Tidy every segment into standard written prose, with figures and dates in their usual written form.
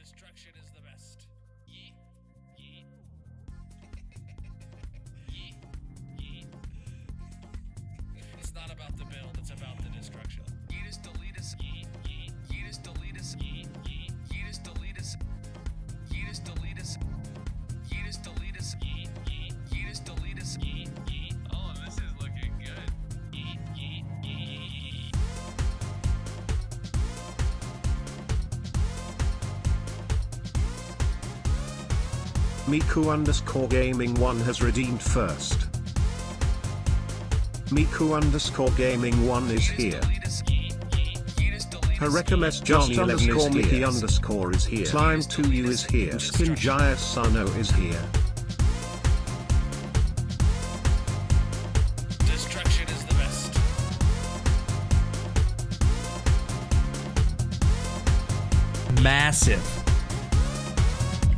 Destruction is the best. Yeet, yeet. Yeet, yeet. It's not about the build, it's about the destruction. Yeetus, deletus, yeet, yeet. Yeetus, deletus, yeet, yeet. Yeetus, deletus. Yeetus, deletus. Yeetus, deletus, yeet, yeet. Yeetus, deletus, yeet, yeet. Oh, this is looking good. Yeet, yeet, yeet. Miku_Gaming1 has redeemed first. Miku_Gaming1 is here. Harekemes Johnny Mickey underscore is here. Slime2U is here. Skin Jaya Sano is here. Destruction is the best. Massive.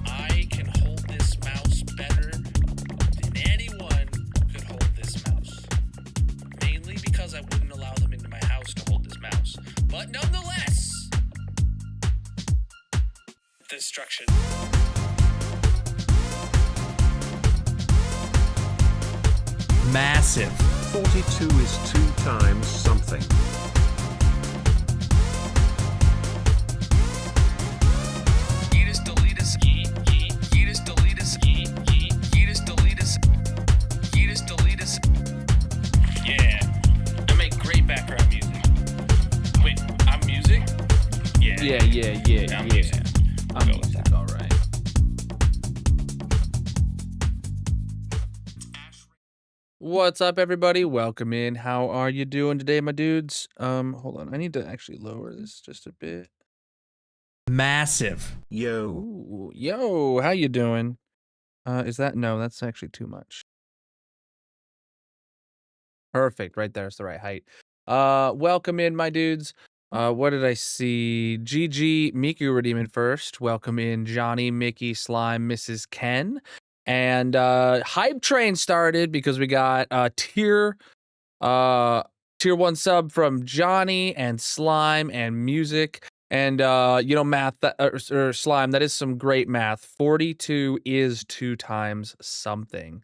I can hold this mouse better than anyone could hold this mouse. Mainly because I wouldn't allow them into my house to hold this mouse. But nonetheless, destruction. Massive. 42 is 2 times something. Yeetus, deletus, yeet, yeet. Yeetus, deletus, yeet, yeet. Yeetus, deletus. Yeetus, deletus. Yeah. I make great background music. Wait, I'm music? Yeah. I'm music. I'm music, all right. What's up, everybody? Welcome in. How are you doing today, my dudes? Hold on. I need to actually lower this just a bit. Massive. Yo. Ooh, yo, how you doing? Is that no? That's actually too much. Perfect. Right there is the right height. Welcome in, my dudes. What did I see? GG Miku redeeming first. Welcome in Johnny, Mickey, Slime, Mrs. Ken. And Hype Train started because we got tier 1 sub from Johnny and Slime and Music. And math or Slime, that is some great math. 42 is 2 times something.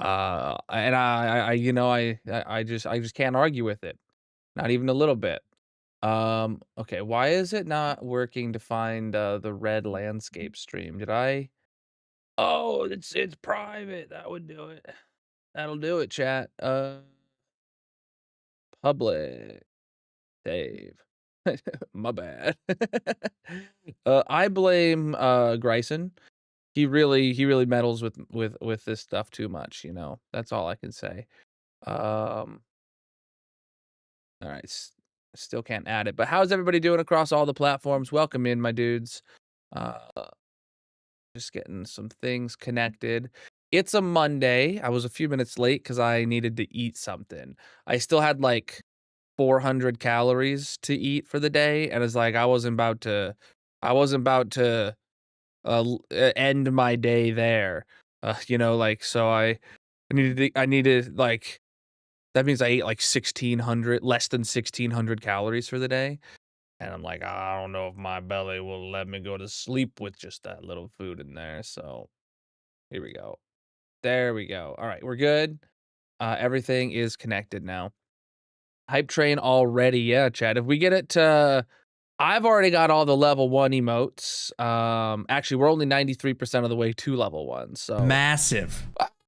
And I just can't argue with it. Not even a little bit. Okay, why is it not working to find the red landscape stream? Did I? Oh, it's private. That would do it. That'll do it, chat. Public save. My bad. I blame Gryson. He really meddles with this stuff too much, you know. That's all I can say. All right. Still can't add it. But how's everybody doing across all the platforms? Welcome in, my dudes. Just getting some things connected. It's a Monday. I was a few minutes late because I needed to eat something. I still had like 400 calories to eat for the day, and it's like I wasn't about to end my day there. So I needed like that means I ate like 1,600, less than 1,600 calories for the day. And I'm like, I don't know if my belly will let me go to sleep with just that little food in there. So here we go. There we go. All right, we're good. Everything is connected now. Hype train already. Yeah, Chad. If we get it to, I've already got all the level 1 emotes. Actually, we're only 93% of the way to level 1. So Massive.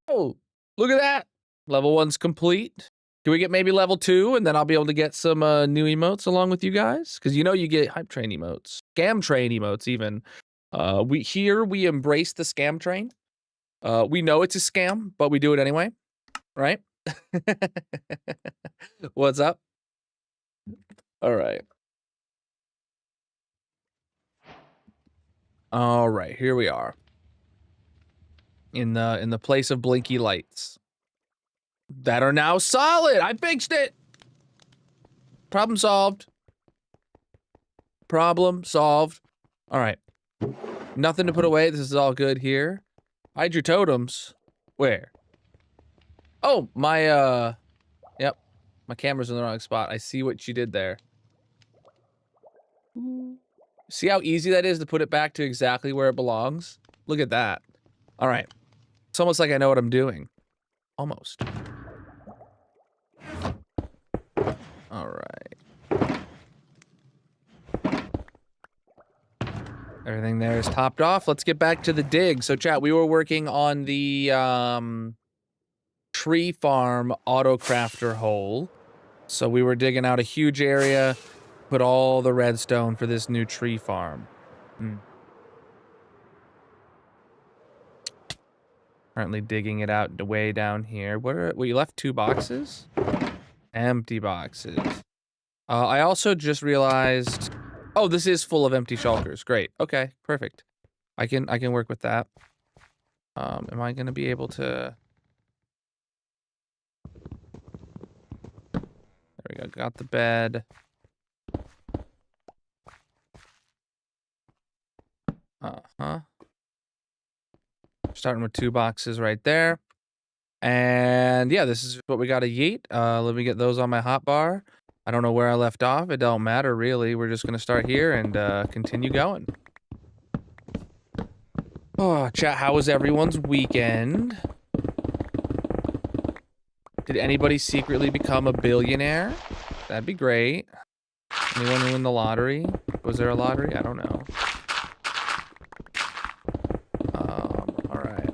Oh, look at that. Level 1's complete. Can we get maybe level 2, and then I'll be able to get some new emotes along with you guys? Because you get hype train emotes, scam train emotes even. We embrace the scam train. We know it's a scam, but we do it anyway, right? What's up? All right. All right, here we are. In the place of blinky lights that are now solid. I fixed it. Problem solved. Problem solved. All right. Nothing to put away. This is all good here. Hide your totems. Where? Oh, my yep. My camera's in the wrong spot. I see what you did there. See how easy that is to put it back to exactly where it belongs? Look at that. All right. It's almost like I know what I'm doing. Almost. All right. Everything there is topped off. Let's get back to the dig. So, chat, we were working on the tree farm auto crafter hole. So we were digging out a huge area, put all the redstone for this new tree farm. Currently digging it out way down here. We left 2 boxes? Empty boxes. I also just realized, oh, this is full of empty shulkers. Great. Okay, perfect. I can work with that. Am I gonna be able to? There we go. Got the bed. Starting with 2 boxes right there. And yeah, this is what we got to yeet. Let me get those on my hotbar. I don't know where I left off. It don't matter, really. We're just going to start here and continue going. Oh, chat, how was everyone's weekend? Did anybody secretly become a billionaire? That'd be great. Anyone who win the lottery? Was there a lottery? I don't know. All right.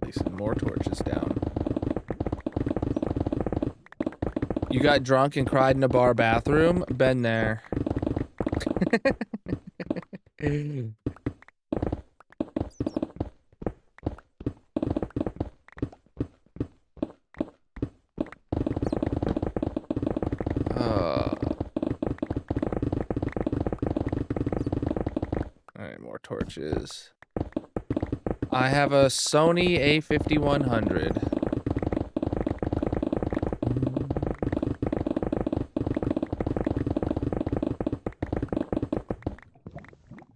Placing more torches down. You got drunk and cried in a bar bathroom? Been there. Alright, more torches. I have a Sony A5100.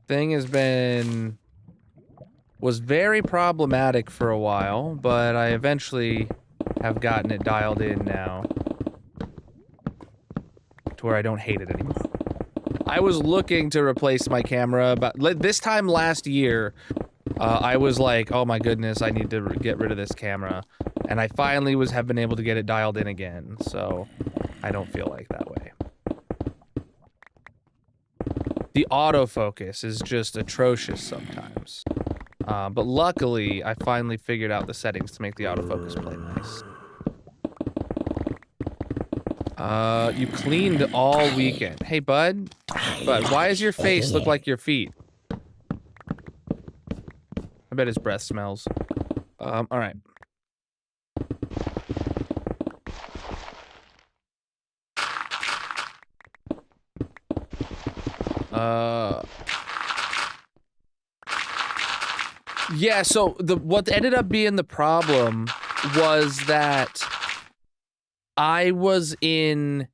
Thing was very problematic for a while, but I eventually have gotten it dialed in now to where I don't hate it anymore. I was looking to replace my camera, but this time last year, I was like, oh my goodness, I need to get rid of this camera. And I finally have been able to get it dialed in again, so I don't feel like that way. The autofocus is just atrocious sometimes. But luckily, I finally figured out the settings to make the autofocus play nice. You cleaned all weekend. Hey, bud. Bud, why does your face look like your feet? I bet his breath smells. All right. Yeah, so what ended up being the problem was that I was in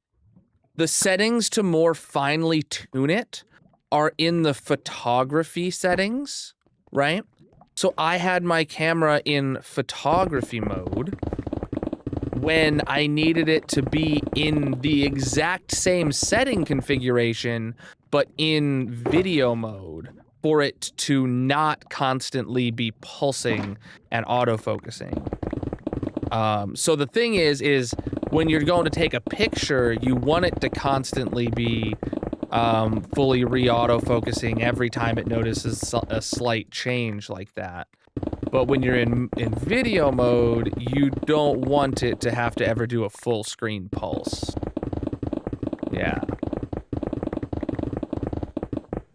the settings to more finely tune it are in the photography settings, right? So I had my camera in photography mode when I needed it to be in the exact same setting configuration, but in video mode for it to not constantly be pulsing and autofocusing. So the thing is when you're going to take a picture, you want it to constantly be fully re-autofocusing every time it notices a slight change like that. But when you're in video mode, you don't want it to have to ever do a full screen pulse. Yeah.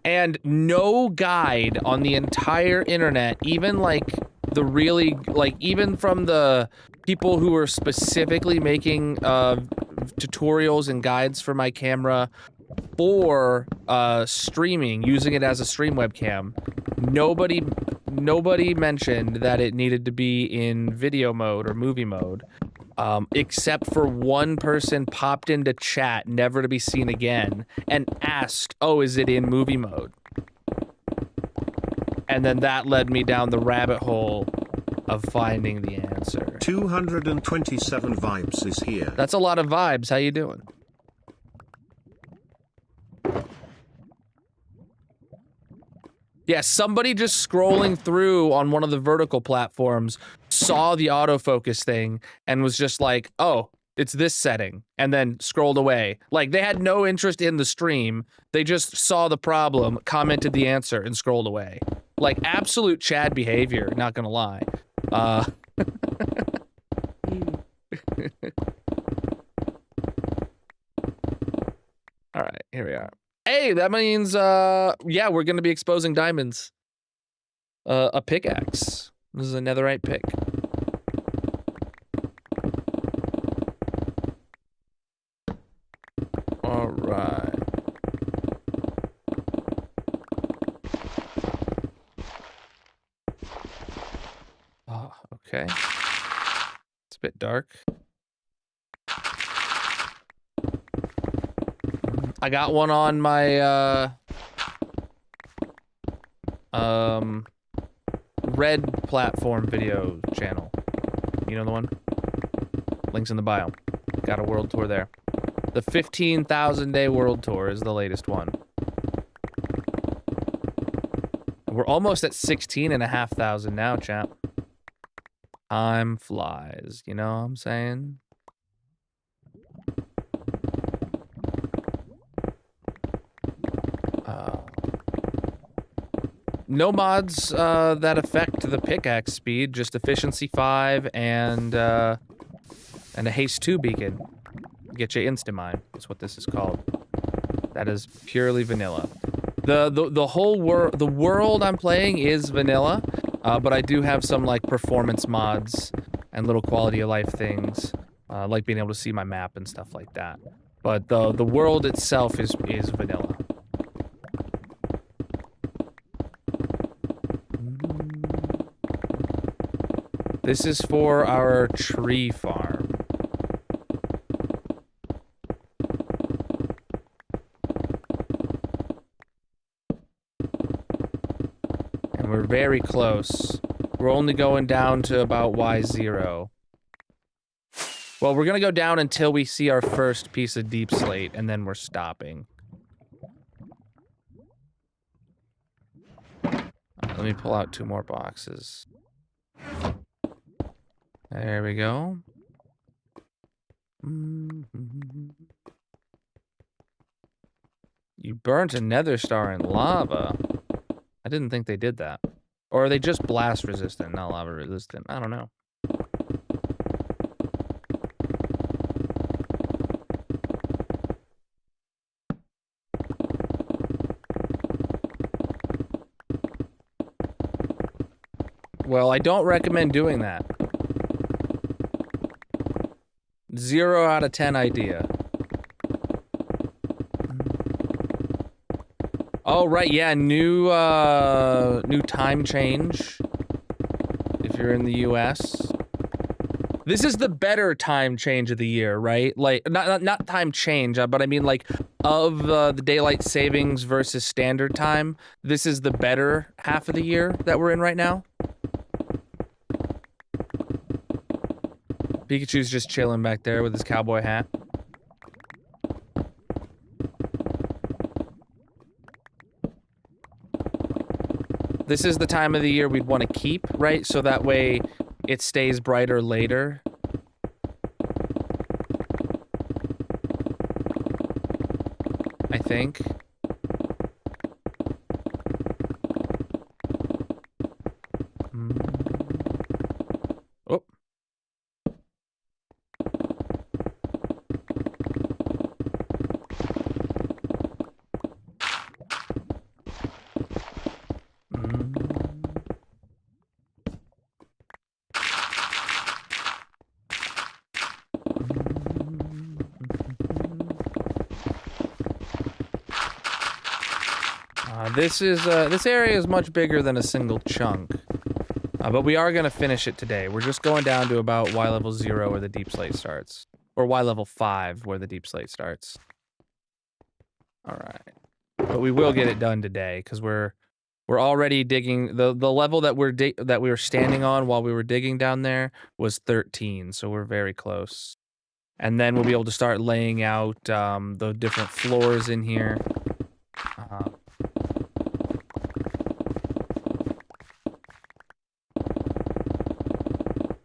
And no guide on the entire internet, even like the really, like even from the people who are specifically making tutorials and guides for my camera for streaming, using it as a stream webcam, nobody mentioned that it needed to be in video mode or movie mode, except for one person popped into chat, never to be seen again, and asked, oh, is it in movie mode? And then that led me down the rabbit hole of finding the answer. 227 vibes is here. That's a lot of vibes. How you doing? Yeah, somebody just scrolling through on one of the vertical platforms saw the autofocus thing and was just like, oh, it's this setting, and then scrolled away. Like, they had no interest in the stream. They just saw the problem, commented the answer, and scrolled away. Like, absolute Chad behavior, not gonna lie. Alright, here we are. Hey, that means, yeah, we're gonna be exposing diamonds. A pickaxe. This is a netherite pick. Alright. Oh, okay. It's a bit dark. I got one on my, red platform video channel. You know the one? Links in the bio. Got a world tour there. The 15,000 day world tour is the latest one. We're almost at 16,500 now, chap. Time flies, you know what I'm saying? No mods that affect the pickaxe speed, just efficiency 5 and a haste 2 beacon. Get you insta-mine, that's what this is called. That is purely vanilla. The whole world I'm playing is vanilla, but I do have some like performance mods and little quality of life things, like being able to see my map and stuff like that. But the world itself is vanilla. This is for our tree farm. And we're very close. We're only going down to about Y0. Well, we're gonna go down until we see our first piece of deep slate, and then we're stopping. Let me pull out 2 more boxes. There we go. You burnt a nether star in lava. I didn't think they did that. Or are they just blast resistant, not lava resistant? I don't know. Well, I don't recommend doing that. 0 out of 10 idea. Oh, right, yeah, new time change. If you're in the US. This is the better time change of the year, right? Like, not time change, but I mean, like, of the daylight savings versus standard time, this is the better half of the year that we're in right now. Pikachu's just chilling back there with his cowboy hat. This is the time of the year we'd want to keep, right? So that way it stays brighter later. I think. Oh. This area is much bigger than a single chunk, but we are gonna finish it today. We're just going down to about Y level 0 where the deep slate starts, or Y level 5 where the deep slate starts. All right, but we will get it done today because we're We're already digging. The level that we were standing on while we were digging down there was 13, so we're very close. And then we'll be able to start laying out the different floors in here.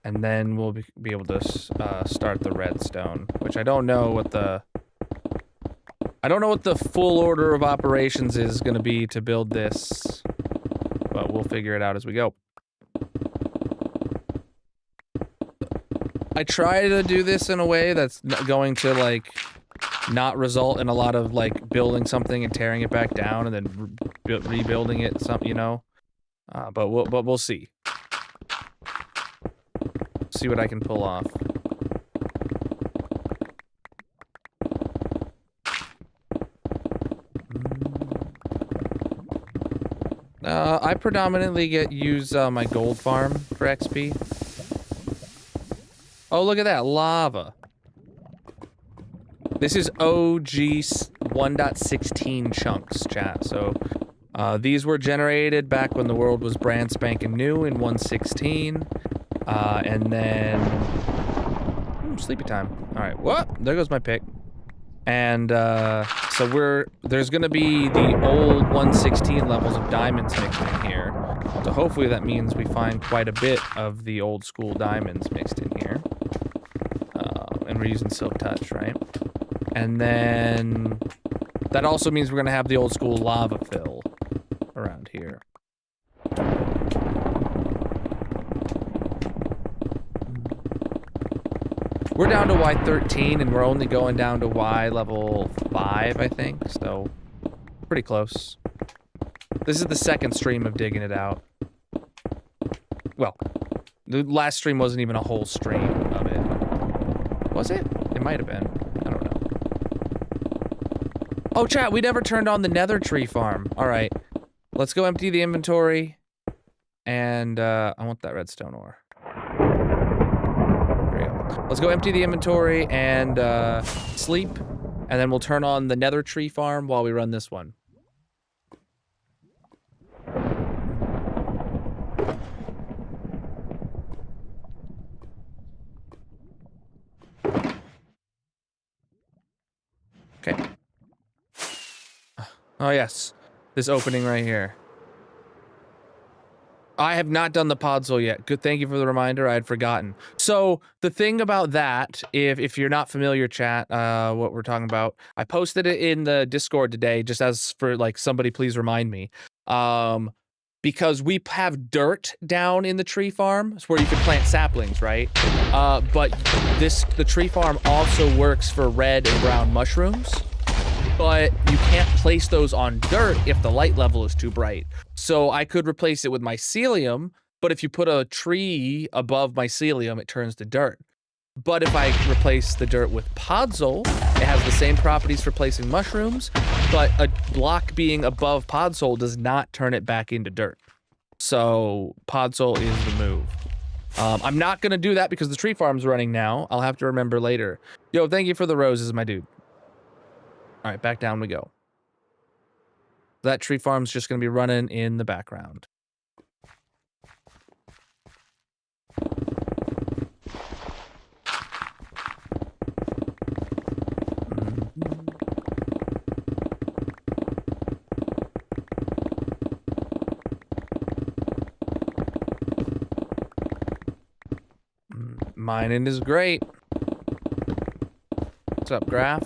And then we'll be able to start the redstone, which I don't know what the full order of operations is going to be to build this, but we'll figure it out as we go. I try to do this in a way that's going to, like, not result in a lot of, like, building something and tearing it back down and then rebuilding it, you know? But we'll see. See what I can pull off. I predominantly use my gold farm for XP. Oh, look at that, lava. This is OG 1.16 chunks, chat. So these were generated back when the world was brand spanking new in 1.16. And then sleepy time. All right, what? There goes my pick. And so there's gonna be the old 1.16 levels of diamonds mixed in here. So hopefully that means we find quite a bit of the old school diamonds mixed in here. And we're using silk touch, right? And then that also means we're gonna have the old school lava fill around here. We're down to Y13, and we're only going down to Y level 5, I think, so pretty close. This is the second stream of digging it out. Well, the last stream wasn't even a whole stream of it. Was it? It might have been. I don't know. Oh, chat, we never turned on the nether tree farm. All right, let's go empty the inventory, and I want that redstone ore. Let's go empty the inventory and sleep, and then we'll turn on the nether tree farm while we run this one. Okay. Oh yes, this opening right here. I have not done the podzol yet. Good, thank you for the reminder. I had forgotten. So the thing about that, if you're not familiar, chat, what we're talking about, I posted it in the Discord today, just as for like somebody, please remind me, because we have dirt down in the tree farm, where you can plant saplings, right? But the tree farm also works for red and brown mushrooms. But you can't place those on dirt if the light level is too bright. So I could replace it with mycelium, but if you put a tree above mycelium, it turns to dirt. But if I replace the dirt with podzol, it has the same properties for placing mushrooms, but a block being above podzol does not turn it back into dirt. So podzol is the move. I'm not going to do that because the tree farm's running now. I'll have to remember later. Yo, thank you for the roses, my dude. All right, back down we go. That tree farm's just going to be running in the background. Mining is great. What's up, Graph?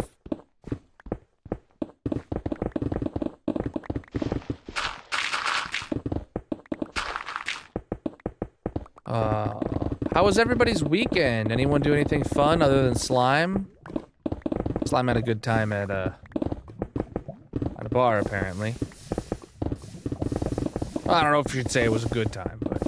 How was everybody's weekend? Anyone do anything fun other than slime? Slime had a good time at a bar, apparently. I don't know if you should say it was a good time, but...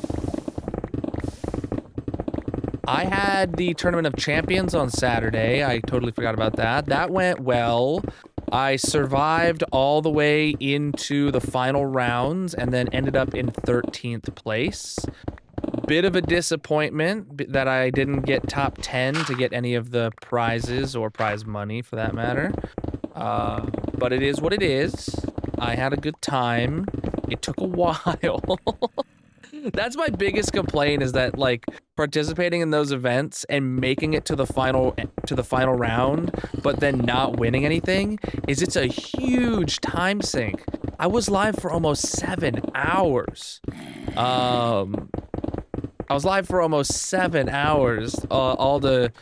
I had the Tournament of Champions on Saturday. I totally forgot about that. That went well. I survived all the way into the final rounds and then ended up in 13th place. Bit of a disappointment that I didn't get top 10 to get any of the prizes or prize money for that matter. But it is what it is. I had a good time. It took a while. That's my biggest complaint, is that like participating in those events and making it to the final round, but then not winning anything, is it's a huge time sink. I was live for almost 7 hours. I was live for almost 7 hours. All the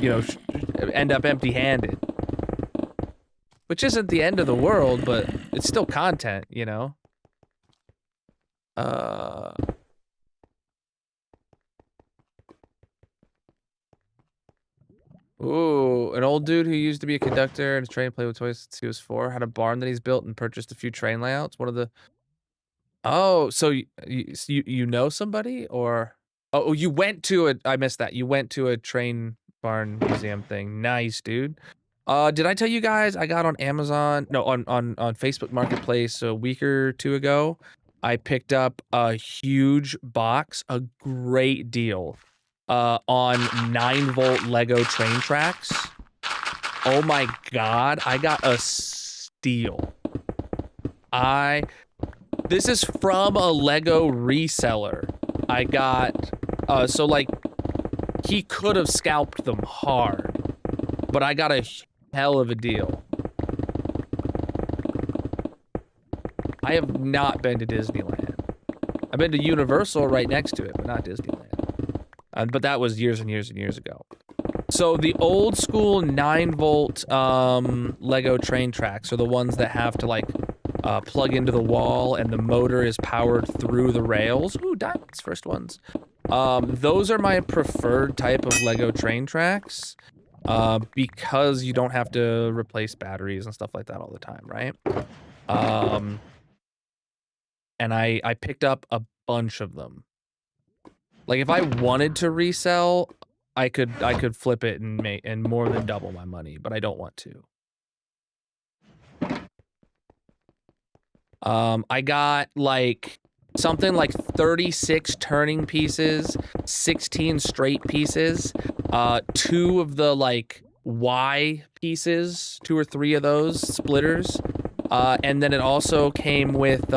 you know, end up empty-handed, which isn't the end of the world, but it's still content, you know. Ooh, an old dude who used to be a conductor and a train play with toys since he was 4 had a barn that he's built and purchased a few train layouts. One of the Oh, so you know somebody, or oh, you went to a I missed that. You went to a train barn museum thing. Nice, dude. Did I tell you guys I got on Amazon, no, on Facebook Marketplace a week or 2 ago? I picked up a huge box, a great deal, on 9-volt Lego train tracks. Oh my god, I got a steal. This is from a Lego reseller. I got, so like, he could have scalped them hard, but I got a hell of a deal. I have not been to Disneyland. I've been to Universal right next to it, but not Disneyland. But that was years and years and years ago. So the old school 9-volt Lego train tracks are the ones that have to like plug into the wall and the motor is powered through the rails. Ooh, diamonds, first ones. Those are my preferred type of Lego train tracks because you don't have to replace batteries and stuff like that all the time, right? And I picked up a bunch of them. Like if I wanted to resell, I could flip it and make more than double my money, but I don't want to. I got like something like 36 turning pieces, 16 straight pieces, 2 of the like Y pieces, 2 or 3 of those splitters, and then it also came with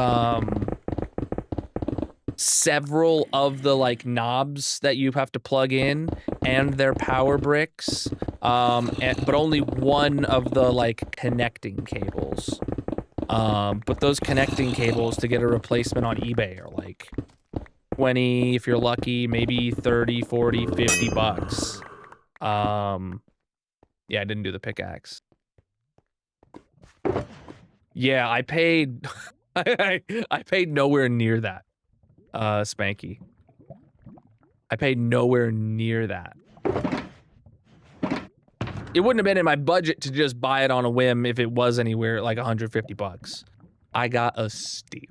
several of the like knobs that you have to plug in and their power bricks, but only one of the like connecting cables. But those connecting cables to get a replacement on eBay are like 20 if you're lucky, maybe 30, 40, 50 bucks. Yeah, I didn't do the pickaxe. Yeah, I paid I paid nowhere near that. Spanky. I paid nowhere near that. It wouldn't have been in my budget to just buy it on a whim if it was anywhere like 150 bucks. I got a steal.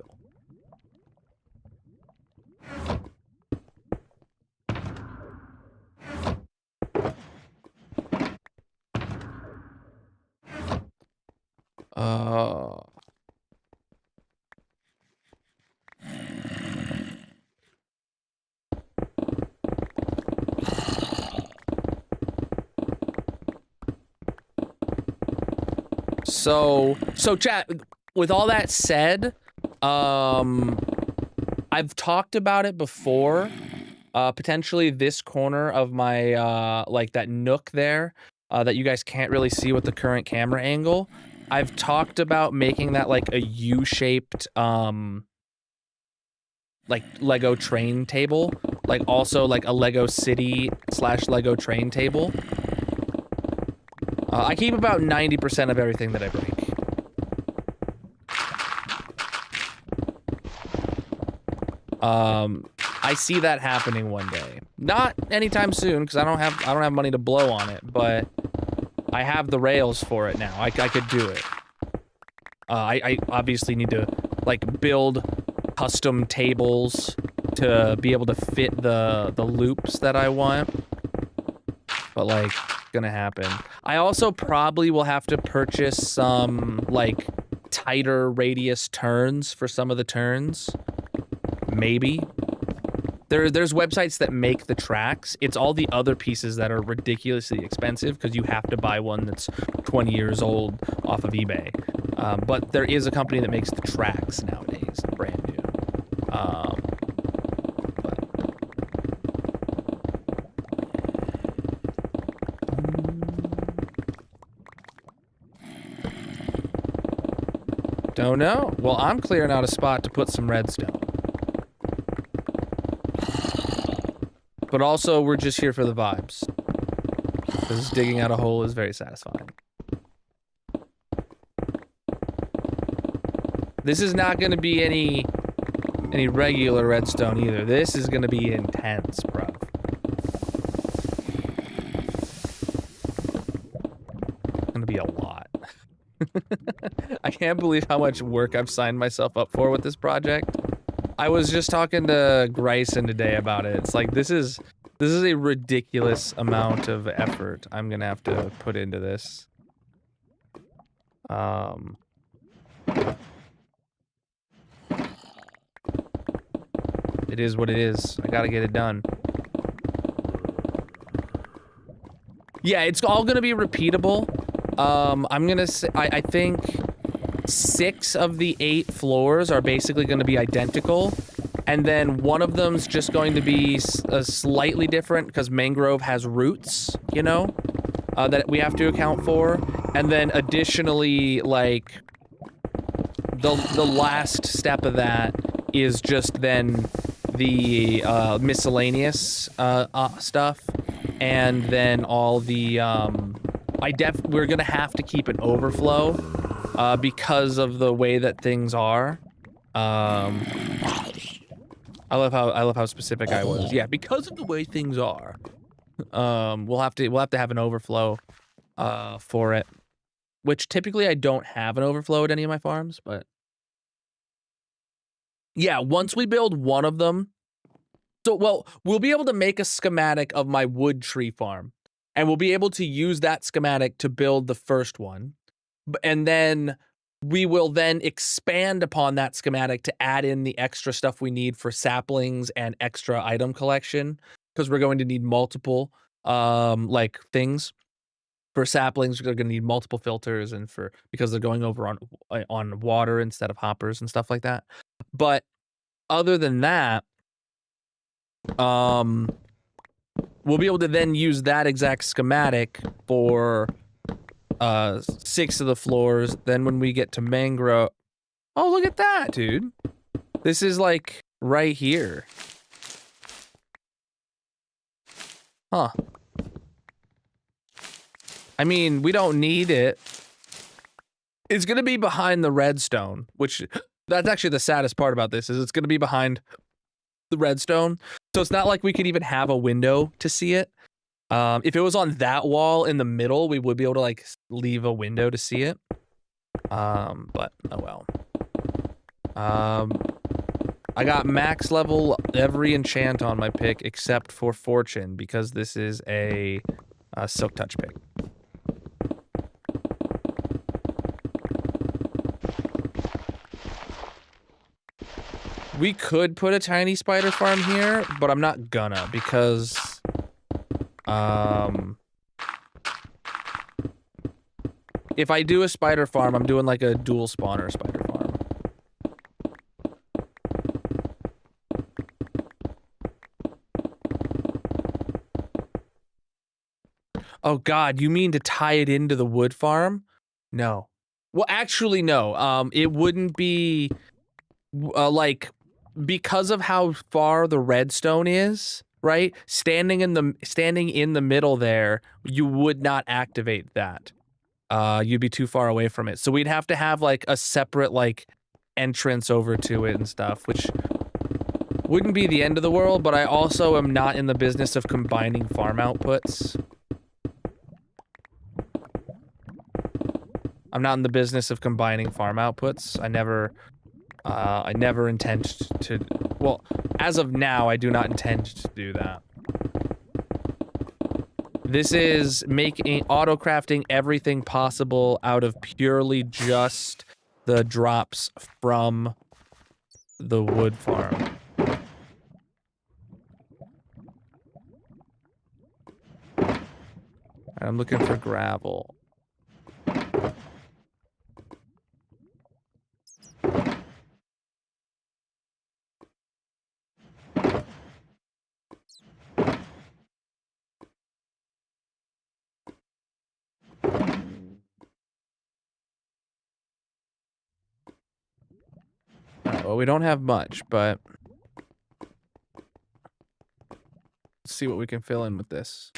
So chat, with all that said, I've talked about it before, potentially this corner of my, like that nook there, that you guys can't really see with the current camera angle. I've talked about making that like a U-shaped, like Lego train table, like also like a Lego city / Lego train table. I keep about 90% of everything that I break. I see that happening one day. Not anytime soon, because I don't have money to blow on it, but I have the rails for it now. I could do it. I obviously need to like build custom tables to be able to fit the loops that I want. But like, gonna happen. I also probably will have to purchase some like tighter radius turns for some of the turns. Maybe. There's websites that make the tracks. It's all the other pieces that are ridiculously expensive because you have to buy one that's 20 years old off of eBay. But there is a company that makes the tracks nowadays, brand new. Don't know. Well, I'm clearing out a spot to put some redstone. But also, we're just here for the vibes. Because digging out a hole is very satisfying. This is not going to be any regular redstone either. This is going to be intense, bro. It's going to be a lot. I can't believe how much work I've signed myself up for with this project. I was just talking to Gryson today about it. It's like, this is a ridiculous amount of effort I'm gonna have to put into this. It is what it is. I gotta get it done. Yeah, it's all gonna be repeatable. I'm gonna say, I think 6 of the 8 floors are basically gonna be identical. And then one of them's just going to be slightly different because mangrove has roots, you know, that we have to account for. And then additionally, like, the last step of that is just then the miscellaneous stuff. And then all the, we're gonna have to keep an overflow because of the way that things are. I love how specific I was. Yeah, because of the way things are. We'll have to have an overflow for it. Which typically I don't have an overflow at any of my farms, but yeah, once we build one of them. So, well, we'll be able to make a schematic of my wood tree farm, and we'll be able to use that schematic to build the first one. And then we will then expand upon that schematic to add in the extra stuff we need for saplings and extra item collection, because we're going to need multiple like things. For saplings, we're going to need multiple filters, and because they're going over on water instead of hoppers and stuff like that. But other than that, we'll be able to then use that exact schematic for 6 of the floors. Then when we get to mangrove, oh, look at that, dude. This is like right here. Huh. I mean, we don't need it. It's gonna be behind the redstone, which that's actually the saddest part about this, is it's gonna be behind the redstone. So it's not like we could even have a window to see it. If it was on that wall in the middle, we would be able to like leave a window to see it. But oh well. I got max level every enchant on my pick except for fortune, because this is a silk touch pick. We could put a tiny spider farm here, but I'm not gonna, because if I do a spider farm, I'm doing like a dual spawner spider farm. Oh god, you mean to tie it into the wood farm? No. Well, actually, no. It wouldn't be like, because of how far the redstone is, right? Standing in the middle there, you would not activate that. You'd be too far away from it. So we'd have to have like a separate like entrance over to it and stuff, which wouldn't be the end of the world, but I also am not in the business of combining farm outputs. I'm not in the business of combining farm outputs. I never intend to, well, as of now, I do not intend to do that. This is auto-crafting everything possible out of purely just the drops from the wood farm. I'm looking for gravel. Alright, well, we don't have much, but... let's see what we can fill in with this.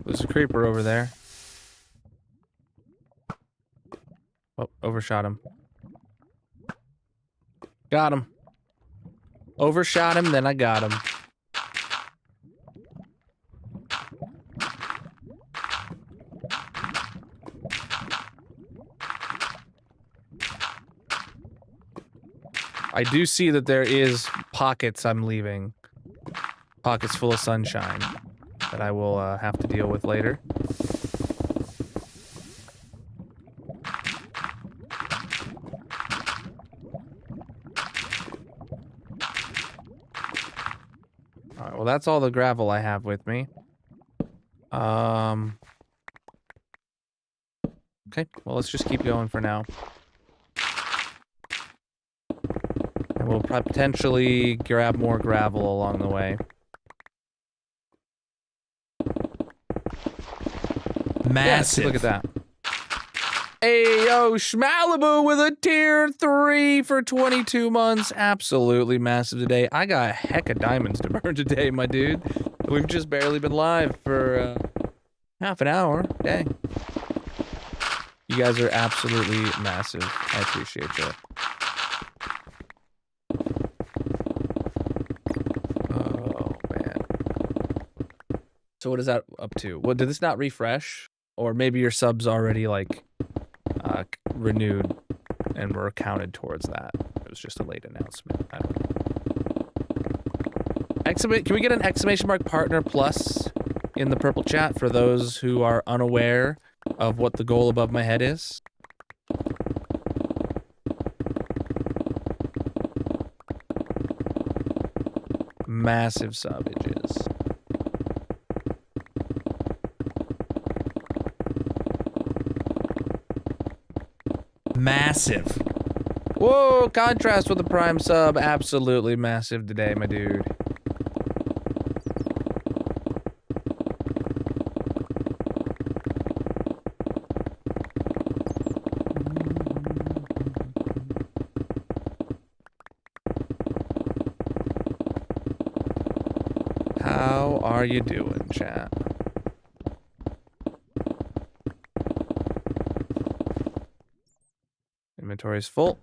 There's a creeper over there. Oh, overshot him. Got him. Overshot him, then I got him. I do see that there is pockets I'm leaving. Pockets full of sunshine that I will have to deal with later. Alright, well that's all the gravel I have with me. Okay, well let's just keep going for now. And we'll potentially grab more gravel along the way. Massive. Yeah, look at that. Hey, yo, Schmalibu with a tier 3 for 22 months. Absolutely massive today. I got a heck of diamonds to burn today, my dude. We've just barely been live for half an hour. Dang. You guys are absolutely massive. I appreciate you. Oh, man. So what is that up to? Well, did this not refresh? Or maybe your subs already, like, renewed and were counted towards that. It was just a late announcement. I don't know. Can we get an exclamation mark partner plus in the purple chat for those who are unaware of what the goal above my head is? Massive subages. Massive. Whoa, contrast with the prime sub. Absolutely massive today, my dude. How are you doing, chat? Inventory is full.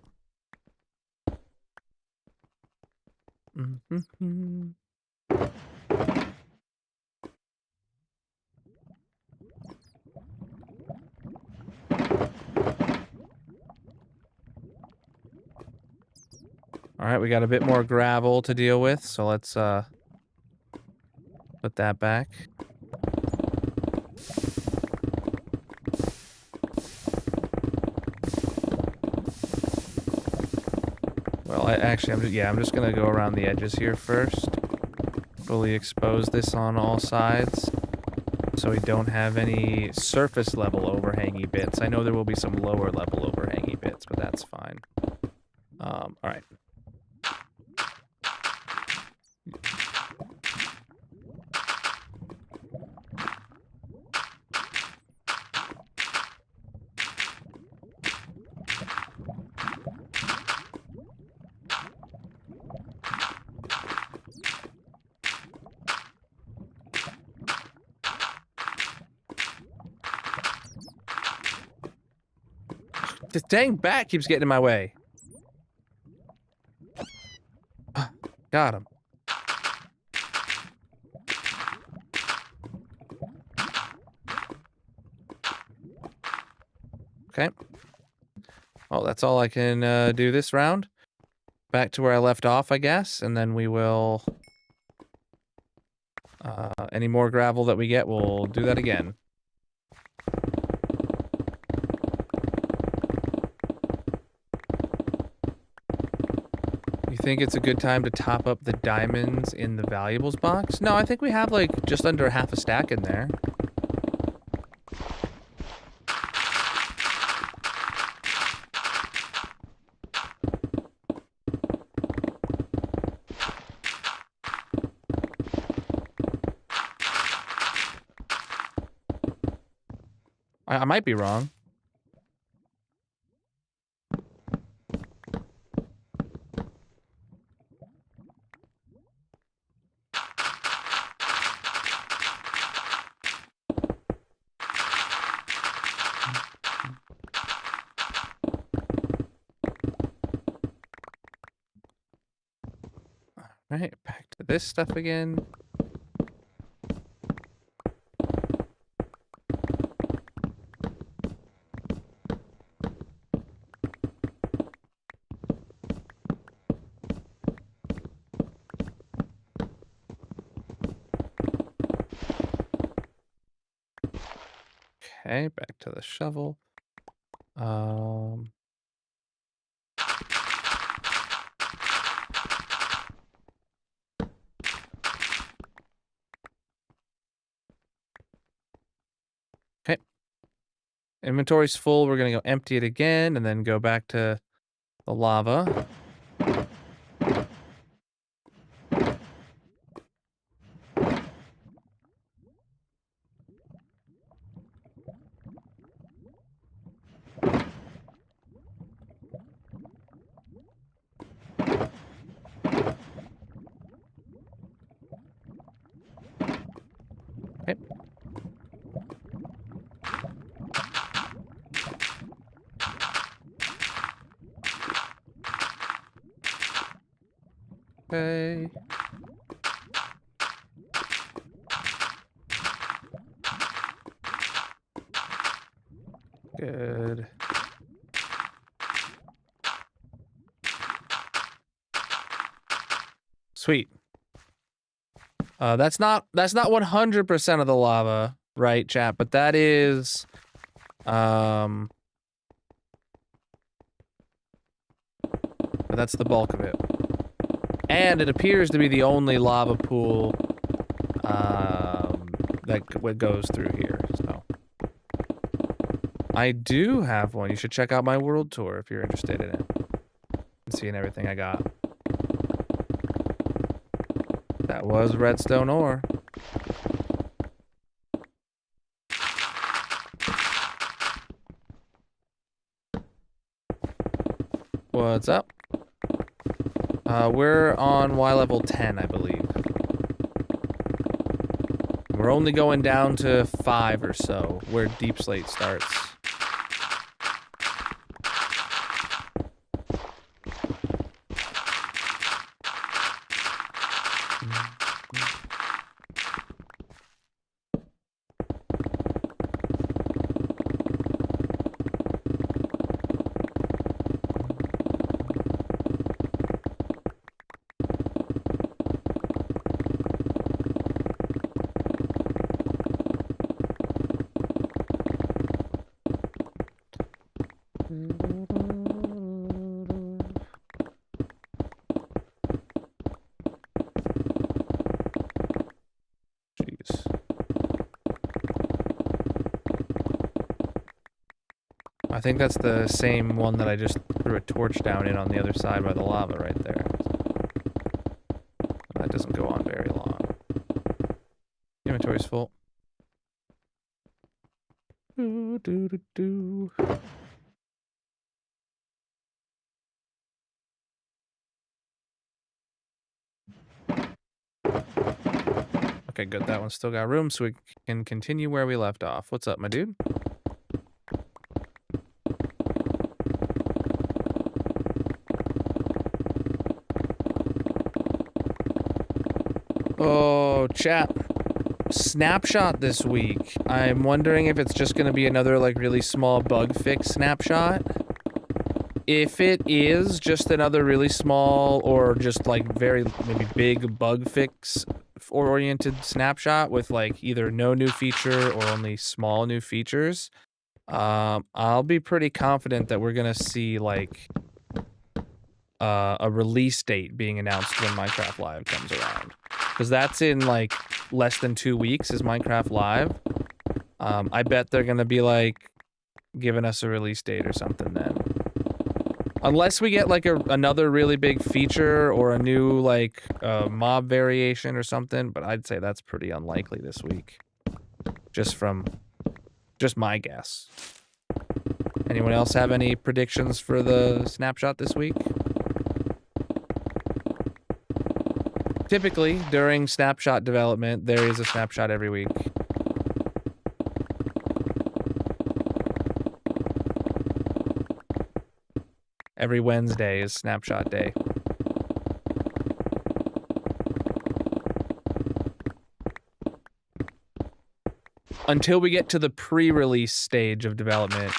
Alright, we got a bit more gravel to deal with, so let's put that back. Well, I'm just gonna go around the edges here first. Fully expose this on all sides, so we don't have any surface level overhangy bits. I know there will be some lower level overhangy bits, but that's fine. Alright. This dang bat keeps getting in my way. Got him. Okay. Well, that's all I can do this round. Back to where I left off, I guess, and then we will... any more gravel that we get, we'll do that again. You think it's a good time to top up the diamonds in the valuables box? No, I think we have like just under half a stack in there. I might be wrong. All right, back to this stuff again. Okay, back to the shovel. Okay. Inventory's full. We're gonna go empty it again and then go back to the lava. Okay. Okay. Good. Sweet. That's not 100% of the lava, right, chat? But that is, but that's the bulk of it. And it appears to be the only lava pool, that goes through here, so. I do have one. You should check out my world tour if you're interested in it. And seeing everything I got. That was redstone ore. What's up? We're on Y level 10, I believe. We're only going down to 5 or so, where Deep Slate starts. I think that's the same one that I just threw a torch down in on the other side by the lava right there. That doesn't go on very long. Inventory's full. Do, do, do, do. Okay, good. That one's still got room, so we can continue where we left off. What's up, my dude? Oh, chat. Snapshot this week. I'm wondering if it's just going to be another like really small bug fix snapshot. If it is just another really small or just like very maybe big bug fix oriented snapshot with like either no new feature or only small new features, I'll be pretty confident that we're going to see like a release date being announced when Minecraft Live comes around. Because that's in like less than 2 weeks is Minecraft Live. I bet they're going to be like giving us a release date or something then. Unless we get like another really big feature or a new like mob variation or something, but I'd say that's pretty unlikely this week. Just my guess. Anyone else have any predictions for the snapshot this week? Typically, during snapshot development, there is a snapshot every week. Every Wednesday is snapshot day. Until we get to the pre-release stage of development,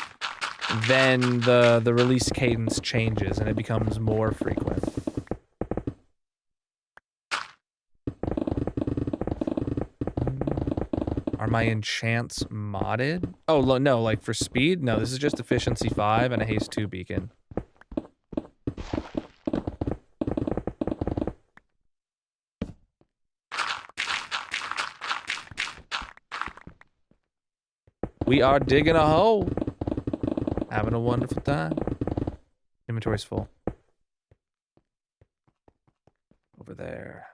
then the release cadence changes and it becomes more frequent. Are my enchants modded? Oh, no, like for speed? No, this is just efficiency 5 and a haste 2 beacon. We are digging a hole. Having a wonderful time. Inventory's full. Over there.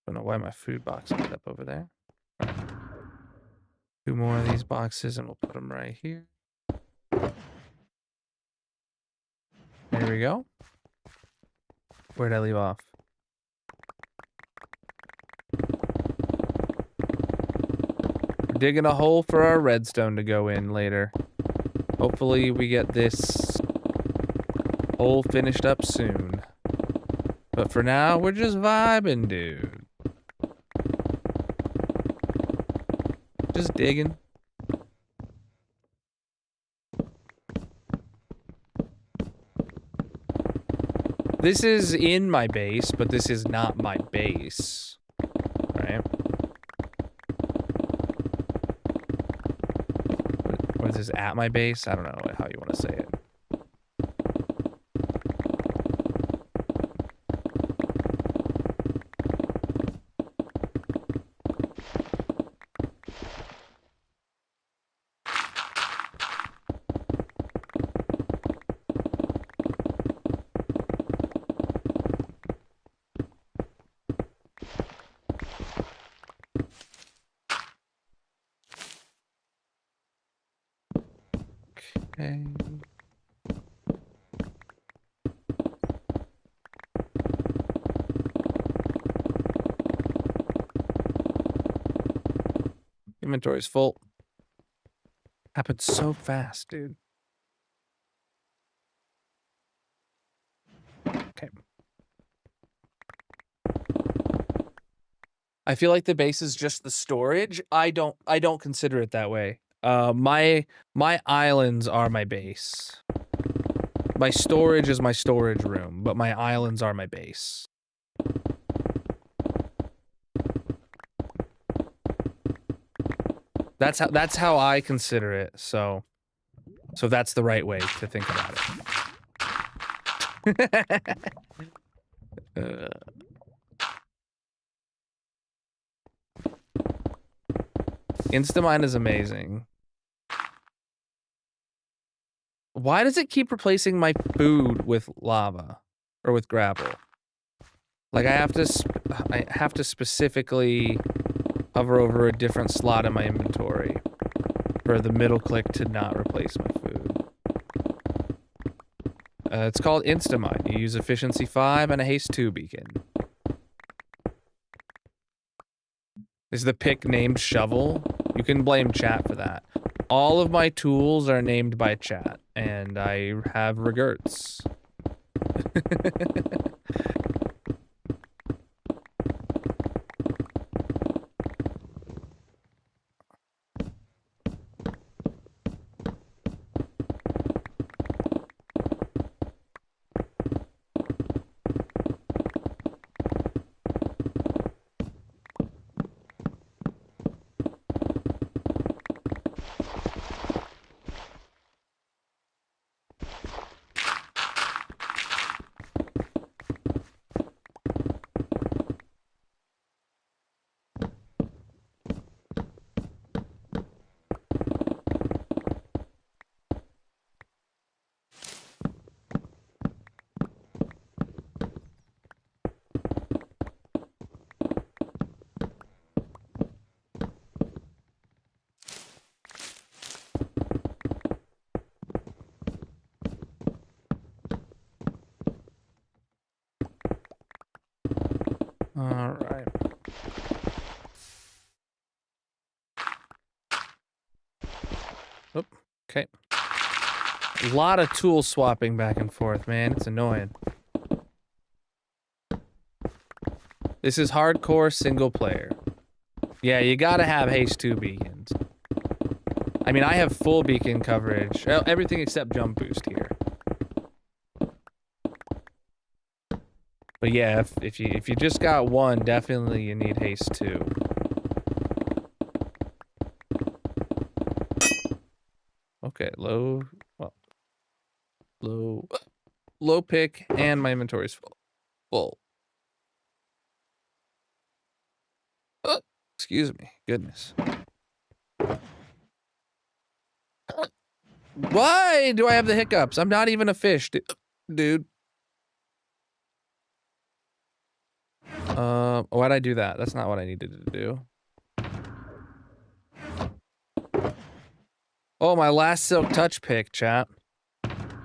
Don't know why my food box ended up over there. 2 more of these boxes and we'll put them right here. There we go. Where'd I leave off? We're digging a hole for our redstone to go in later. Hopefully we get this hole finished up soon. But for now, we're just vibing, dude. Just digging. This is in my base, but this is not my base. Right? Or is this at my base? I don't know how you want to say it. Okay. Inventory's full. Happened so fast, dude. Okay. I feel like the base is just the storage. I don't consider it that way. My islands are my base. My storage is my storage room, but my islands are my base. That's how I consider it. So that's the right way to think about it. Instamine is amazing. Why does it keep replacing my food with lava or with gravel? Like I have to specifically hover over a different slot in my inventory for the middle click to not replace my food. It's called Instamine. You use efficiency 5 and a haste 2 beacon. Is the pick named shovel? You can blame chat for that. All of my tools are named by chat, and I have regrets. All right. Oop. Okay. A lot of tool swapping back and forth, man. It's annoying. This is hardcore single player. Yeah, you gotta have haste 2 beacons. I mean, I have full beacon coverage. Everything except jump boost here. But yeah, if you just got one, definitely you need haste 2. Okay, low pick, and my inventory's full. Excuse me. Goodness. Why do I have the hiccups? I'm not even a fish, dude. Why'd I do that? That's not what I needed to do. Oh, my last silk touch pick, chat.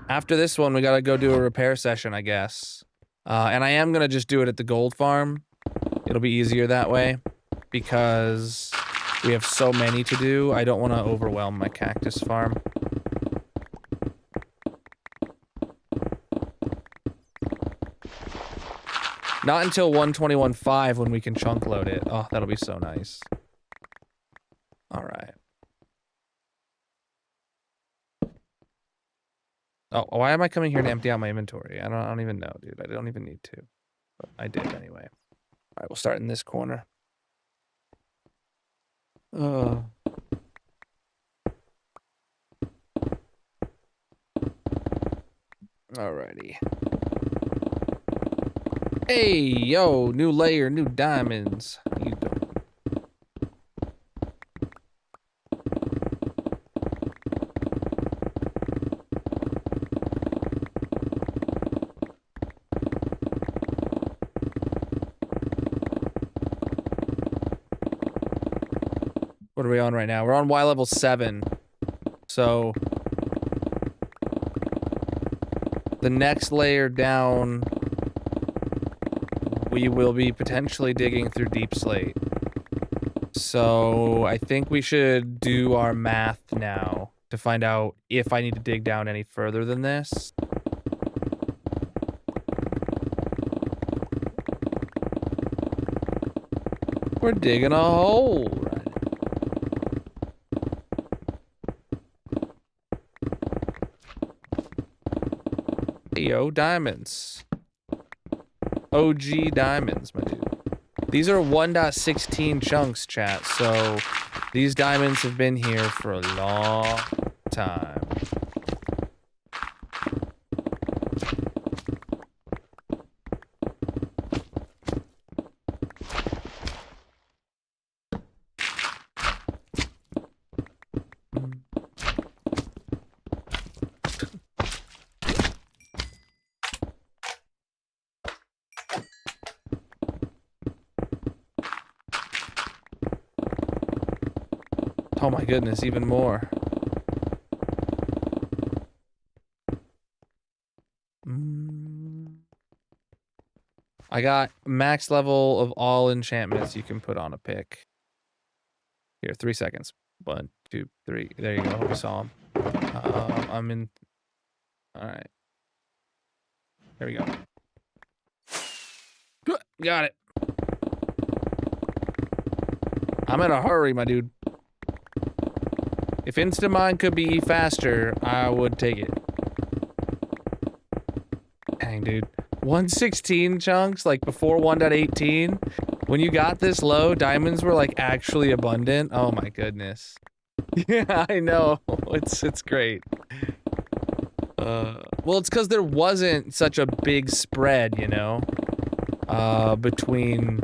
After this one, we gotta go do a repair session, I guess. And I am gonna just do it at the gold farm. It'll be easier that way, because we have so many to do. I don't want to overwhelm my cactus farm. Not until 121.5 when we can chunk load it. Oh, that'll be so nice. All right. Oh, why am I coming here to empty out my inventory? I don't even know, dude. I don't even need to. But I did anyway. All right, we'll start in this corner. Alrighty. Hey, yo, new layer, new diamonds. How you doing? What are we on right now? We're on Y level 7. So the next layer down, we will be potentially digging through deep slate. So I think we should do our math now to find out if I need to dig down any further than this. We're digging a hole right now. Hey, yo, diamonds. OG diamonds, my dude. These are 1.16 chunks, chat, so these diamonds have been here for a long time. Oh my goodness, even more. I got max level of all enchantments you can put on a pick. Here, 3 seconds. 1, 2, 3. There you go. We saw him. I'm in. All right. There we go. Got it. I'm in a hurry, my dude. If Instamine could be faster, I would take it. Dang, dude. 116 chunks, like before 1.18. When you got this low, diamonds were like actually abundant. Oh my goodness. Yeah, I know. It's great. Well, it's because there wasn't such a big spread, you know, between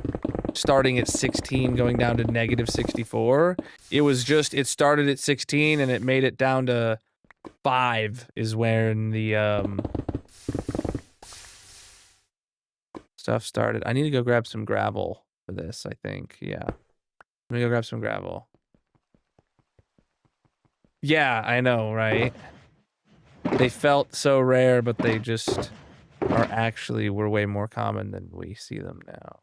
starting at 16 going down to negative 64. It was just, it started at 16 and it made it down to 5 is when the stuff started. I need to go grab some gravel for this, I think. Yeah. Let me go grab some gravel. Yeah, I know, right? They felt so rare, but they just were way more common than we see them now.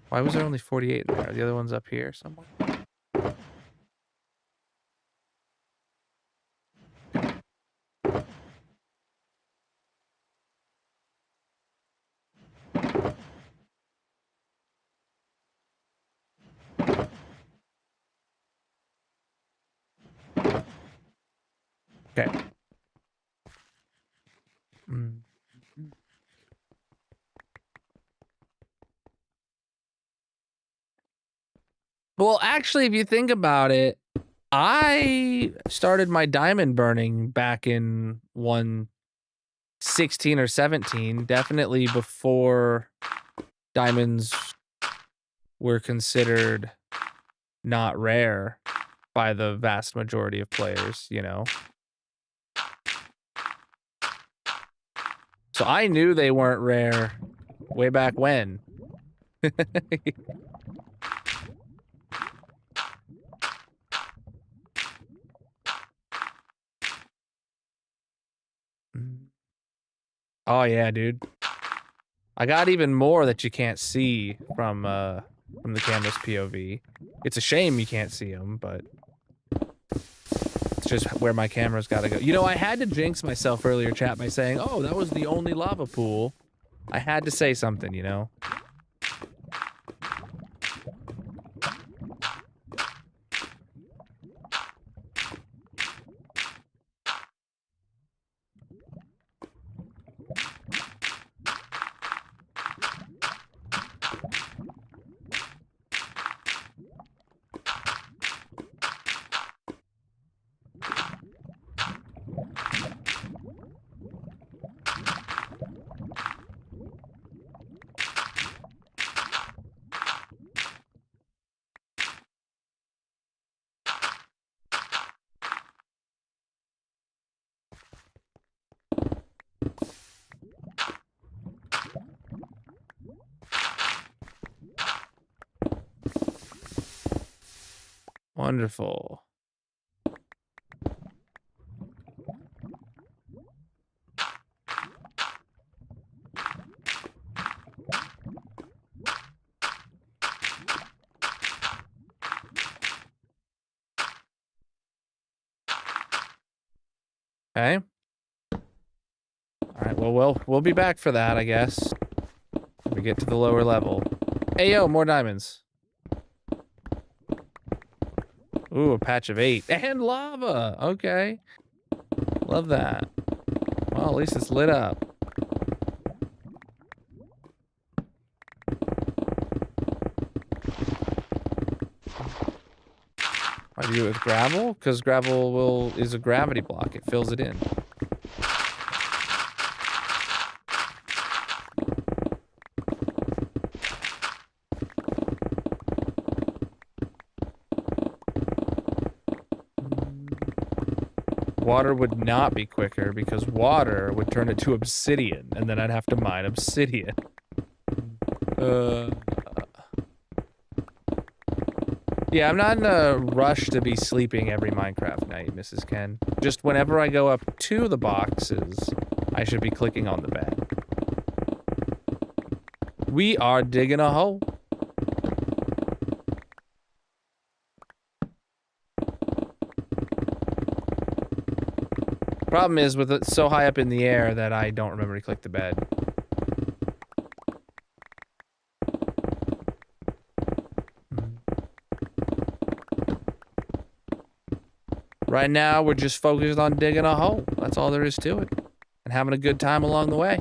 Why was there only 48 in there? Are the other ones up here somewhere? Okay. Well, actually, if you think about it, I started my diamond burning back in 1.16 or 17, definitely before diamonds were considered not rare by the vast majority of players, you know? So I knew they weren't rare way back when. Oh yeah, dude. I got even more that you can't see from the camera's POV. It's a shame you can't see them, but it's just where my camera's got to go. You know, I had to jinx myself earlier, chat, by saying, "Oh, that was the only lava pool." I had to say something, you know. Wonderful. Okay. All right, well, we'll be back for that, I guess. When we get to the lower level. Hey, yo, more diamonds. Ooh, a patch of 8. And lava! Okay. Love that. Well, at least it's lit up. Why do you do it with gravel? Because gravel is a gravity block. It fills it in. Water would not be quicker because water would turn it to obsidian, and then I'd have to mine obsidian. Yeah, I'm not in a rush to be sleeping every Minecraft night, Mrs. Ken. Just whenever I go up to the boxes, I should be clicking on the bed. We are digging a hole. Problem is with it so high up in the air that I don't remember to click the bed. Right now, we're just focused on digging a hole. That's all there is to it. And having a good time along the way.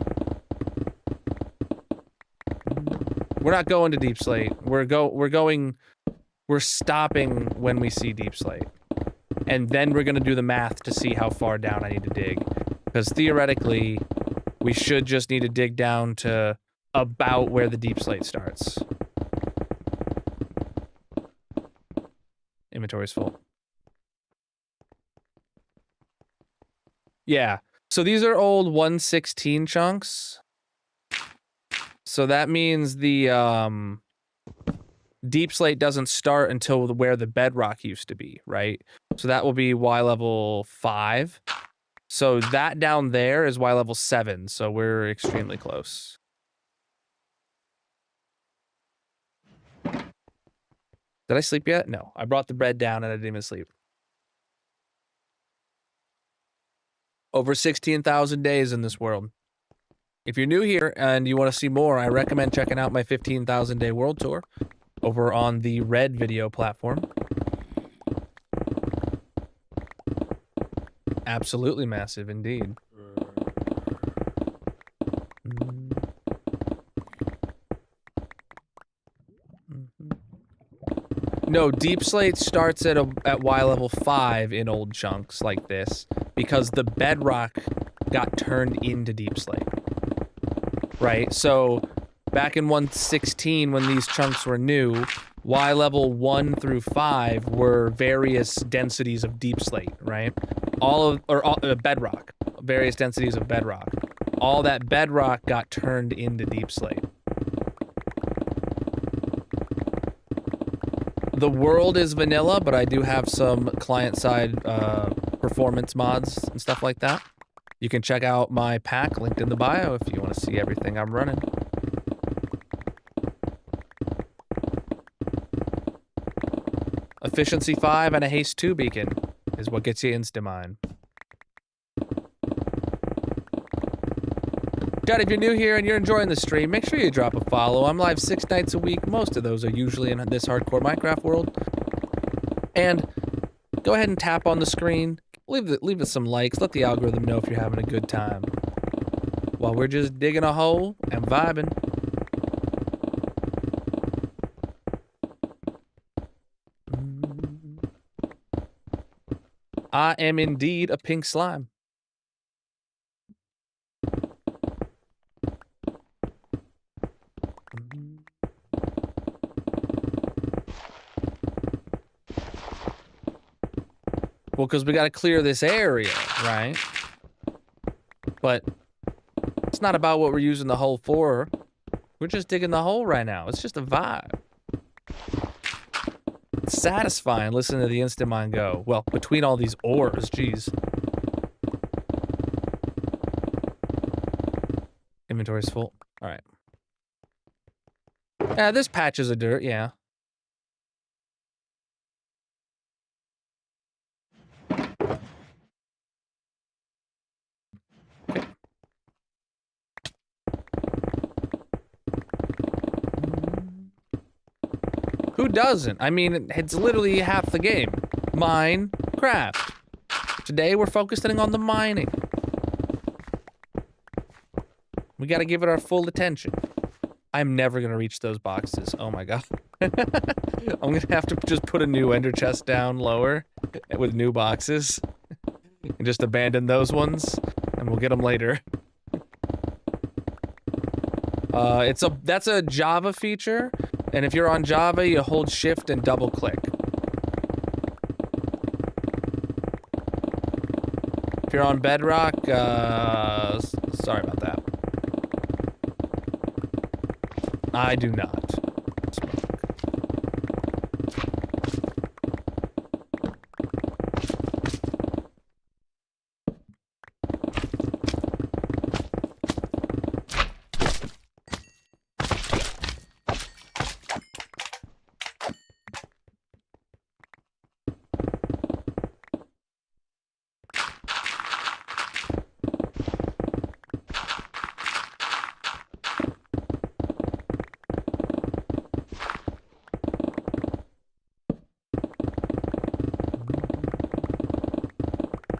We're not going to Deep Slate. We're stopping when we see Deep Slate. And then we're gonna do the math to see how far down I need to dig. Because theoretically, we should just need to dig down to about where the Deep Slate starts. Inventory's full. Yeah. So these are old 116 chunks. So that means the Deep Slate doesn't start until where the bedrock used to be, right? So that will be Y level 5. So that down there is Y level 7, so we're extremely close. Did I sleep yet? No. I brought the bread down and I didn't even sleep. Over 16,000 days in this world. If you're new here and you want to see more, I recommend checking out my 15,000 day world tour over on the Red video platform. Absolutely massive indeed. No, Deep Slate starts at Y level 5 in old chunks like this because the bedrock got turned into Deep Slate. Right? So back in 116 when these chunks were new, Y level 1 through 5 were various densities of Deep Slate, right? Bedrock. Various densities of bedrock. All that bedrock got turned into Deep Slate. The world is vanilla, but I do have some client-side performance mods and stuff like that. You can check out my pack linked in the bio if you want to see everything I'm running. Efficiency 5 and a haste 2 beacon is what gets you insta-mine. God, if you're new here and you're enjoying the stream, make sure you drop a follow. I'm live 6 nights a week. Most of those are usually in this hardcore Minecraft world. And go ahead and tap on the screen. Leave us some likes. Let the algorithm know if you're having a good time. While we're just digging a hole and vibing. I am indeed a pink slime. Well, because we got to clear this area, right? But it's not about what we're using the hole for. We're just digging the hole right now. It's just a vibe. It's satisfying listening to the instant mine go. Well, between all these ores, geez. Inventory's full. All right. Yeah, this patches of dirt, yeah. Who doesn't? I mean, it's literally half the game. Minecraft. Today, we're focusing on the mining. We gotta give it our full attention. I'm never gonna reach those boxes. Oh my god. I'm gonna have to just put a new ender chest down lower with new boxes. And just abandon those ones, and we'll get them later. That's a Java feature. And if you're on Java, you hold shift and double click. If you're on Bedrock, sorry about that. I do not.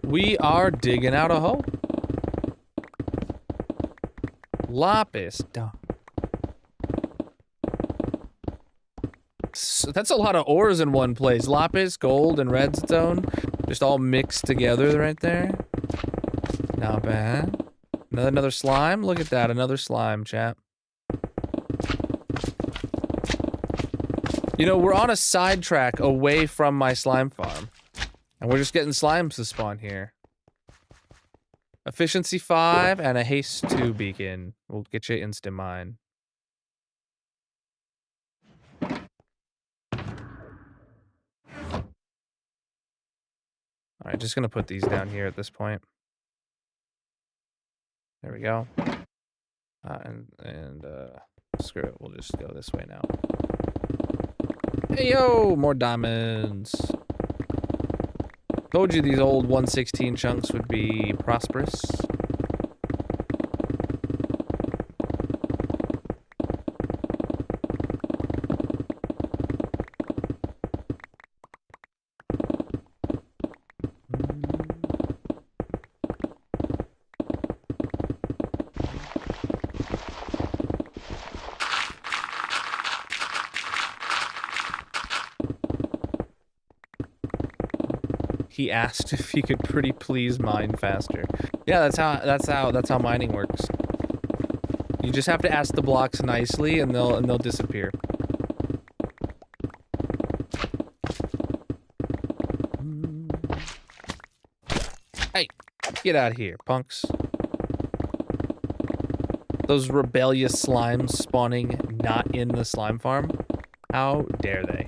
We are digging out a hole. Lapis. Duh. So that's a lot of ores in one place. Lapis, gold, and redstone. Just all mixed together right there. Not bad. Another slime? Look at that. Another slime, chat. You know, we're on a sidetrack away from my slime farm. And we're just getting slimes to spawn here. Efficiency 5 and a haste 2 beacon. We'll get you instant mine. Alright, just gonna put these down here at this point. There we go. Screw it, we'll just go this way now. Hey yo, more diamonds. Told you these old 116 chunks would be prosperous. He asked if he could pretty please mine faster. Yeah, that's how mining works. You just have to ask the blocks nicely and they'll disappear. Hey, get out of here, punks. Those rebellious slimes spawning not in the slime farm. How dare they?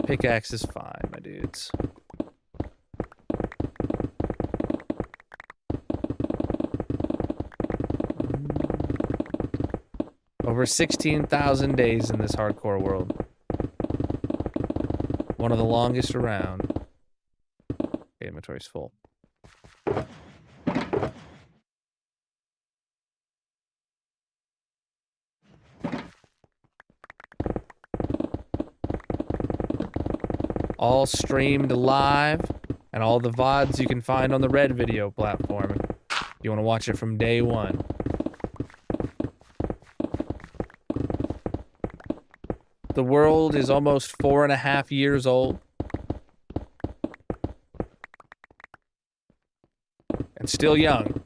Pickaxe is fine, my dudes. Over 16,000 days in this hardcore world. One of the longest around. Okay, inventory's full. All streamed live, and all the VODs you can find on the Red video platform. If you want to watch it from day one. The world is almost 4.5 years old. And still young.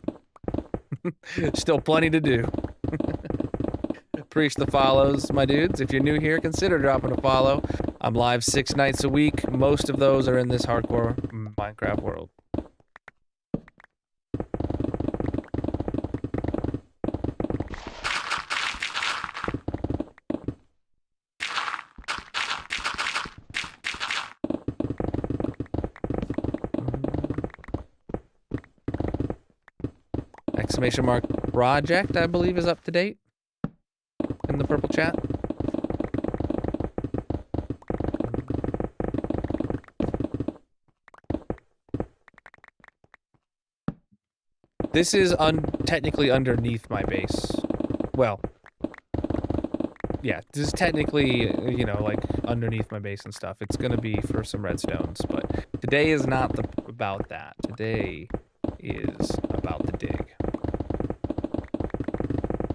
Still plenty to do. Appreciate the follows, my dudes. If you're new here, consider dropping a follow. I'm live 6 nights a week. Most of those are in this hardcore Minecraft world. Exclamation mark project, I believe, is up to date in the purple chat. This is technically underneath my base. Well, yeah, this is technically, you know, like underneath my base and stuff. It's gonna be for some redstones, but today is not about that. Today is about the dig.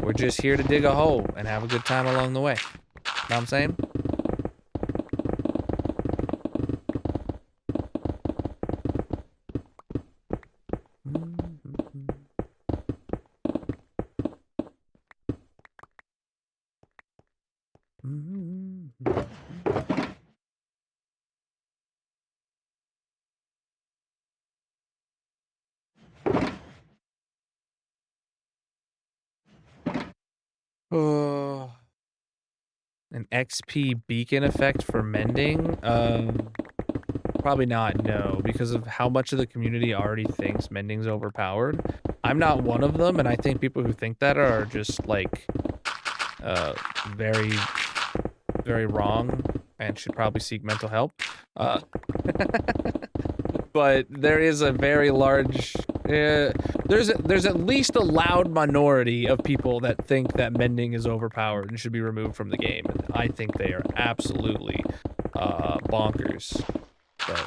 We're just here to dig a hole and have a good time along the way. Know what I'm saying? An XP beacon effect for mending? Probably not, no, because of how much of the community already thinks mending's overpowered. I'm not one of them, and I think people who think that are just, like, very, very wrong and should probably seek mental help. But there is a very large... there's at least a loud minority of people that think that mending is overpowered and should be removed from the game. And I think they are absolutely bonkers. But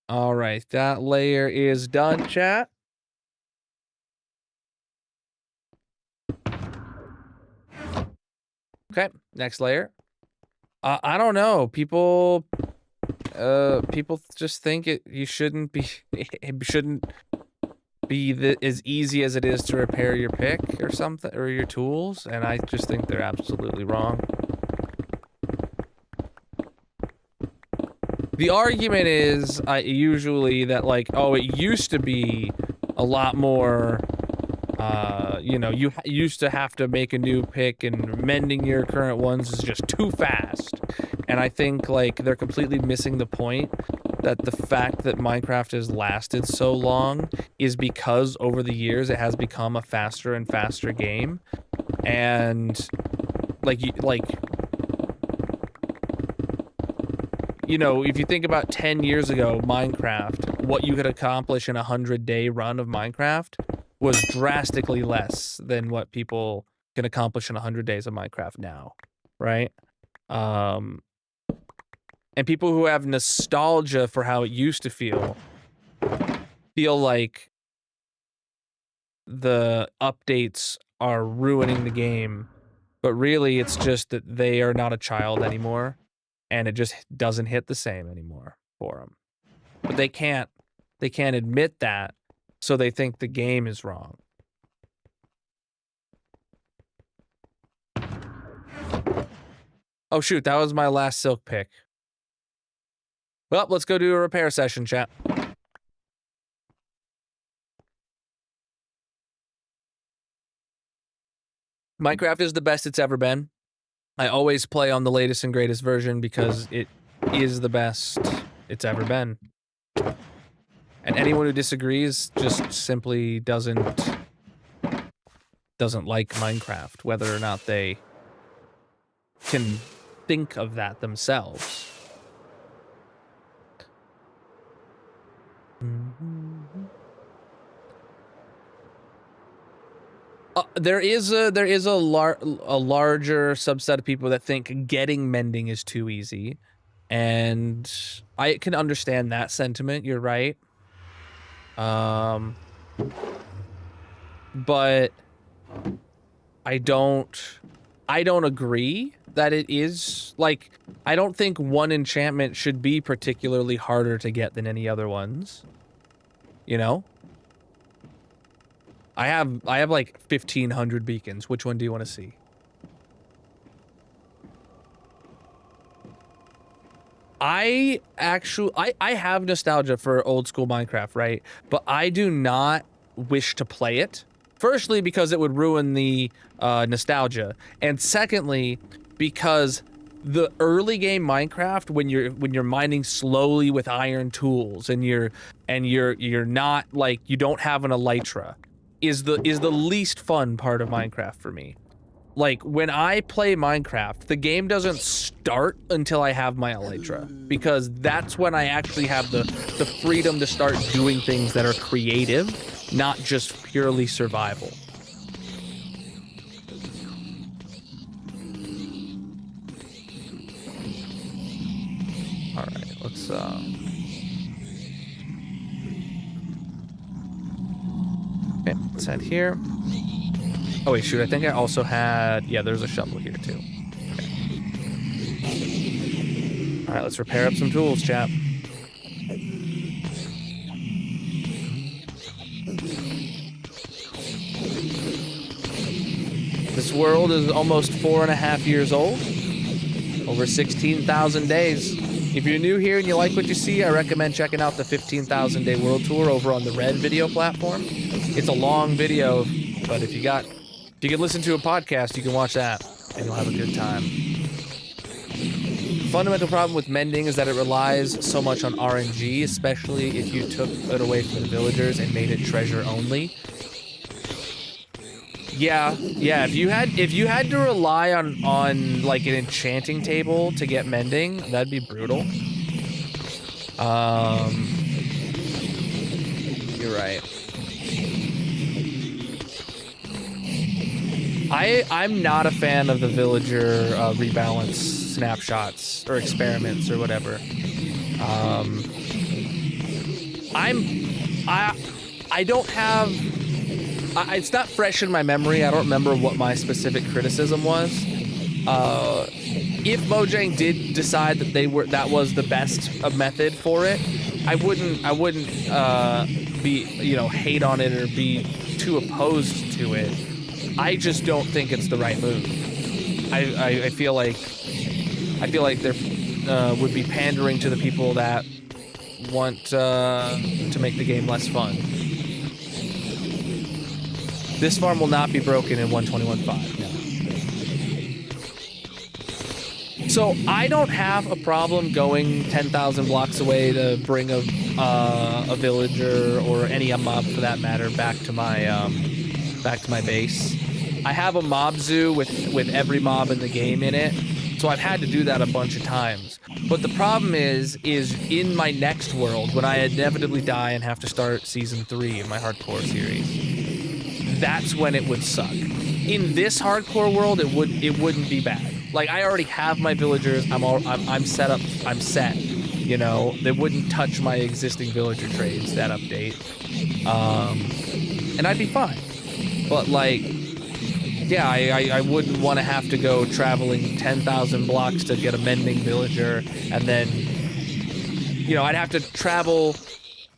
all right, that layer is done, chat. Okay, next layer. I don't know. People just think you shouldn't be it shouldn't be as easy as it is to repair your pick or something, or your tools, and I just think they're absolutely wrong. The argument is usually that, like, oh, it used to be a lot more, you know, you used to have to make a new pick, and mending your current ones is just too fast. And I think, like, they're completely missing the point that the fact that Minecraft has lasted so long is because over the years it has become a faster and faster game. And, you know, if you think about 10 years ago, Minecraft, what you could accomplish in a 100-day run of Minecraft was drastically less than what people can accomplish in 100 days of Minecraft now, right? And people who have nostalgia for how it used to feel like the updates are ruining the game, but really it's just that they are not a child anymore. And it just doesn't hit the same anymore for them. But they can't admit that, so they think the game is wrong. Oh shoot, that was my last silk pick. Well, let's go do a repair session, chat. Minecraft is the best it's ever been. I always play on the latest and greatest version because it is the best it's ever been. And anyone who disagrees just simply doesn't like Minecraft, whether or not they can think of that themselves. There is a larger subset of people that think getting mending is too easy, and I can understand that sentiment. You're right. But I don't agree that it is, like, I don't think one enchantment should be particularly harder to get than any other ones. You know? I have like 1,500 beacons. Which one do you want to see? I have nostalgia for old school Minecraft, right? But I do not wish to play it. Firstly, because it would ruin the nostalgia, and secondly, because the early game Minecraft, when you're mining slowly with iron tools, and you're not, like, you don't have an elytra, is the least fun part of Minecraft for me. Like, when I play Minecraft, the game doesn't start until I have my elytra, because that's when I actually have the freedom to start doing things that are creative, not just purely survival. All right, let's okay, let's head here. Oh wait, shoot, I think I also had, yeah, there's a shovel here too. Okay. All right, let's repair up some tools, chap. This world is almost 4.5 years old. Over 16,000 days. If you're new here and you like what you see, I recommend checking out the 15,000 Day World Tour over on the Red video platform. It's a long video, but if you can listen to a podcast, you can watch that, and you'll have a good time. The fundamental problem with mending is that it relies so much on RNG, especially if you took it away from the villagers and made it treasure only. Yeah, if you had to rely on like an enchanting table to get mending, that'd be brutal. You're right. I'm not a fan of the villager rebalance snapshots or experiments or whatever. I don't have. It's not fresh in my memory. I don't remember what my specific criticism was. If Mojang did decide that that was the best method for it, I wouldn't be hate on it or be too opposed to it. I just don't think it's the right move. I feel like there would be pandering to the people that want to make the game less fun. This farm will not be broken in 121.5. No. So I don't have a problem going 10,000 blocks away to bring a villager or any mob for that matter back to my base. I have a mob zoo with every mob in the game in it, so I've had to do that a bunch of times. But the problem is in my next world, when I inevitably die and have to start season 3 of my hardcore series, that's when it would suck. In this hardcore world, it wouldn't be bad. Like, I already have my villagers. I'm set up. I'm set. You know, they wouldn't touch my existing villager trades that update, and I'd be fine. But like, yeah, I wouldn't want to have to go traveling 10,000 blocks to get a mending villager, and then, I'd have to travel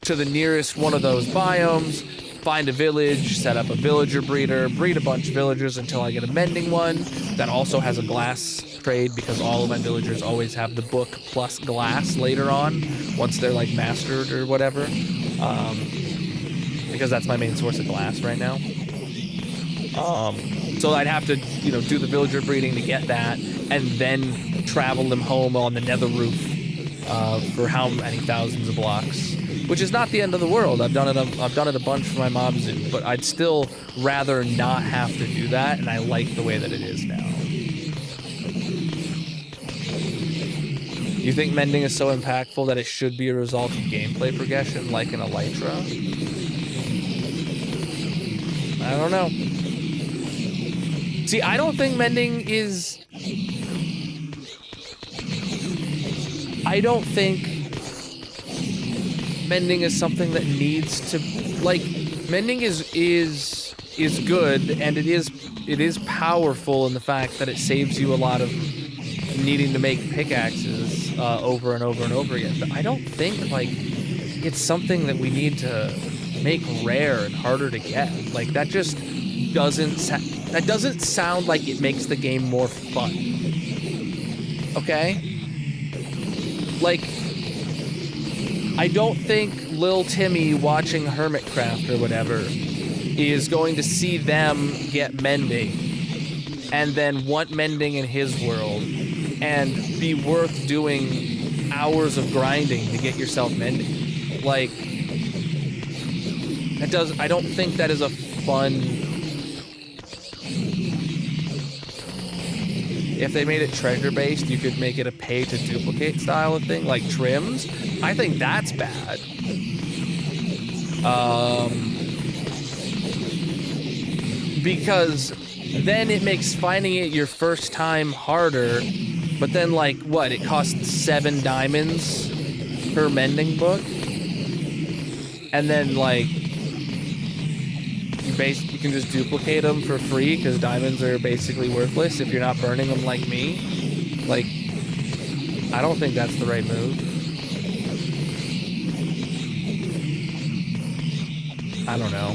to the nearest one of those biomes, find a village, set up a villager breeder, breed a bunch of villagers until I get a mending one that also has a glass trade, because all of my villagers always have the book plus glass later on once they're like mastered or whatever, because that's my main source of glass right now. So I'd have to, do the villager breeding to get that, and then travel them home on the nether roof for how many thousands of blocks, which is not the end of the world. I've done it a bunch for my mob zoo, but I'd still rather not have to do that, and I like the way that it is now. You think mending is so impactful that it should be a result of gameplay progression, like in Elytra? I don't know. See, I don't think mending is... I don't think mending is something that needs to... Like, mending is good, and it is powerful in the fact that it saves you a lot of needing to make pickaxes over and over and over again. But I don't think, like, it's something that we need to make rare and harder to get. Like, that just doesn't sound like it makes the game more fun. Okay? Like, I don't think Lil Timmy watching Hermitcraft or whatever is going to see them get mending and then want mending in his world and be worth doing hours of grinding to get yourself mending. Like, I don't think that is a fun... If they made it treasure-based, you could make it a pay-to-duplicate style of thing, like trims. I think that's bad. Because then it makes finding it your first time harder, but then, like, what? It costs 7 diamonds per mending book? And then, like, you can just duplicate them for free because diamonds are basically worthless if you're not burning them like me. Like, I don't think that's the right move. I don't know.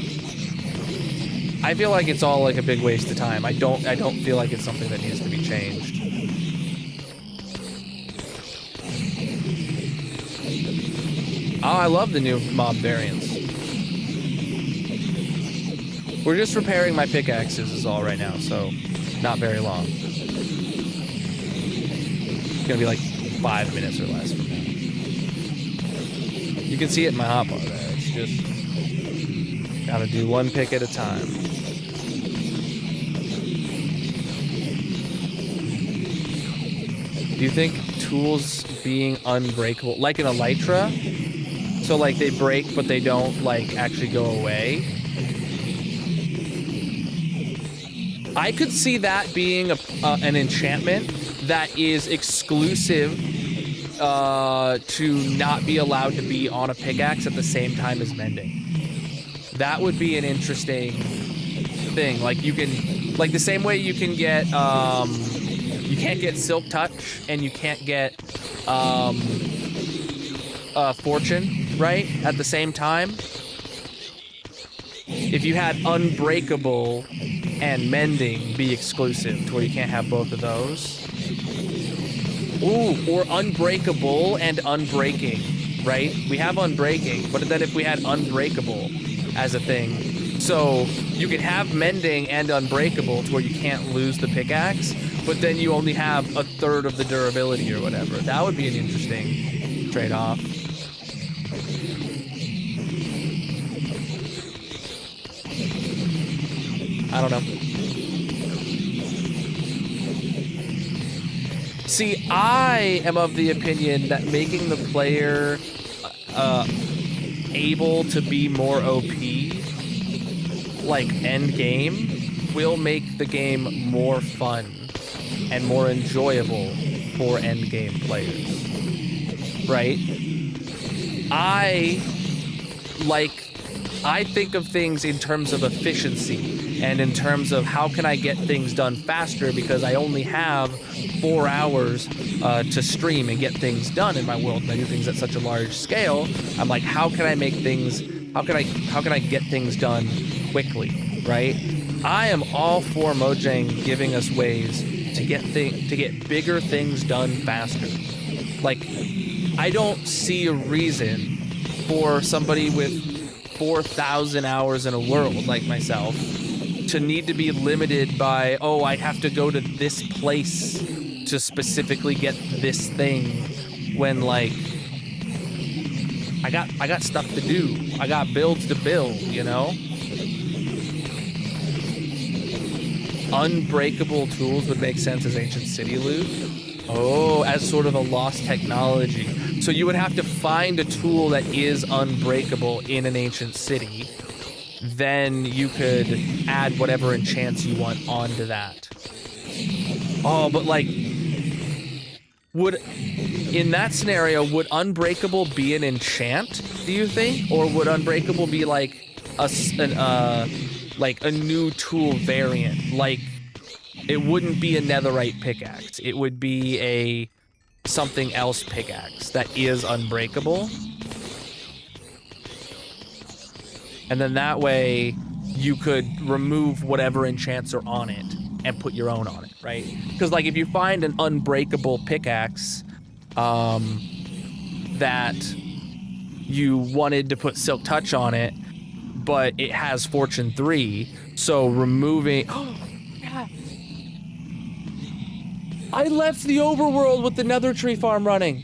I feel like it's all like a big waste of time. I don't feel like it's something that needs to be changed. Oh, I love the new mob variants. We're just repairing my pickaxes is all right now, so not very long. It's gonna be like 5 minutes or less from now. You can see it in my hotbar there. It's just gotta do one pick at a time. Do you think tools being unbreakable, like in Elytra, so like they break but they don't like actually go away? I could see that being an enchantment that is exclusive to not be allowed to be on a pickaxe at the same time as mending. That would be an interesting thing. Like you can, like the same way you can get, you can't get Silk Touch and you can't get Fortune, right? At the same time. If you had Unbreakable and Mending be exclusive to where you can't have both of those. Ooh, or Unbreakable and Unbreaking, right? We have Unbreaking, but then if we had Unbreakable as a thing, so you could have Mending and Unbreakable to where you can't lose the pickaxe, but then you only have 1/3 of the durability or whatever. That would be an interesting trade-off. I don't know. See, I am of the opinion that making the player able to be more OP, like end game, will make the game more fun and more enjoyable for end game players. Right? I think of things in terms of efficiency and in terms of how can I get things done faster because I only have 4 hours to stream and get things done in my world. And I do things at such a large scale. I'm like, how can I make things? How can I get things done quickly? Right? I am all for Mojang giving us ways to get bigger things done faster. Like, I don't see a reason for somebody with 4,000 hours in a world like myself to need to be limited by, oh, I have to go to this place to specifically get this thing when, like, I got stuff to do. I got builds to build, you know? Unbreakable tools would make sense as ancient city loot. Oh, as sort of a lost technology. So you would have to find a tool that is unbreakable in an ancient city. Then you could add whatever enchants you want onto that. Oh, but like, in that scenario, would Unbreakable be an enchant, do you think? Or would Unbreakable be like a new tool variant? Like, it wouldn't be a netherite pickaxe. It would be a something else pickaxe that is unbreakable. And then that way you could remove whatever enchants are on it and put your own on it, right? Because like if you find an unbreakable pickaxe that you wanted to put Silk Touch on it, but it has Fortune 3, so removing... I left the overworld with the nether tree farm running.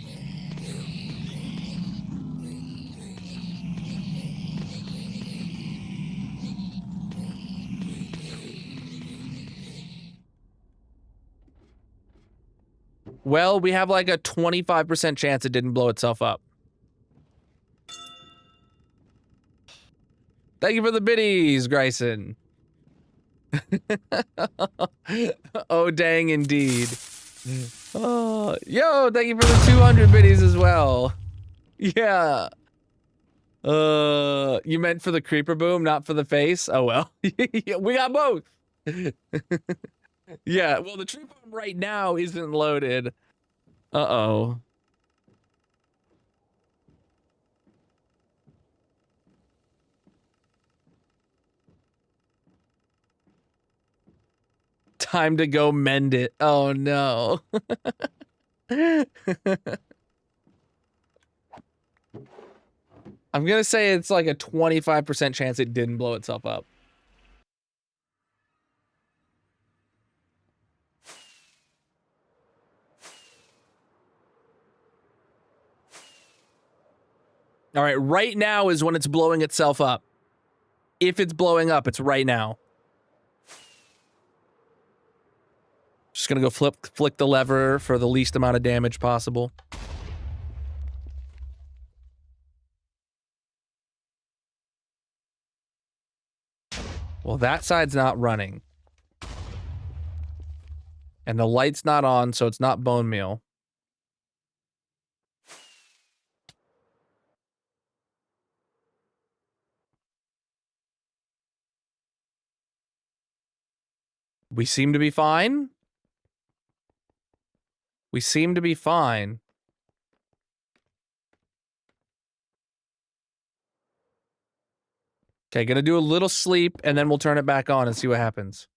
Well, we have like a 25% chance it didn't blow itself up. Thank you for the biddies, Grayson. Oh, dang, indeed. Oh, yo, thank you for the 200 biddies as well. Yeah. You meant for the creeper boom, not for the face? Oh, well. We got both. Yeah, well, the tree bomb right now isn't loaded. Uh-oh. Time to go mend it. Oh, no. I'm gonna say it's like a 25% chance it didn't blow itself up. All right, right now is when it's blowing itself up. If it's blowing up, it's right now. Just gonna go flick the lever for the least amount of damage possible. Well, that side's not running. And the light's not on, so it's not bone meal. We seem to be fine. We seem to be fine. Okay, gonna do a little sleep, and then we'll turn it back on and see what happens.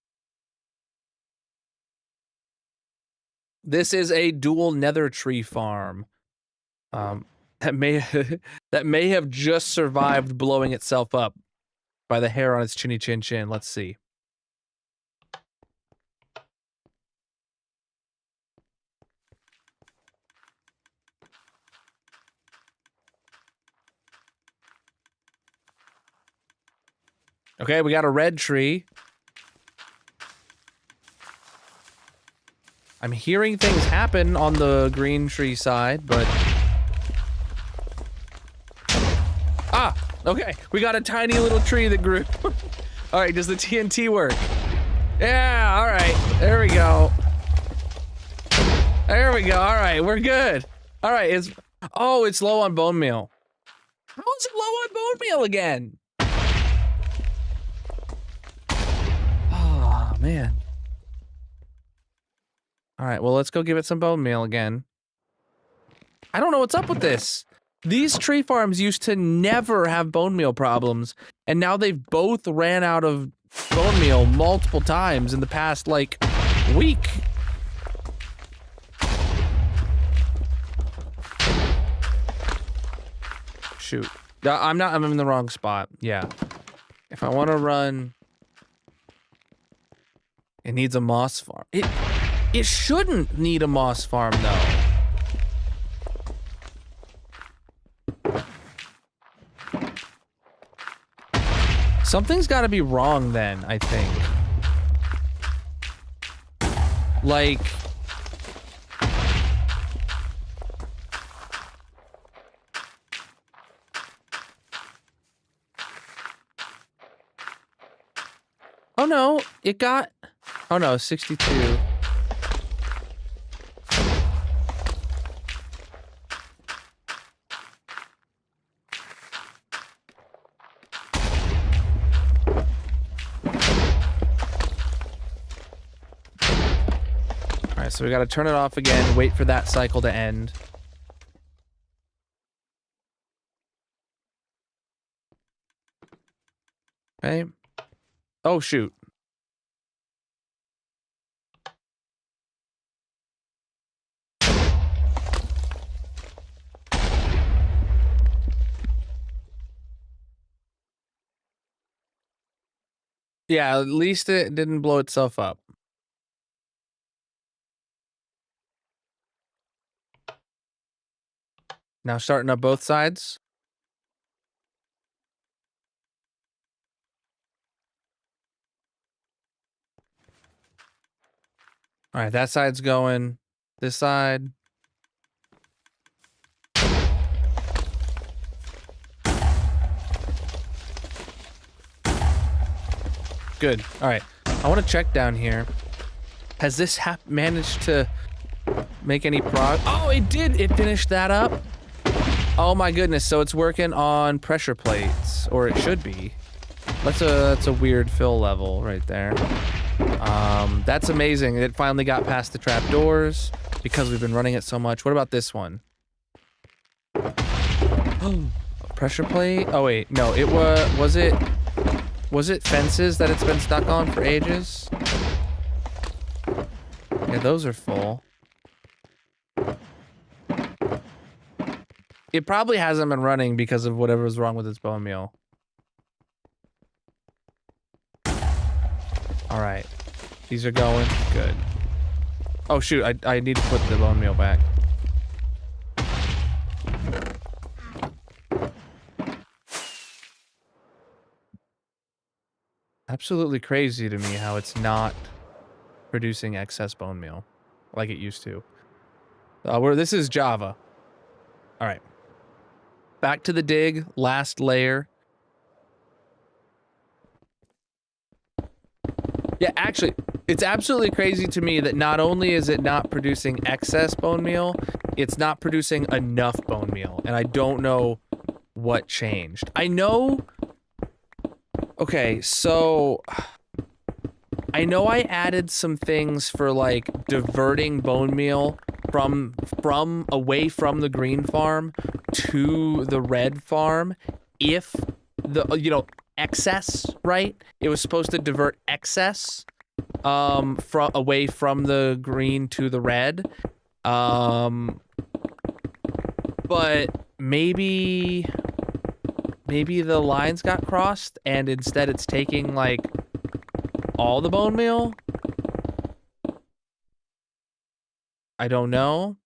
This is a dual nether tree farm. That may that may have just survived blowing itself up by the hair on its chinny chin chin. Let's see. Okay, we got a red tree. I'm hearing things happen on the green tree side, but... Ah! Okay, we got a tiny little tree that grew. Alright, does the TNT work? Yeah, alright. There we go. There we go. Alright, we're good. Alright, it's... Oh, it's low on bone meal. How is it low on bone meal again? Oh, man. Alright, well, let's go give it some bone meal again. I don't know what's up with this. These tree farms used to never have bone meal problems, and now they've both ran out of bone meal multiple times in the past, like, week. Shoot. I'm in the wrong spot. Yeah. If I want to run... It needs a moss farm. It shouldn't need a moss farm, though. Something's got to be wrong then, I think. Like... Oh no, it got... Oh no, 62. Alright, so we gotta turn it off again, wait for that cycle to end. Okay. Oh, shoot. Yeah, at least it didn't blow itself up. Now starting up both sides. All right, that side's going. This side. Good. All right. I want to check down here. Has this managed to make any prog? Oh, it did. It finished that up. Oh my goodness. So it's working on pressure plates, or it should be. That's a weird fill level right there. That's amazing. It finally got past the trapdoors because we've been running it so much. What about this one? Oh, pressure plate. Oh wait, no. It was it fences that it's been stuck on for ages? Yeah, those are full. It probably hasn't been running because of whatever was wrong with its bone meal. All right. These are going. Good. Oh, shoot. I need to put the bone meal back. Absolutely crazy to me how it's not producing excess bone meal like it used to. This is Java. All right. Back to the dig. Last layer. Yeah, actually, it's absolutely crazy to me that not only is it not producing excess bone meal, it's not producing enough bone meal, and I don't know what changed. I know... Okay, so... I know I added some things for, like, diverting bone meal from away from the green farm to the red farm if the, you know, excess, right? It was supposed to divert excess from away from the green to the red. But maybe the lines got crossed and instead it's taking like all the bone meal? I don't know.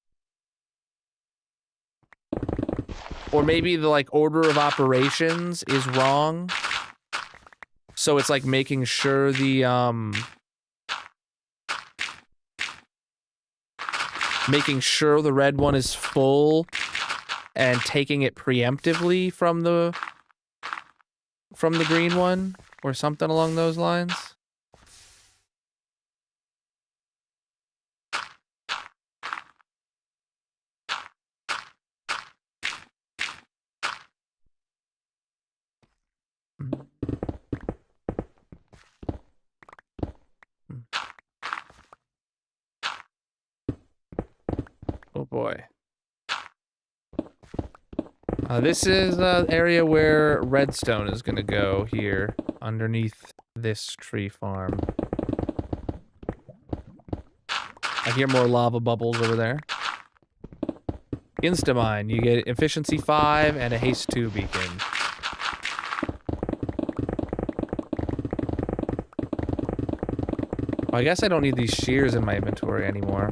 Or maybe the like order of operations is wrong. So it's like making sure the red one is full and taking it preemptively from the green one or something along those lines. Oh boy. This is the area where redstone is gonna go here, underneath this tree farm. I hear more lava bubbles over there. Instamine, you get efficiency 5 and a haste 2 beacon. Well, I guess I don't need these shears in my inventory anymore.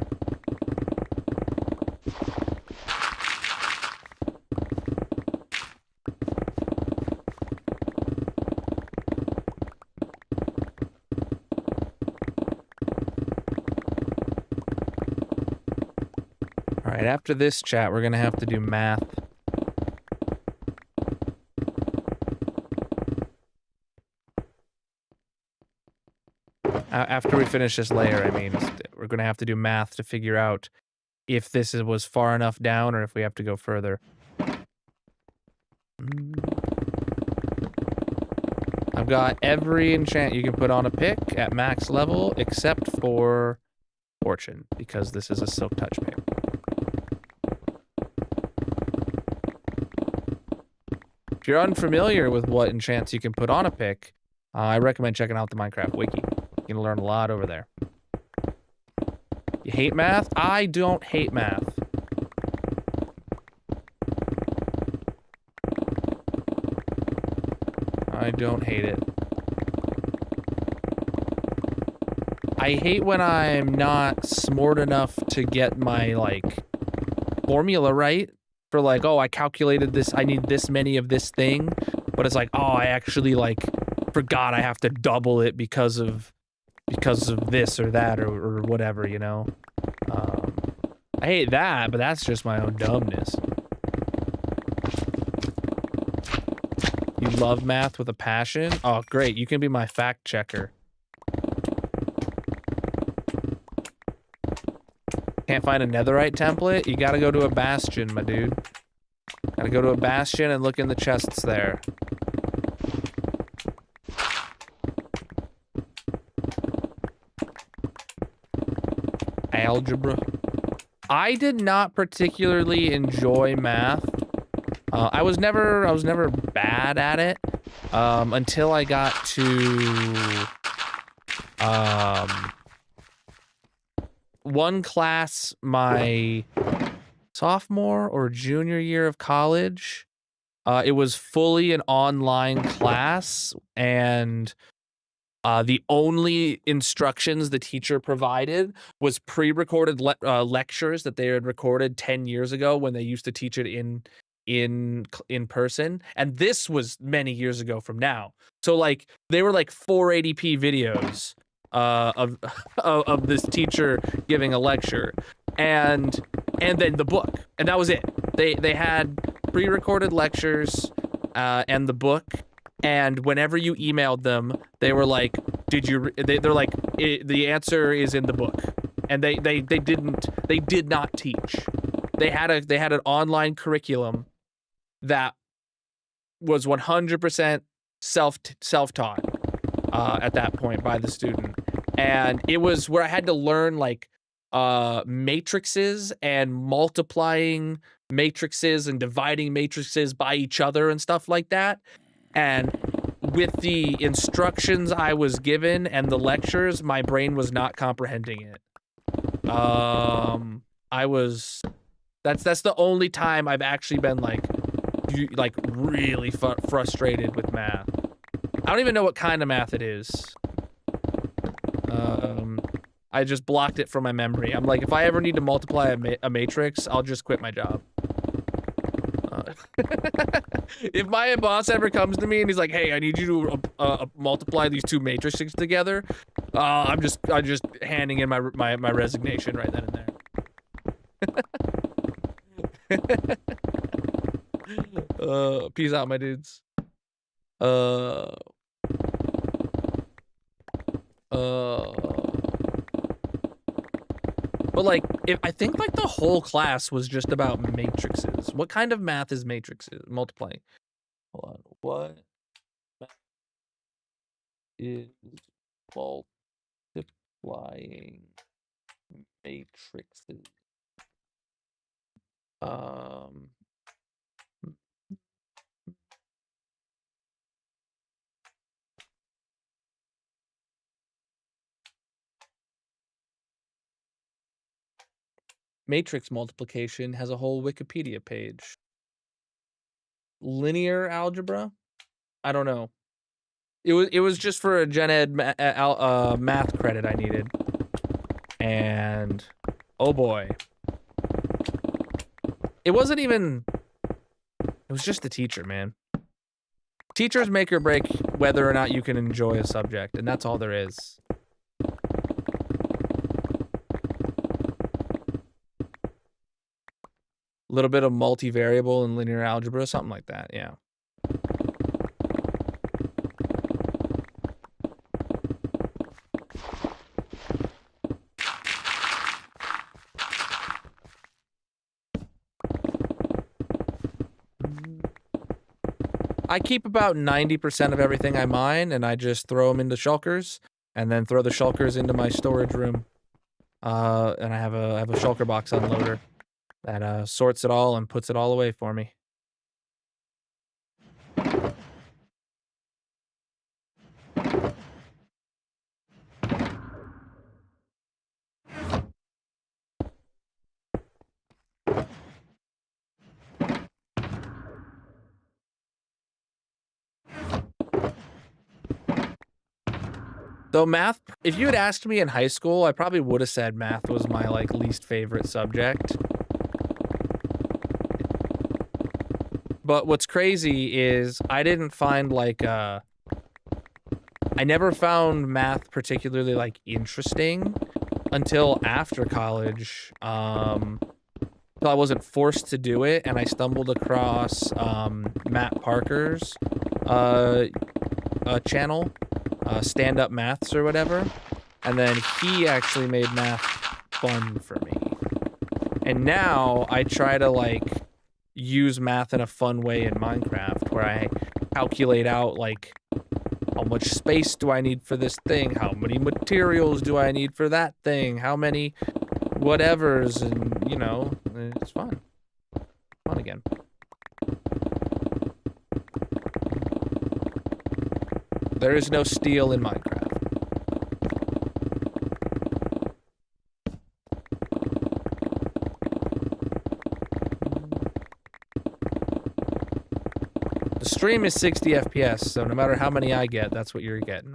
Alright, after this chat, we're gonna have to do math. After we finish this layer, I mean, we're gonna have to do math to figure out if this was far enough down or if we have to go further. I've got every enchant you can put on a pick at max level except for Fortune, because this is a Silk Touch pick. If you're unfamiliar with what enchants you can put on a pick, I recommend checking out the Minecraft wiki. You're gonna learn a lot over there. You hate math? I don't hate math. I don't hate it. I hate when I'm not smart enough to get my, like, formula right. For like, oh, I calculated this, I need this many of this thing. But it's like, oh, I actually, like, forgot I have to double it because of this or that or whatever, you know? I hate that, but that's just my own dumbness. You love math with a passion? Oh, great, you can be my fact checker. Can't find a netherite template? You gotta go to a bastion, my dude. Gotta go to a bastion and look in the chests there. Algebra. I did not particularly enjoy math. I was never bad at it until I got to one class my sophomore or junior year of college. It was fully an online class, and the only instructions the teacher provided was pre-recorded lectures that they had recorded 10 years ago when they used to teach it in person. And this was many years ago from now. So like they were like 480p videos of this teacher giving a lecture, and then the book, and that was it. They had pre-recorded lectures and the book, And whenever you emailed them, they were like, they're like, the answer is in the book. And they did not teach. They had an online curriculum that was 100% self-taught at that point by the student. And it was where I had to learn like matrices and multiplying matrices and dividing matrices by each other and stuff like that. And with the instructions I was given and the lectures, my brain was not comprehending it. That's the only time I've actually been like really frustrated with math. I don't even know what kind of math it is. I just blocked it from my memory. I'm like, if I ever need to multiply a matrix, I'll just quit my job. If my boss ever comes to me and he's like, "Hey, I need you to multiply these two matrices together," I'm just handing in my resignation right then and there. Peace out, my dudes. But like, I think like the whole class was just about matrices. What kind of math is matrices? Multiplying. Hold on. What math is multiplying matrices? Matrix multiplication has a whole Wikipedia page. Linear algebra? I don't know. It was just for a gen ed math credit I needed. And oh boy. It wasn't even, it was just the teacher, man. Teachers make or break whether or not you can enjoy a subject, and that's all there is. A little bit of multivariable and linear algebra, something like that, yeah. I keep about 90% of everything I mine, and I just throw them into shulkers, and then throw the shulkers into my storage room. And I have a shulker box unloader that sorts it all and puts it all away for me. So math, if you had asked me in high school, I probably would have said math was my like least favorite subject. But what's crazy is I didn't find like I never found math particularly like interesting until after college. So I wasn't forced to do it, and I stumbled across Matt Parker's channel. Stand Up Maths or whatever, and then he actually made math fun for me. And now I try to like use math in a fun way in Minecraft, where I calculate out like how much space do I need for this thing, how many materials do I need for that thing, how many whatevers, and you know, it's fun. Fun again. There is no steel in Minecraft. The stream is 60 FPS, so no matter how many I get, that's what you're getting.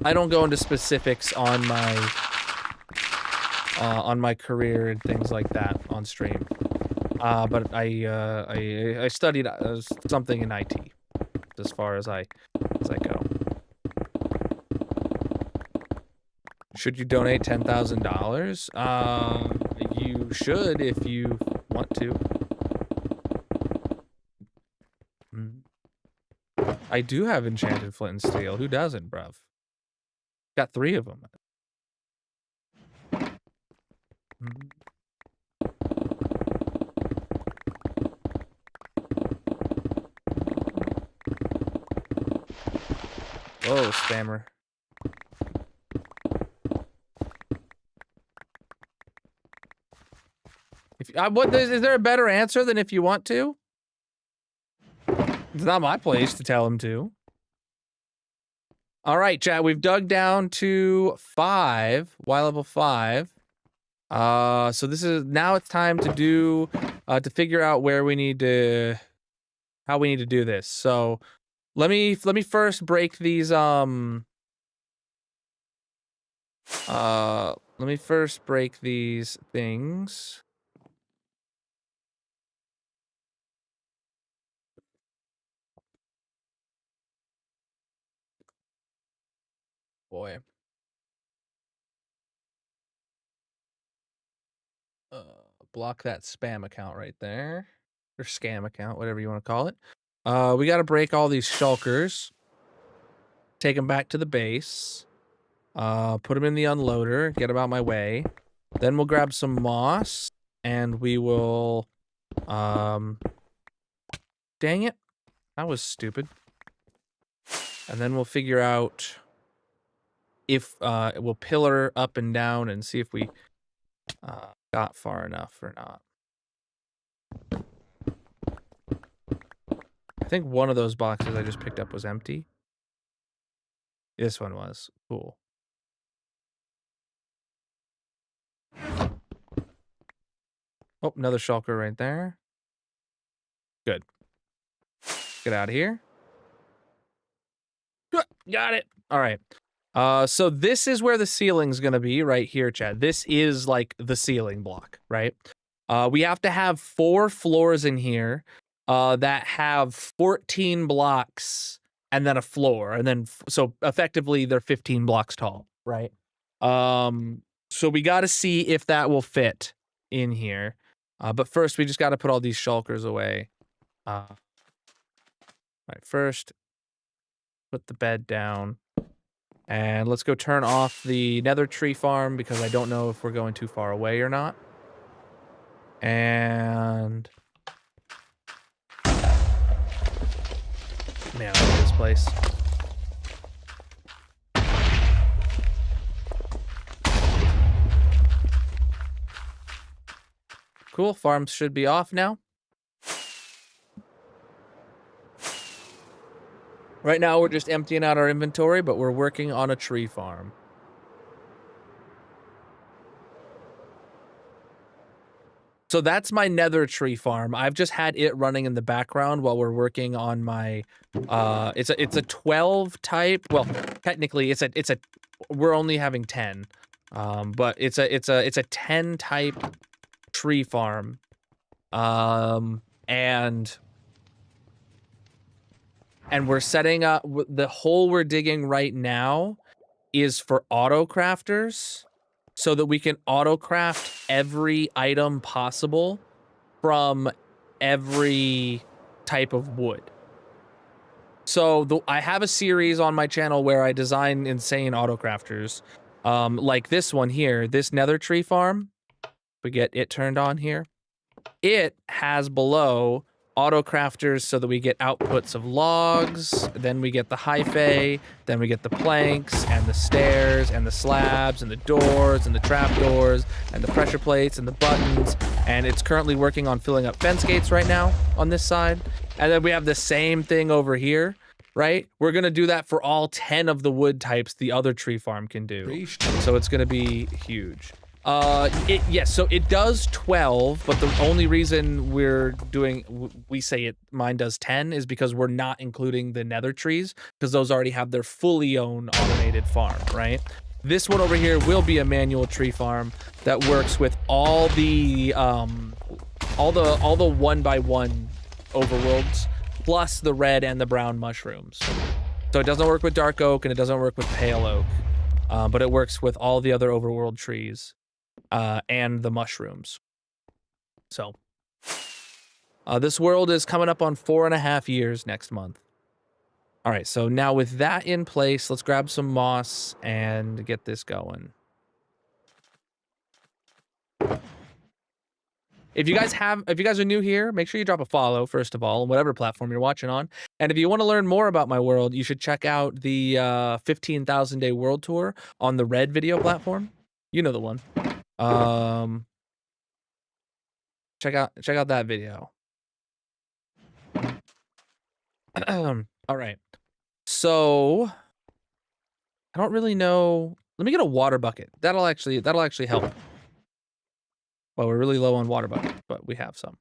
I don't go into specifics on my career and things like that on stream. But I studied something in IT, as far as I go. Should you donate $10,000? You should if you want to. I do have enchanted flint and steel. Who doesn't, bruv? Got 3 of them. Whoa, spammer. If is there a better answer than if you want to? It's not my place to tell him to. All right, chat. We've dug down to 5. Y level 5. So this is now. It's time to do to figure out where we need to, how we need to do this. So let me first break these. Let me first break these things. Boy. Block that spam account right there. Or scam account, whatever you want to call it. We got to break all these shulkers. Take them back to the base. Put them in the unloader. Get them out my way. Then we'll grab some moss. And we will... Dang it. That was stupid. And then we'll figure out if we'll pillar up and down and see if we got far enough or not. I think one of those boxes I just picked up was empty. This one was. Cool. Oh, another shulker right there. Good. Get out of here. Got it. All right. So this is where the ceiling's gonna be, right here, Chad. This is like the ceiling block, right? We have to have 4 floors in here that have 14 blocks and then a floor, and then so effectively they're 15 blocks tall, right? So we got to see if that will fit in here. But first we just got to put all these shulkers away. All right, first put the bed down. And let's go turn off the nether tree farm because I don't know if we're going too far away or not. And... man, I love this place. Cool, farms should be off now. Right now, we're just emptying out our inventory, but we're working on a tree farm. So that's my nether tree farm. I've just had it running in the background while we're working on my, it's a 12 type. Well, technically it's a, we're only having 10, but it's a 10 type tree farm, and we're setting up, the hole we're digging right now is for auto crafters so that we can auto craft every item possible from every type of wood. So I have a series on my channel where I design insane auto crafters, like this one here, this nether tree farm. We get it turned on here. It has below auto crafters so that we get outputs of logs, then we get the hyphae, then we get the planks and the stairs and the slabs and the doors and the trap doors and the pressure plates and the buttons, and it's currently working on filling up fence gates right now on this side. And then we have the same thing over here, right? We're gonna do that for all 10 of the wood types the other tree farm can do. So it's gonna be huge. Yes, so it does 12, but the only reason we say it, mine does 10 is because we're not including the nether trees, because those already have their fully owned automated farm, right? This one over here will be a manual tree farm that works with all the 1x1 overworlds, plus the red and the brown mushrooms. So it doesn't work with dark oak and it doesn't work with pale oak. but it works with all the other overworld trees and the mushrooms. So this world is coming up on 4.5 years next month. All right, so now with that in place, let's grab some moss and get this going. If you guys are new here, make sure you drop a follow, first of all, on whatever platform you're watching on. And if you want to learn more about my world, you should check out the 15,000 Day World Tour on the Red video platform. You know the one. Check out that video. All right. So I don't really know. Let me get a water bucket. That'll actually help. Well, we're really low on water buckets, but we have some.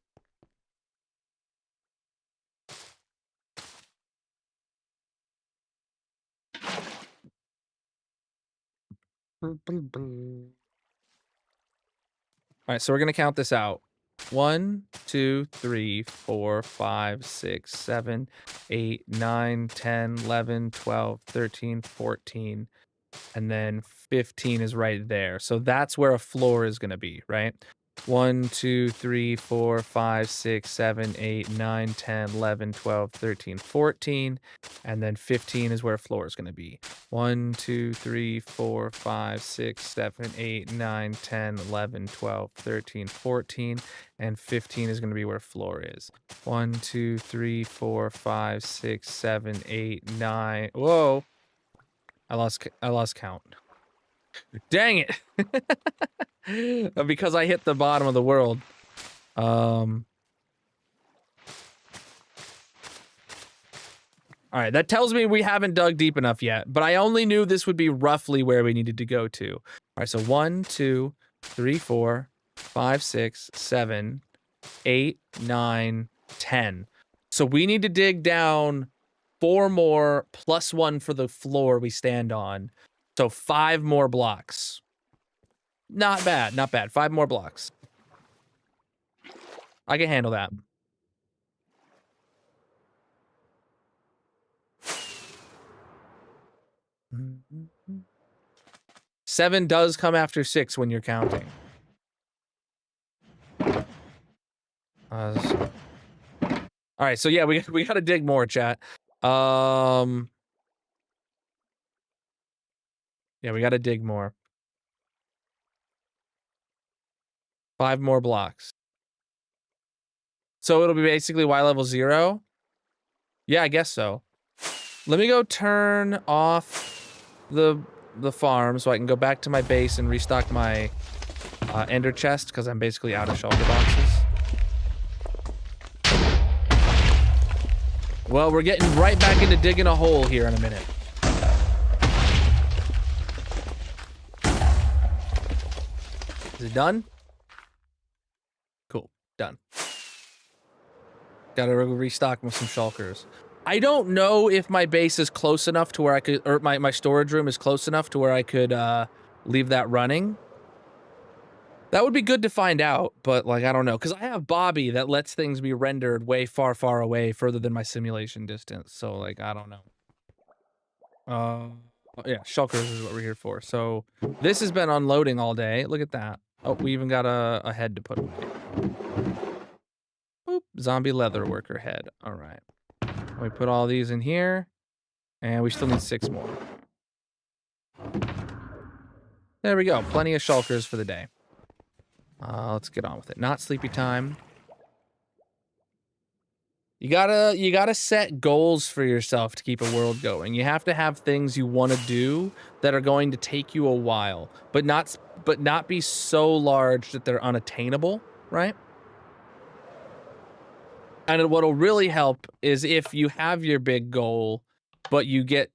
All right, so we're gonna count this out. 1, 2, 3, 4, 5, 6, 7, 8, 9, 10, 11, 12, 13, 14, and then 15 is right there. So that's where a floor is gonna be, right? 1, 2, 3, 4, 5, 6, 7, 8, 9, 10, 11, 12, 13, 14, and then 15 is where a floor is going to be. 1, 2, 3, 4, 5, 6, 7, 8, 9, 10, 11, 12, 13, 14, and 15 is going to be where floor is. 1, 2, 3, 4, 5, 6, 7, 8, 9. Whoa. I lost count. Dang it. Because I hit the bottom of the world. All right, that tells me we haven't dug deep enough yet, but I only knew this would be roughly where we needed to go to. All right, so 1, 2, 3, 4, 5, 6, 7, 8, 9, 10. So we need to dig down 4 more plus 1 for the floor we stand on. So 5 more blocks. Not bad, not bad. 5 more blocks. I can handle that. Seven does come after 6 when you're counting. All right, so yeah, we gotta dig more, chat. Yeah, we gotta dig more. 5 more blocks. So it'll be basically Y level 0? Yeah, I guess so. Let me go turn off the farm so I can go back to my base and restock my ender chest, because I'm basically out of shulker boxes. Well, we're getting right back into digging a hole here in a minute. Is it done? Cool, done. Gotta restock with some shulkers. I don't know if my base is close enough to where I could, or my storage room is close enough to where I could leave that running. That would be good to find out, but like, I don't know. Because I have Bobby that lets things be rendered way far, far away, further than my simulation distance. So like, I don't know. Yeah, shulkers is what we're here for. So this has been unloading all day. Look at that. Oh, we even got a head to put away. Boop, zombie leather worker head. All right. We put all these in here, and we still need 6 more. There we go. Plenty of shulkers for the day. Let's get on with it. Not sleepy time. You gotta set goals for yourself to keep a world going. You have to have things you want to do that are going to take you a while, but not be so large that they're unattainable, right? And what'll really help is if you have your big goal, but it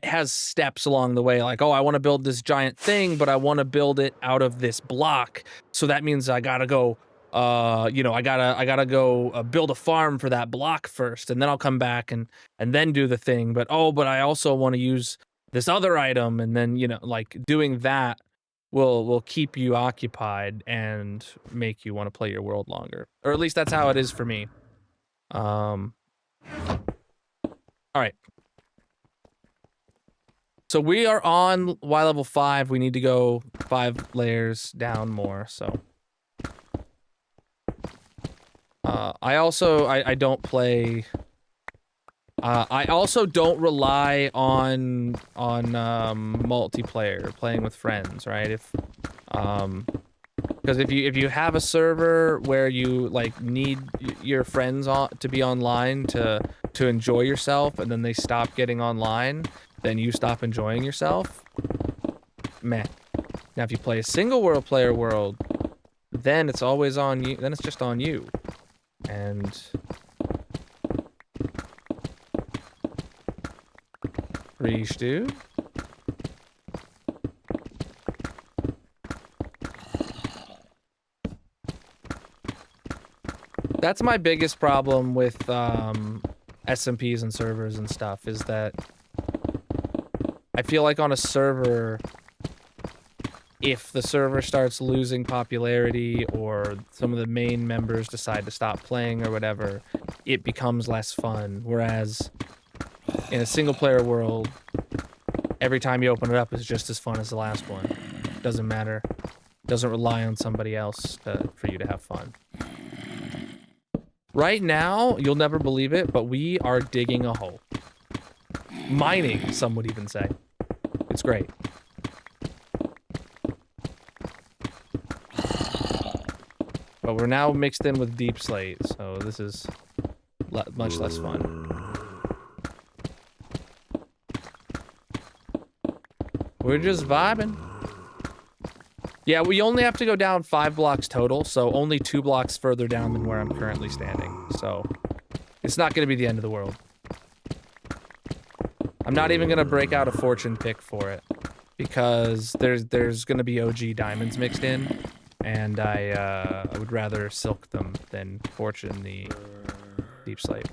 has steps along the way. Like, oh, I want to build this giant thing, but I want to build it out of this block. So that means I gotta go, I gotta go build a farm for that block first, and then I'll come back and then do the thing. But I also want to use this other item, and then like doing that will keep you occupied and make you want to play your world longer, or at least that's how it is for me. All right. So we are on Y level 5. We need to go 5 layers down more, so. I don't play. I also don't rely on multiplayer, playing with friends, right? Because if you have a server where you like need your friends to be online to enjoy yourself, and then they stop getting online, then you stop enjoying yourself. Meh. Now if you play a single player world, then it's always on you. Then it's just on you. And Reach, dude. That's my biggest problem with SMPs and servers and stuff, is that I feel like on a server, if the server starts losing popularity or some of the main members decide to stop playing or whatever, it becomes less fun. Whereas in a single player world, every time you open it up, it's just as fun as the last one. Doesn't matter. Doesn't rely on somebody else for you to have fun. Right now, you'll never believe it, but we are digging a hole. Mining, some would even say. It's great. But we're now mixed in with deep slate, so this is much less fun. We're just vibing. Yeah, we only have to go down 5 blocks total, so only 2 blocks further down than where I'm currently standing. So it's not going to be the end of the world. I'm not even going to break out a fortune pick for it, because there's going to be OG diamonds mixed in, and I would rather silk them than fortune the deep slate.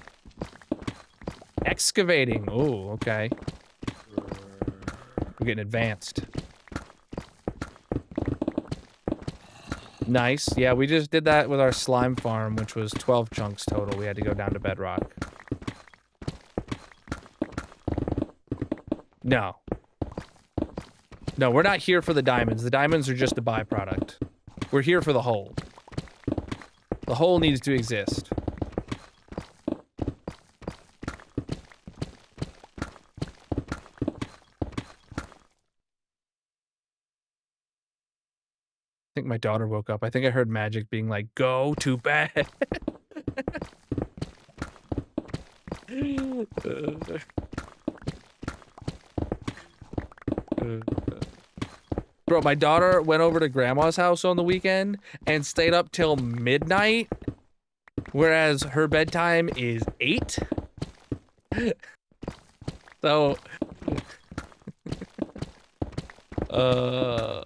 Excavating. Oh, okay. We're getting advanced. Nice. Yeah, we just did that with our slime farm, which was 12 chunks total. We had to go down to bedrock. No. No, we're not here for the diamonds. The diamonds are just a byproduct. We're here for the hole. The hole needs to exist. I think my daughter woke up. I think I heard Magic being like, go to bed. Bro, my daughter went over to grandma's house on the weekend and stayed up till midnight, whereas her bedtime is 8. So, so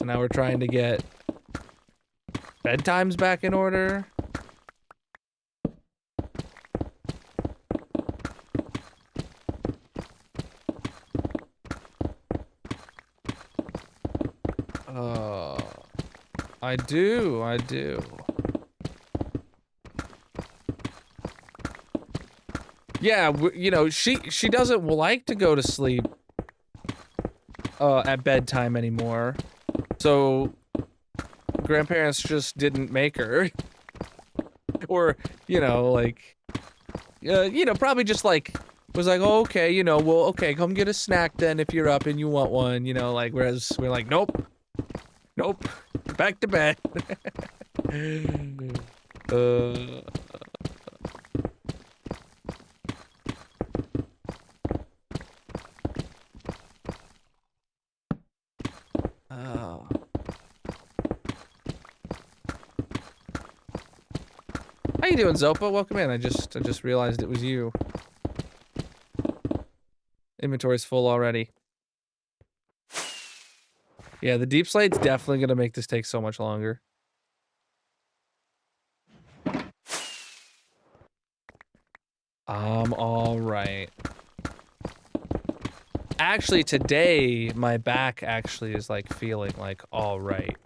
now we're trying to get bedtimes back in order. I do. Yeah, you know, she doesn't like to go to sleep at bedtime anymore. So grandparents just didn't make her. Or, you know, like probably just like was like, oh, okay, you know, well, okay, come get a snack then if you're up and you want one, you know, like, whereas we're like, nope, back to bed. How you doing, Zopa? Welcome in. I just realized it was you. Inventory's full already. Yeah, the deep slate's definitely gonna make this take so much longer. Alright. Actually, today, my back actually is like feeling like alright.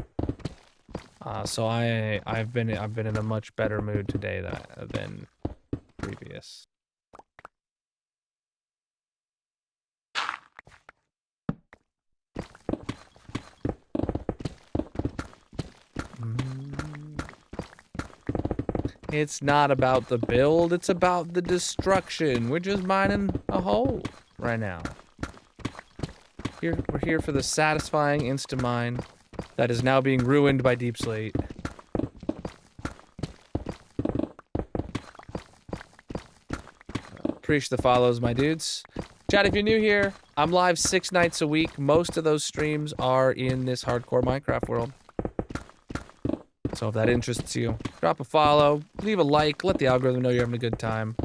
So I've been in a much better mood today than previous. It's not about the build, it's about the destruction. We're just mining a hole right now. We're here for the satisfying insta-mine that is now being ruined by Deep Slate. Appreciate the follows, my dudes. Chat, if you're new here, I'm live 6 nights a week. Most of those streams are in this hardcore Minecraft world. So if that interests you, drop a follow, leave a like, let the algorithm know you're having a good time.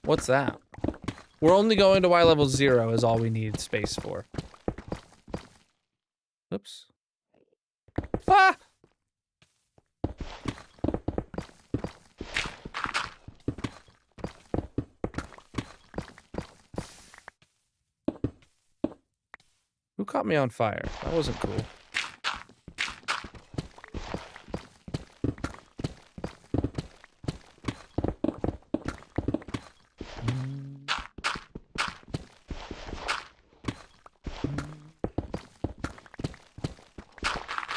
What's that? We're only going to Y level 0 is all we need space for. Oops. Ah! Who caught me on fire? That wasn't cool.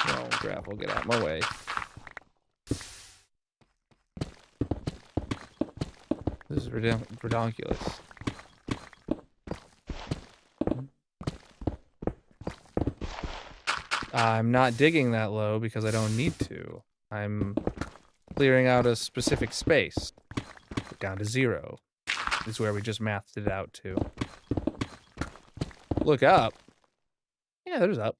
No, gravel, get out of my way. This is ridiculous. I'm not digging that low because I don't need to. I'm clearing out a specific space. Down to 0. This is where we just mathed it out to. Look up. Yeah, there's up.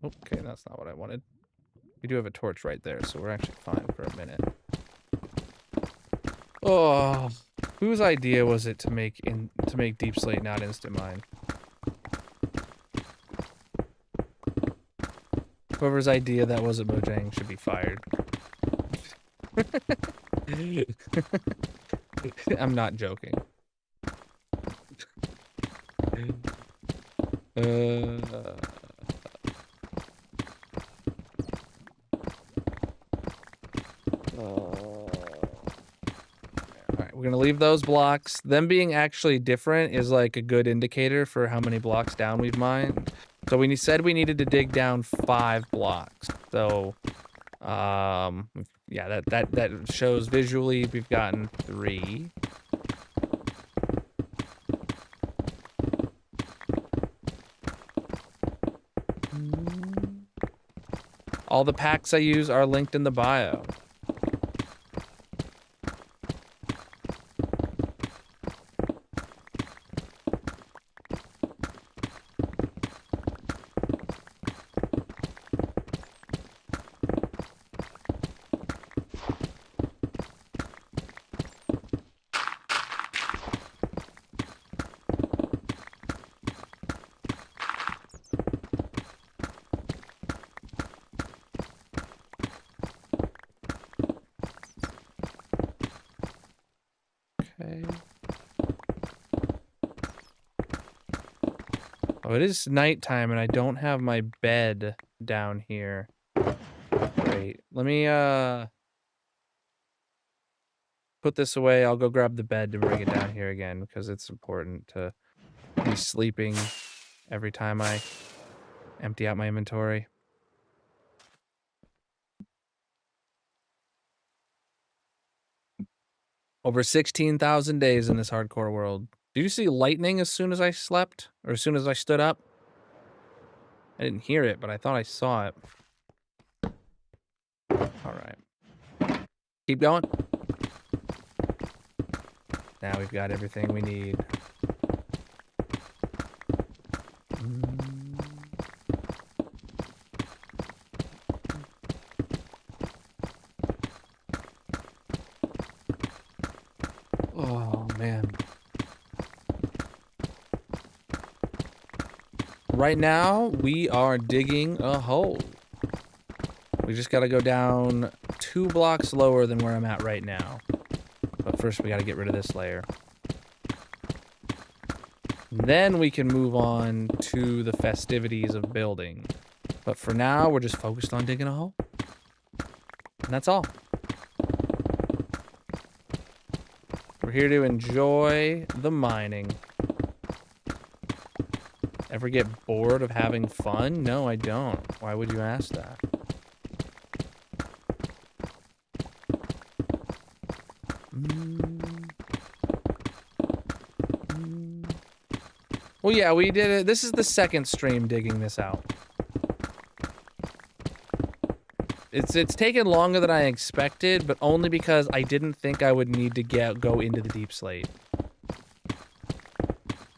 Okay, that's not what I wanted. We do have a torch right there, so we're actually fine for a minute. Oh, whose idea was it to make Deep Slate not instant mine? Whoever's idea that was at Mojang should be fired. I'm not joking. Alright, we're gonna leave those blocks. Them being actually different is like a good indicator for how many blocks down we've mined. So we said we needed to dig down 5 blocks. So, yeah, that shows visually we've gotten 3. All the packs I use are linked in the bio. Oh, it is nighttime and I don't have my bed down here. Great. Let me, put this away. I'll go grab the bed and bring it down here again because it's important to be sleeping every time I empty out my inventory. Over 16,000 days in this hardcore world. Did you see lightning as soon as I slept? Or as soon as I stood up? I didn't hear it, but I thought I saw it. Alright. Keep going. Now we've got everything we need. Oh, man. Right now, we are digging a hole. We just gotta go down 2 blocks lower than where I'm at right now. But first, we gotta get rid of this layer. Then we can move on to the festivities of building. But for now, we're just focused on digging a hole. And that's all. We're here to enjoy the mining. Ever get bored of having fun? No, I don't. Why would you ask that? Well, yeah, we did it. This is the second stream digging this out. It's taken longer than I expected, but only because I didn't think I would need to go into the deep slate.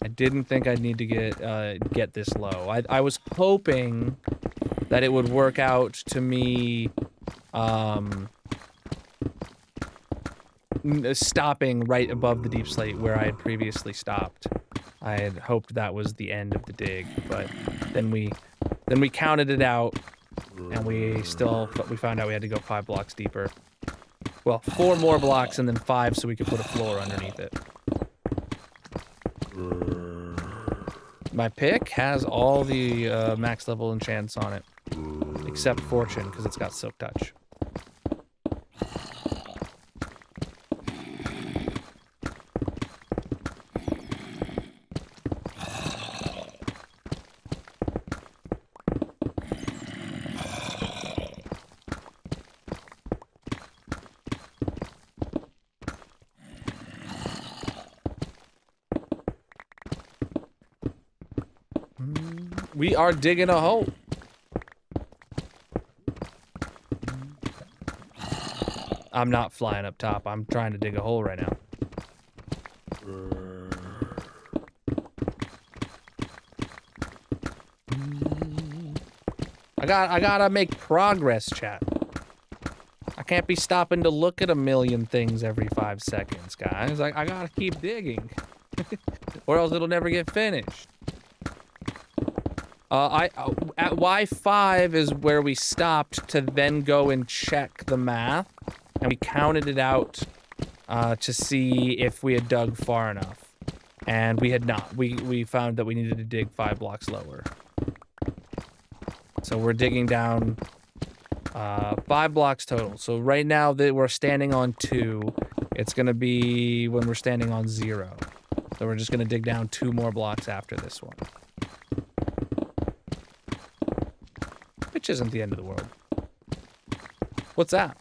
I didn't think I'd need to get this low. I was hoping that it would work out to me stopping right above the deep slate where I had previously stopped. I had hoped that was the end of the dig, but then we counted it out, and we found out we had to go 5 blocks deeper. Well, 4 more blocks and then 5 so we could put a floor underneath it. My pick has all the max level enchants on it, except Fortune, because it's got Silk Touch. We are digging a hole. I'm not flying up top. I'm trying to dig a hole right now. I gotta make progress, chat. I can't be stopping to look at a million things every 5 seconds, guys. I gotta keep digging. Or else it'll never get finished. At Y5 is where we stopped to then go and check the math, and we counted it out to see if we had dug far enough, and we had not. We found that we needed to dig 5 blocks lower. So we're digging down 5 blocks total. So right now that we're standing on 2, it's gonna be when we're standing on 0. So we're just gonna dig down 2 more blocks after this one. Which isn't the end of the world. What's that?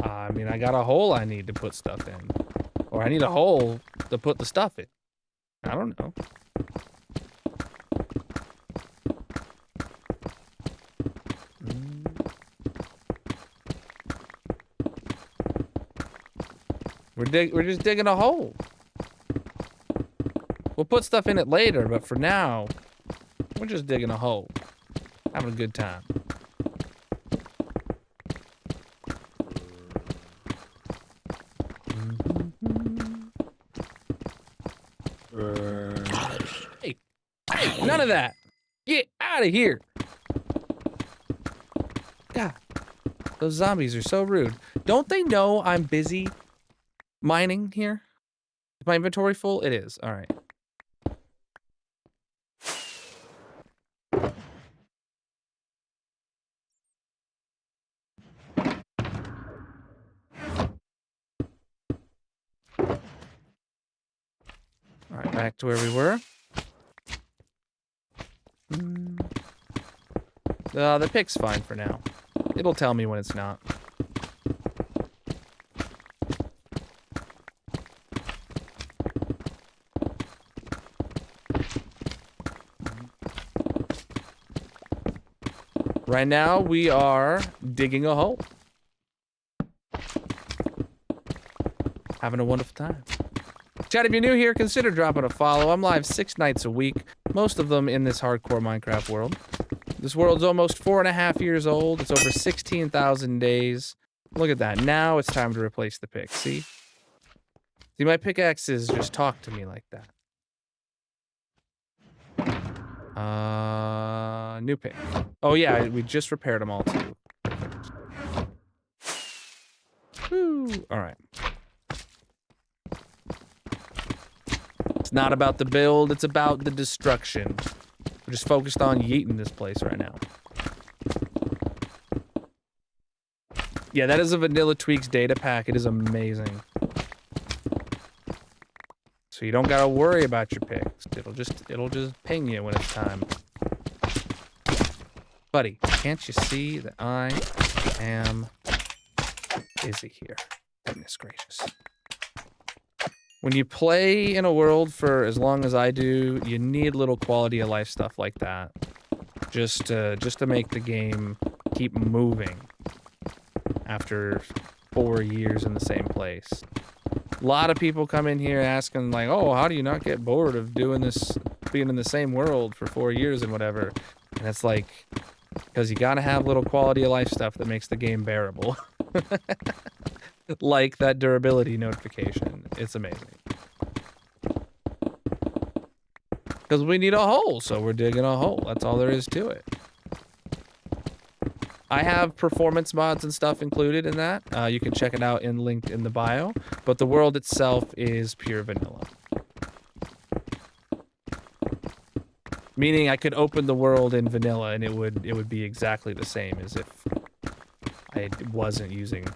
I mean, I got a hole I need to put stuff in. Or I need a hole to put the stuff in. I don't know. We're just digging a hole. We'll put stuff in it later, but for now, we're just digging a hole. Having a good time. Hey, none of that. Get out of here. God, those zombies are so rude. Don't they know I'm busy mining here? Is my inventory full? It is. All right. All right, back to where we were. The pick's fine for now. It'll tell me when it's not. Right now, we are digging a hole. Having a wonderful time. Chat, if you're new here, consider dropping a follow. I'm live 6 nights a week, most of them in this hardcore Minecraft world. This world's almost 4.5 years old. It's over 16,000 days. Look at that. Now it's time to replace the pick. See? See, my pickaxes just talk to me like that. New pick. Oh yeah, we just repaired them all too. Woo! All right. It's not about the build, it's about the destruction. We're just focused on yeeting this place right now. Yeah, that is a Vanilla Tweaks data pack. It is amazing. So you don't gotta worry about your picks. It'll just ping you when it's time. Buddy, can't you see that I am busy here? Goodness gracious. When you play in a world for as long as I do, you need little quality of life stuff like that. Just to make the game keep moving after 4 years in the same place. A lot of people come in here asking like, oh, how do you not get bored of doing this, being in the same world for 4 years and whatever? And it's like, because you gotta have little quality of life stuff that makes the game bearable. Like that durability notification. It's amazing. Because we need a hole, so we're digging a hole. That's all there is to it. I have performance mods and stuff included in that. You can check it out linked in the bio. But the world itself is pure vanilla. Meaning I could open the world in vanilla and it would be exactly the same as if I wasn't using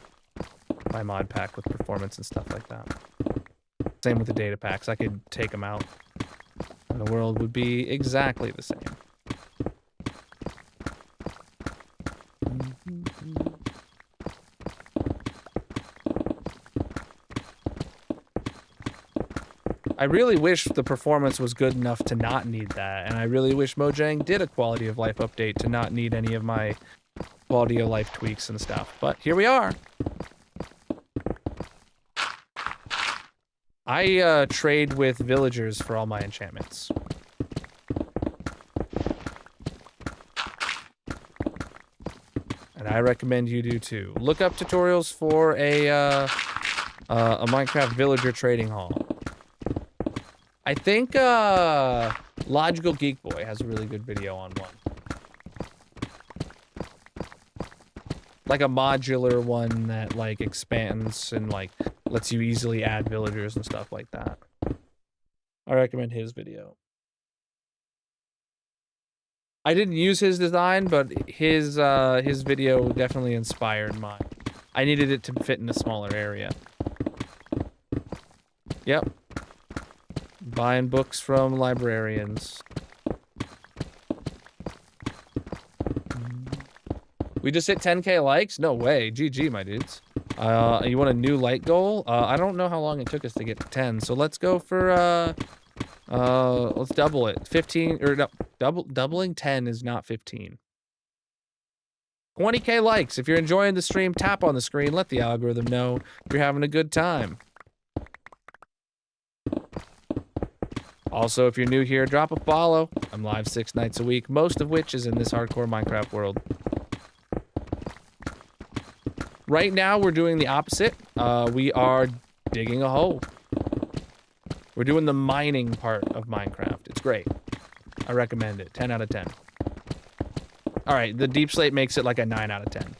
my mod pack with performance and stuff like that. Same with the data packs. I could take them out and the world would be exactly the same. I really wish the performance was good enough to not need that, and I really wish Mojang did a quality of life update to not need any of my quality of life tweaks and stuff, but here we are. I trade with villagers for all my enchantments. And I recommend you do too. Look up tutorials for a Minecraft villager trading hall. I think Logical Geek Boy has a really good video on one. Like a modular one that like expands and like lets you easily add villagers and stuff like that. I recommend his video. I didn't use his design, but his video definitely inspired mine. I needed it to fit in a smaller area. Yep. Buying books from librarians. We just hit 10K likes? No way. GG, my dudes. You want a new like goal? I don't know how long it took us to get to 10, so let's go for, let's double it. 15, or no, doubling 10 is not 15. 20K likes. If you're enjoying the stream, tap on the screen. Let the algorithm know you're having a good time. Also, if you're new here, drop a follow. I'm live 6 nights a week, most of which is in this hardcore Minecraft world. Right now, we're doing the opposite. We are digging a hole. We're doing the mining part of Minecraft. It's great. I recommend it. 10 out of 10. All right, the deep slate makes it like a 9 out of 10.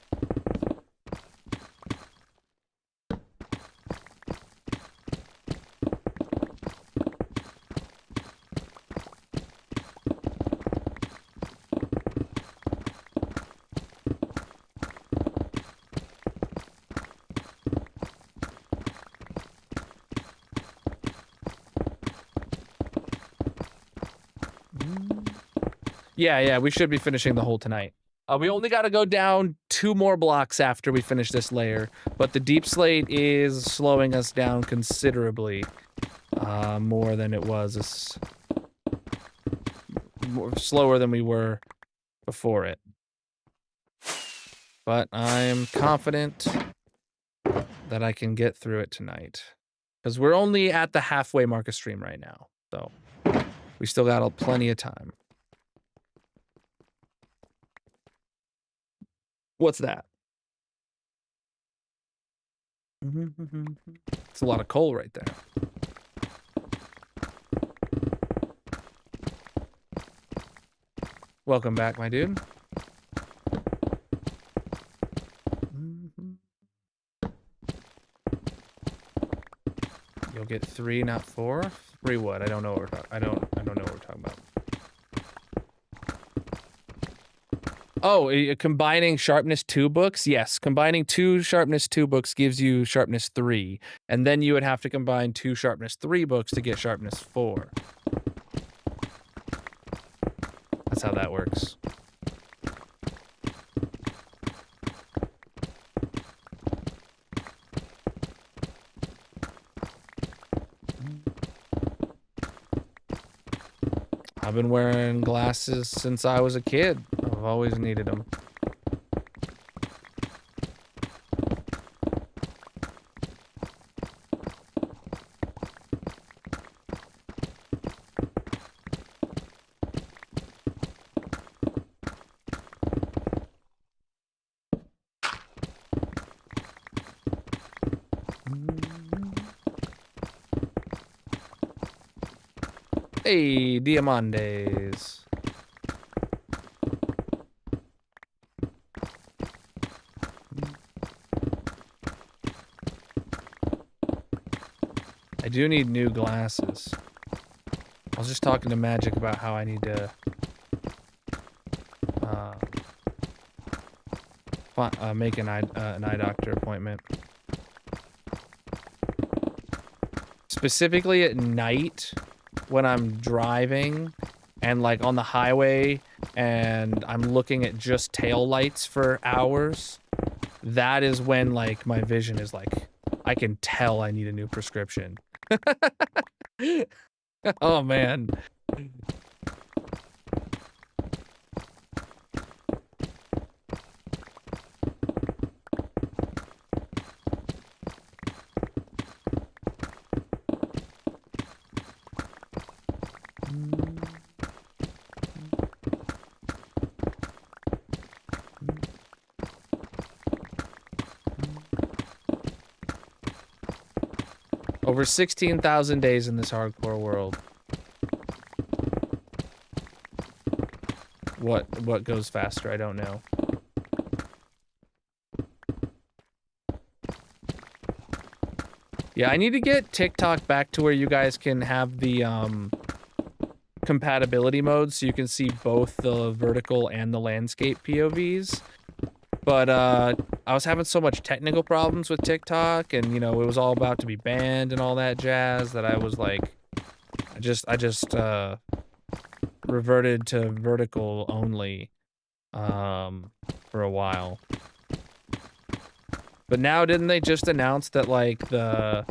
Yeah, we should be finishing the hole tonight. We only got to go down 2 more blocks after we finish this layer, but the deep slate is slowing us down considerably, more than it was, slower than we were before it. But I'm confident that I can get through it tonight, because we're only at the halfway mark of stream right now, so we still got plenty of time. What's that? It's a lot of coal right there. Welcome back, my dude. You'll get 3, not 4. 3 what? I don't know what we're talking. I don't know what we're talking about. Oh, combining sharpness 2 books? Yes, combining 2 sharpness 2 books gives you sharpness 3, and then you would have to combine 2 sharpness 3 books to get sharpness 4. That's how that works. I've been wearing glasses since I was a kid. I've always needed them. Hey, Diamantes. I do need new glasses. I was just talking to Magic about how I need to make an eye doctor appointment. Specifically at night when I'm driving and like on the highway and I'm looking at just tail lights for hours. That is when like my vision is like, I can tell I need a new prescription. Oh man. Over 16,000 days in this hardcore world. What goes faster? I don't know. Yeah, I need to get TikTok back to where you guys can have the compatibility modes so you can see both the vertical and the landscape POVs. But I was having so much technical problems with TikTok, and you know, it was all about to be banned and all that jazz that I was like, I just reverted to vertical only for a while. But now didn't they just announce that like the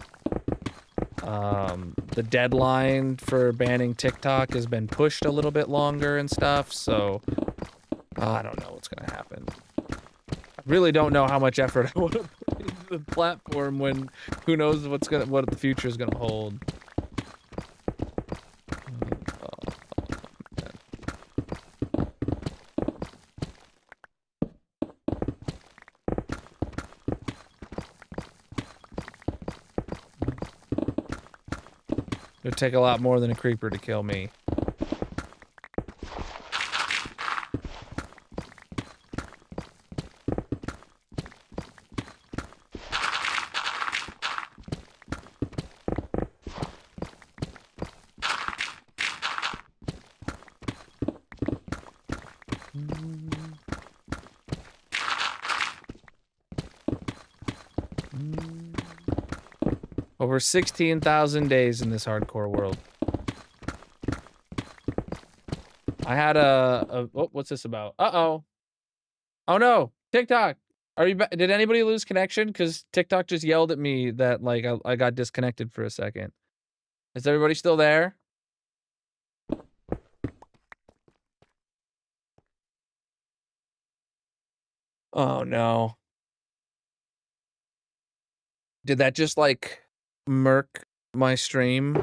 deadline for banning TikTok has been pushed a little bit longer and stuff, so I don't know what's gonna happen. I really don't know how much effort I want to put into the platform when who knows what the future is gonna hold. It would take a lot more than a creeper to kill me. Over 16,000 days in this hardcore world. I had oh, what's this about? Uh-oh. Oh no, TikTok. Are you did anybody lose connection? Because TikTok just yelled at me that like I got disconnected for a second. Is everybody still there? Oh no. Did that just like murk my stream?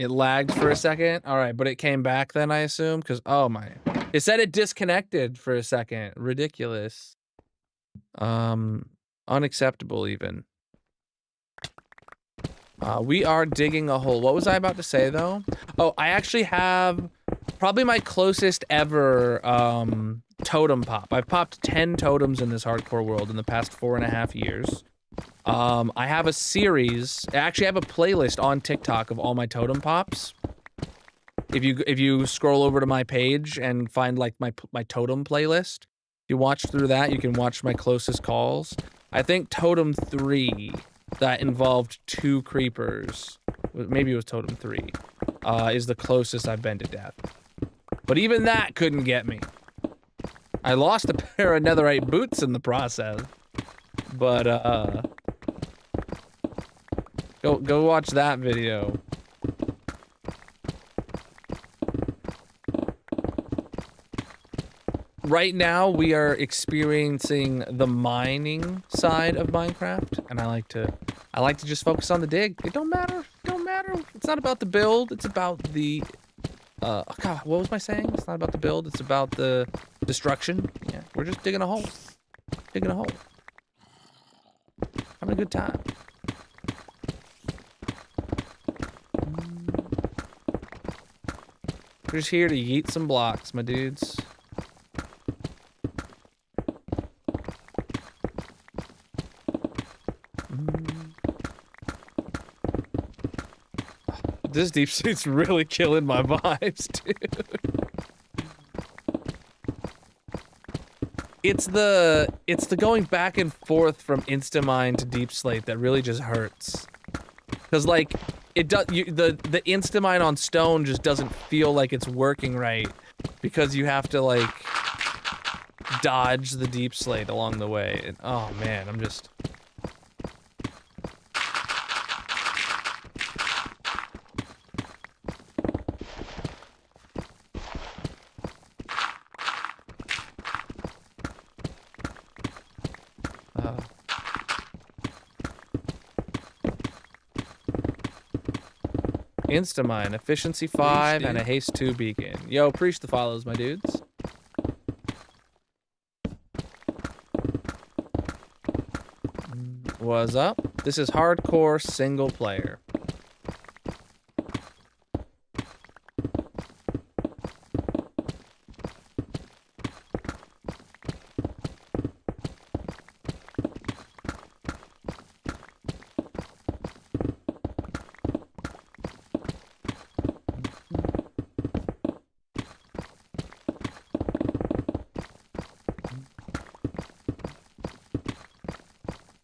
It lagged for a second. All right, but it came back then, I assume, because oh my, it said it disconnected for a second. Ridiculous. Unacceptable even. We are digging a hole. What was I about to say though? Oh, I actually have probably my closest ever totem pop. I've popped 10 totems in this hardcore world in the past 4.5 years. I have a series, I actually have a playlist on TikTok of all my totem pops. If you scroll over to my page and find like my totem playlist, if you watch through that, you can watch my closest calls. I think totem 3 that involved 2 creepers, maybe it was totem 3, is the closest I've been to death. But even that couldn't get me. I lost a pair of netherite boots in the process. But go watch that video. Right now we are experiencing the mining side of Minecraft, and I like to just focus on the dig. It don't matter. It's not about the build, it's about the God, what was I saying? It's not about the build, it's about the destruction. Yeah, we're just digging a hole. Digging a hole. Having a good time. We're just here to yeet some blocks, my dudes. This deep suit's really killing my vibes, dude. It's the going back and forth from Instamine to Deep Slate that really just hurts. Cause like it does, the Instamine on stone just doesn't feel like it's working right because you have to like dodge the Deep Slate along the way. And oh man, I'm just. Instamine, efficiency 5, and a haste 2 beacon. Yo, preach the follows, my dudes. What's up? This is hardcore single player.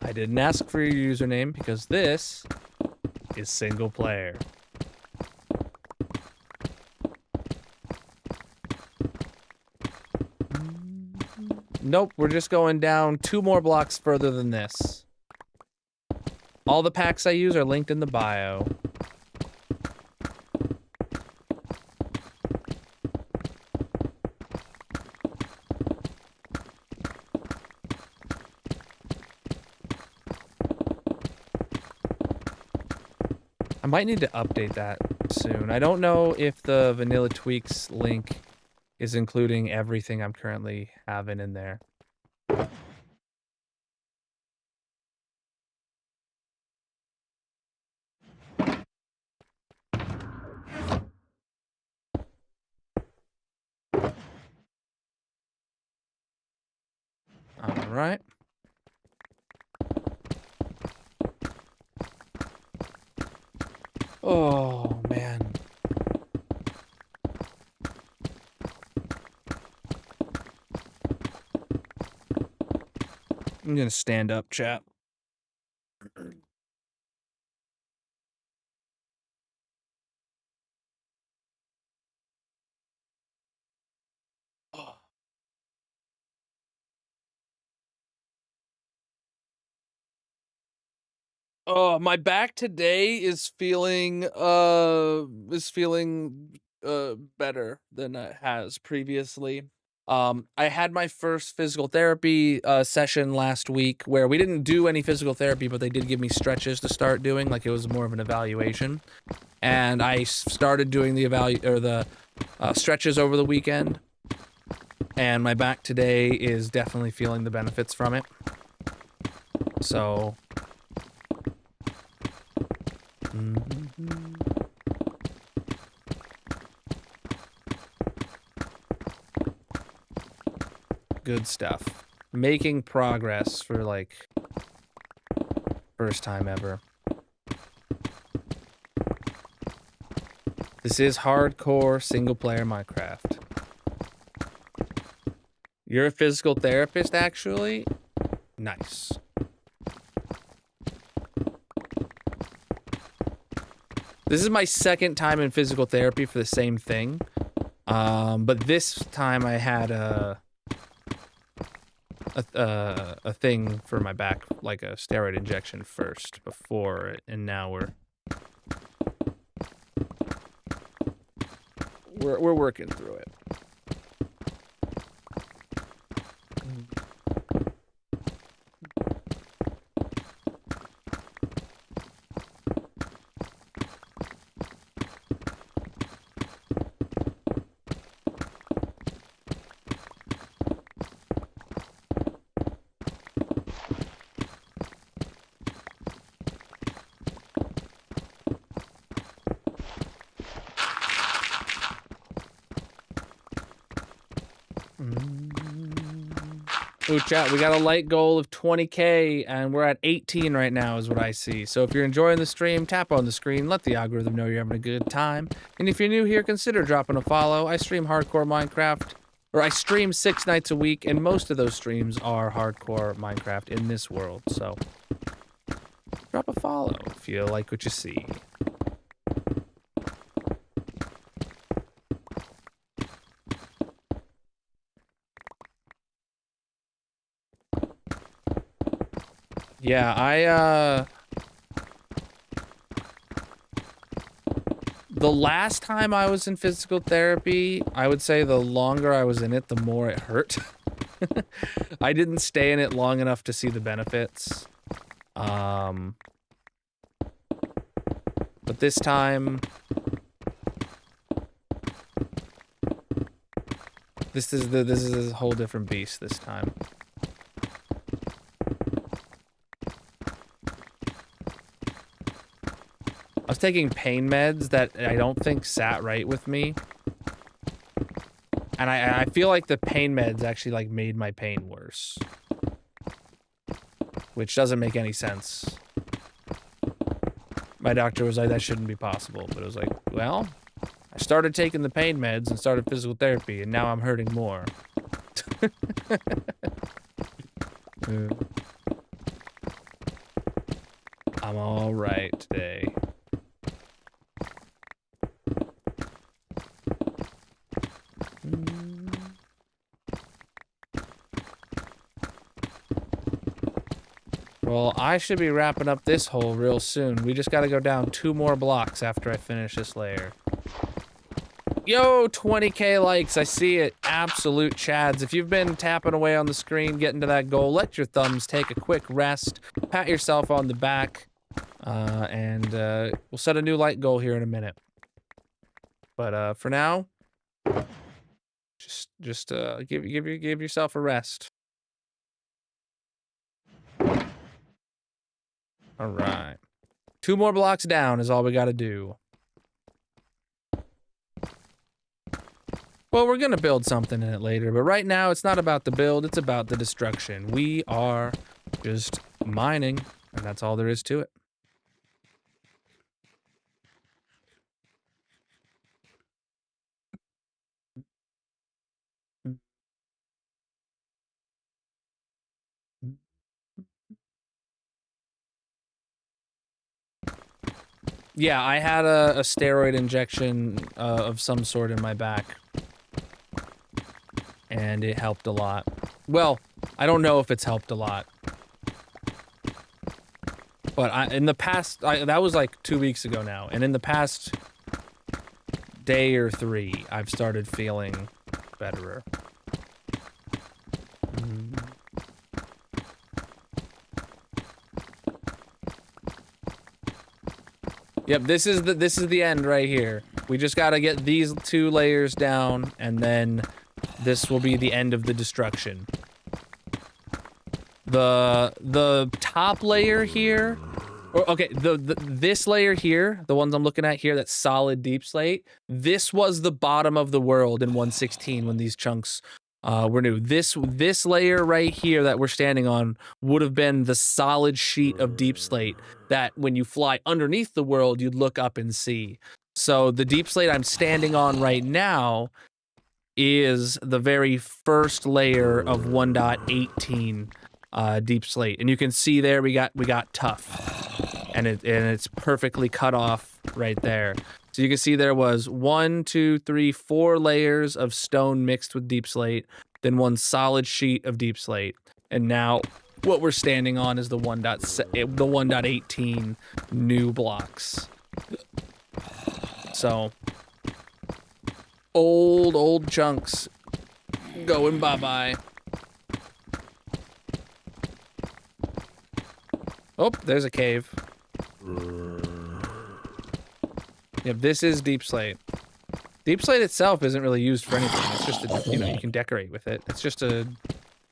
I didn't ask for your username because this is single player. Nope, we're just going down 2 more blocks further than this. All the packs I use are linked in the bio. I might need to update that soon. I don't know if the Vanilla Tweaks link is including everything I'm currently having in there. All right. Oh, man. I'm gonna stand up, chat. Oh, my back today is feeling better than it has previously. I had my first physical therapy session last week where we didn't do any physical therapy, but they did give me stretches to start doing, like it was more of an evaluation. And I started doing the stretches over the weekend. And my back today is definitely feeling the benefits from it. So... Good stuff. Making progress for, like, first time ever. This is hardcore single-player Minecraft. You're a physical therapist, actually? Nice. This is my second time in physical therapy for the same thing. But this time I had a thing for my back, like a steroid injection first before it, and now we're working through it. Ooh, chat, we got a light goal of 20K, and we're at 18 right now is what I see. So if you're enjoying the stream, tap on the screen, let the algorithm know you're having a good time. And if you're new here, consider dropping a follow. I stream hardcore Minecraft, or I stream 6 nights a week, and most of those streams are hardcore Minecraft in this world. So drop a follow if you like what you see. Yeah, the last time I was in physical therapy, I would say the longer I was in it, the more it hurt. I didn't stay in it long enough to see the benefits. But this time... This is a whole different beast this time. I was taking pain meds that I don't think sat right with me. And I feel like the pain meds actually, like, made my pain worse. Which doesn't make any sense. My doctor was like, that shouldn't be possible. But it was like, well, I started taking the pain meds and started physical therapy, and now I'm hurting more. I'm all right today. Well, I should be wrapping up this hole real soon. We just gotta go down 2 more blocks after I finish this layer. Yo, 20K likes, I see it. Absolute chads. If you've been tapping away on the screen, getting to that goal, let your thumbs take a quick rest, pat yourself on the back, and we'll set a new light goal here in a minute. But for now, just give yourself a rest. All right. 2 more blocks down is all we got to do. Well, we're going to build something in it later, but right now it's not about the build, it's about the destruction. We are just mining, and that's all there is to it. Yeah, I had a steroid injection of some sort in my back. And it helped a lot. Well, I don't know if it's helped a lot. But in the past, that was like 2 weeks ago now. And in the past day or 3, I've started feeling betterer. Yep, this is the end right here. We just gotta get these 2 layers down, and then this will be the end of the destruction. The top layer here, or okay, this layer here, the ones I'm looking at here, that solid deep slate. This was the bottom of the world in 116 when these chunks were new. This layer right here that we're standing on would have been the solid sheet of deep slate that when you fly underneath the world, you'd look up and see. So the deep slate I'm standing on right now is the very first layer of 1.18 deep slate, and you can see there we got tough, and it's perfectly cut off right there. So you can see there was 1, 2, 3, 4 layers of stone mixed with deep slate, then 1 solid sheet of deep slate, and now what we're standing on is the 1.18 new blocks. So old chunks going bye-bye. Oh, there's a cave. Yep, this is deep slate. Deep slate itself isn't really used for anything. It's just you can decorate with it. It's just a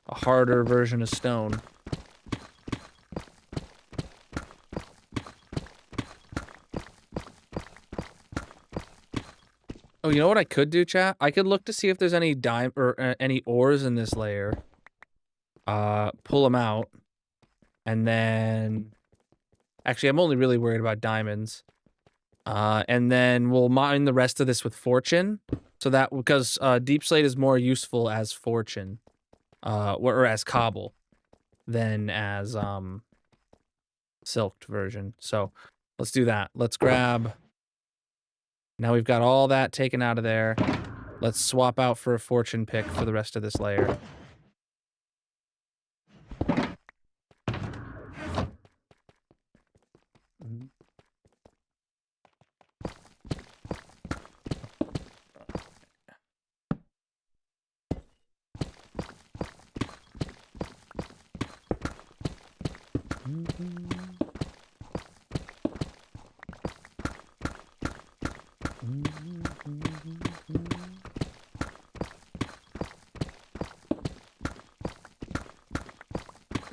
harder version of stone. Oh, you know what I could do, chat? I could look to see if there's any any ores in this layer. Pull them out. And then, actually, I'm only really worried about diamonds. And then we'll mine the rest of this with fortune. So that, because deep slate is more useful as fortune, or as cobble, than as silked version. So let's do that. Let's grab. Now we've got all that taken out of there. Let's swap out for a fortune pick for the rest of this layer.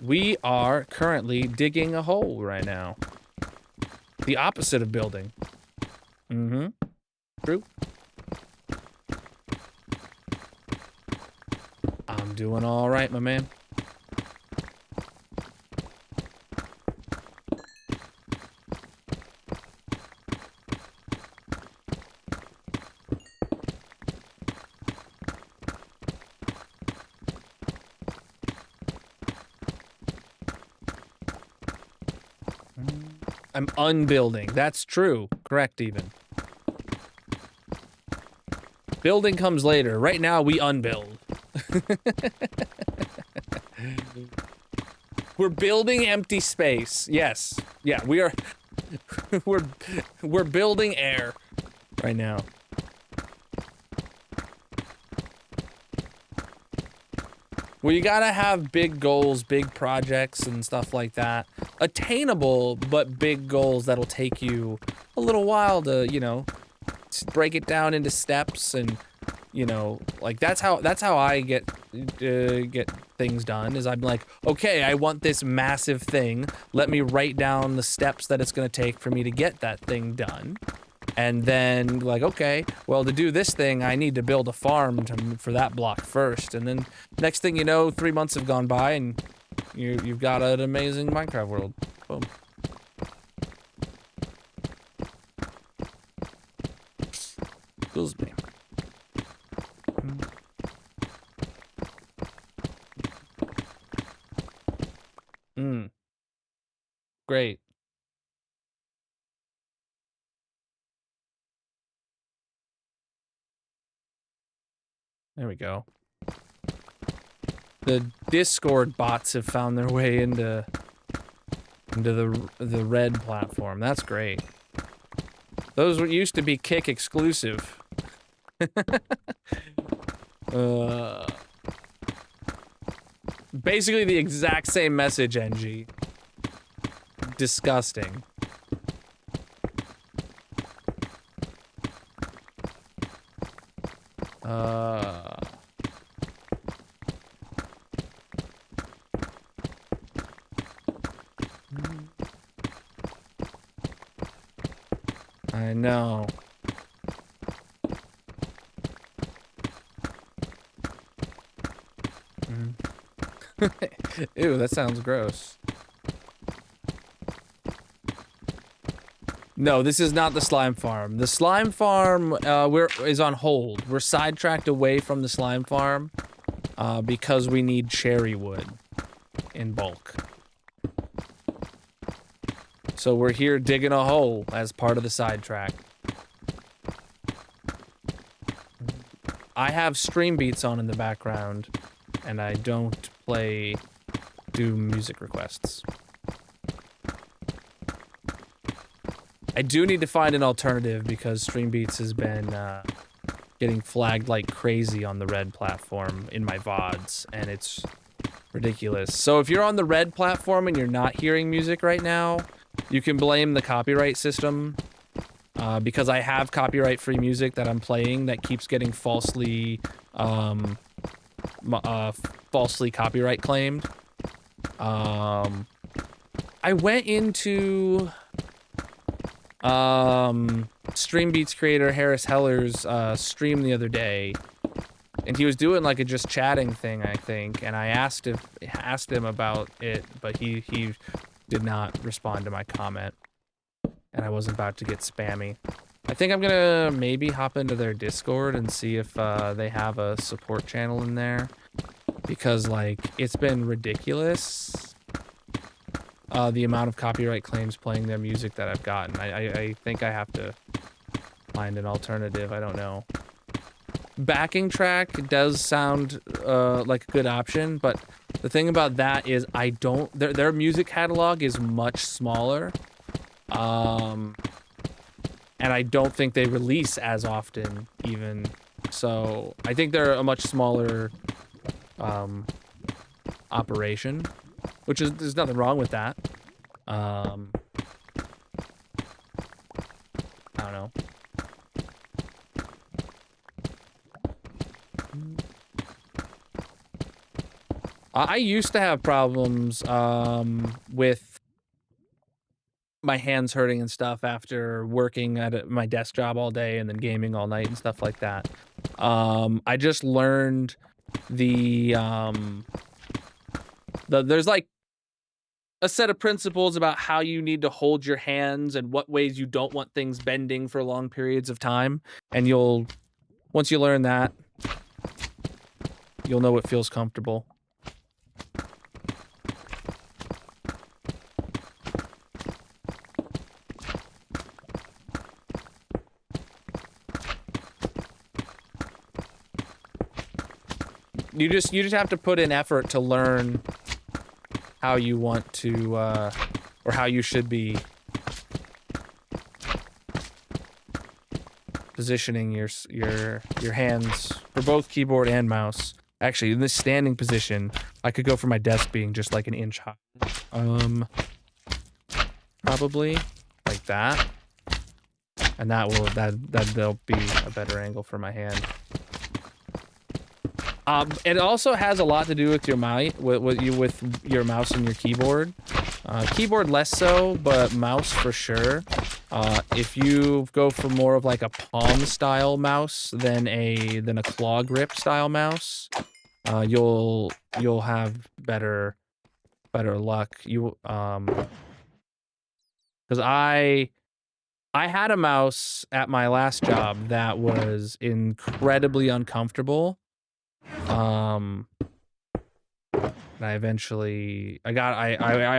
We are currently digging a hole right now. The opposite of building. Mm-hmm. True. I'm doing all right, my man. I'm unbuilding. That's true. Correct, even. Building comes later. Right now, we unbuild. We're building empty space. Yes. Yeah, we are. we're building air right now. Well, you gotta have big goals, big projects, and stuff like that. Attainable, but big goals that'll take you a little while to, you know, break it down into steps, and, you know, like that's how I get things done. Is I'm like, okay, I want this massive thing. Let me write down the steps that it's gonna take for me to get that thing done. And then, like, okay, well, to do this thing, I need to build a farm for that block first. And then, next thing you know, 3 months have gone by, and you've got an amazing Minecraft world. Boom. Excuse me. Great. There we go. The Discord bots have found their way into the red platform. That's great. Those used to be Kick exclusive. Basically the exact same message, NG. Disgusting. I know. Ew, that sounds gross. No, this is not the slime farm. The slime farm is on hold. We're sidetracked away from the slime farm because we need cherry wood in bulk. So we're here digging a hole as part of the sidetrack. I have stream beats on in the background, and I don't do music requests. I do need to find an alternative because Stream Beats has been getting flagged like crazy on the red platform in my VODs, and it's ridiculous. So if you're on the red platform and you're not hearing music right now, you can blame the copyright system because I have copyright-free music that I'm playing that keeps getting falsely copyright claimed. I went into Stream Beats creator Harris Heller's stream the other day, and he was doing like a just chatting thing, I think, and I asked him about it, but he did not respond to my comment, and I wasn't about to get spammy. I think I'm gonna maybe hop into their Discord and see if they have a support channel in there, because like it's been ridiculous. The amount of copyright claims playing their music that I've gotten. I think I have to find an alternative. I don't know. Backing track does sound like a good option, but the thing about that is their music catalog is much smaller. And I don't think they release as often even. So I think they're a much smaller operation. Which is, there's nothing wrong with that. I don't know. I used to have problems with my hands hurting and stuff after working at my desk job all day and then gaming all night and stuff like that. I just learned there's like a set of principles about how you need to hold your hands and what ways you don't want things bending for long periods of time. And once you learn that, you'll know what feels comfortable. You just have to put in effort to learn how you want to, or how you should be positioning your hands for both keyboard and mouse. Actually, in this standing position, I could go for my desk being just like an inch high. Probably like that, and that'll be a better angle for my hand. It also has a lot to do with your with your mouse and your keyboard. Keyboard less so, but mouse for sure. If you go for more of like a palm style mouse than a claw grip style mouse, you'll have better luck. Because I had a mouse at my last job that was incredibly uncomfortable. And I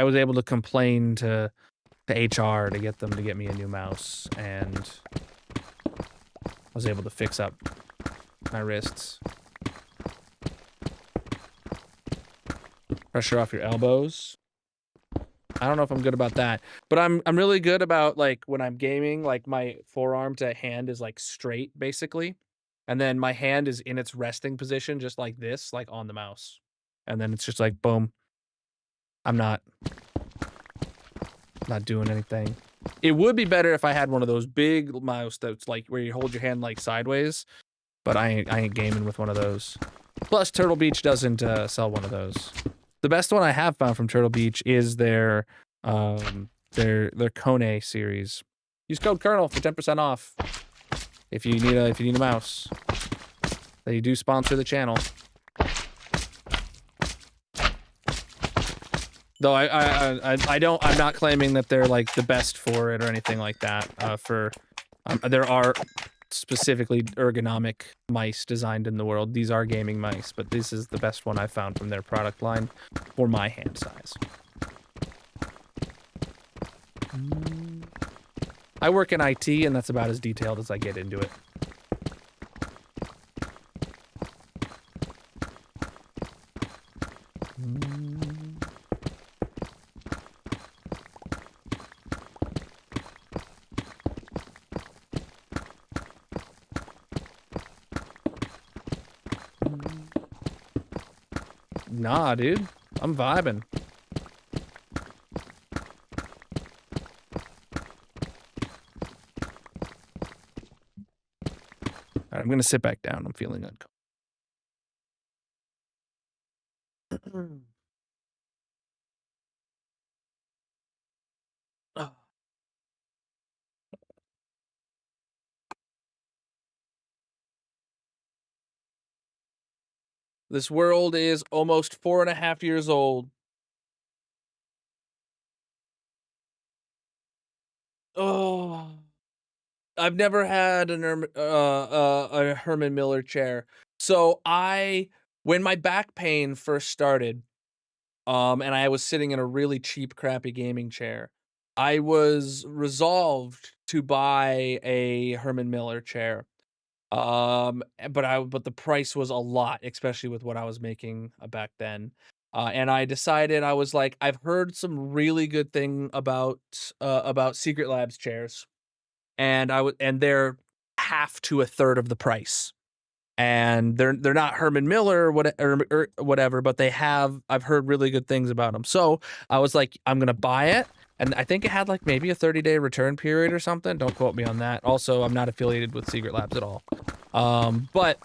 was able to complain to HR to get them to get me a new mouse, and I was able to fix up my wrists. Pressure off your elbows. I don't know if I'm good about that, but I'm really good about like when I'm gaming, like my forearm to hand is like straight basically. And then my hand is in its resting position, just like this, like on the mouse. and then it's just like boom. I'm not doing anything. It would be better if I had one of those big mouse that's like where you hold your hand like sideways, but I ain't gaming with one of those. Plus, Turtle Beach doesn't sell one of those. The best one I have found from Turtle Beach is their Kone series. Use code Colonel for 10% off if you need a mouse. They do sponsor the channel. Though I'm not claiming that they're like the best for it or anything like that. There are specifically ergonomic mice designed in the world. These are gaming mice, but this is the best one I've found from their product line for my hand size. I work in IT, and that's about as detailed as I get into it. Nah, dude. I'm vibing. All right, I'm gonna sit back down. I'm feeling uncomfortable. This world is almost 4.5 years old. Oh, I've never had a Herman Miller chair. So when my back pain first started, and I was sitting in a really cheap, crappy gaming chair, I was resolved to buy a Herman Miller chair. But the price was a lot, especially with what I was making back then. And I decided, I was like, I've heard some really good thing about Secret Labs chairs, and they're half to a third of the price. And they're not Herman Miller or whatever, but I've heard really good things about them. So I was like, I'm gonna buy it. And I think it had like maybe a 30-day return period or something. Don't quote me on that. Also, I'm not affiliated with Secret Labs at all. But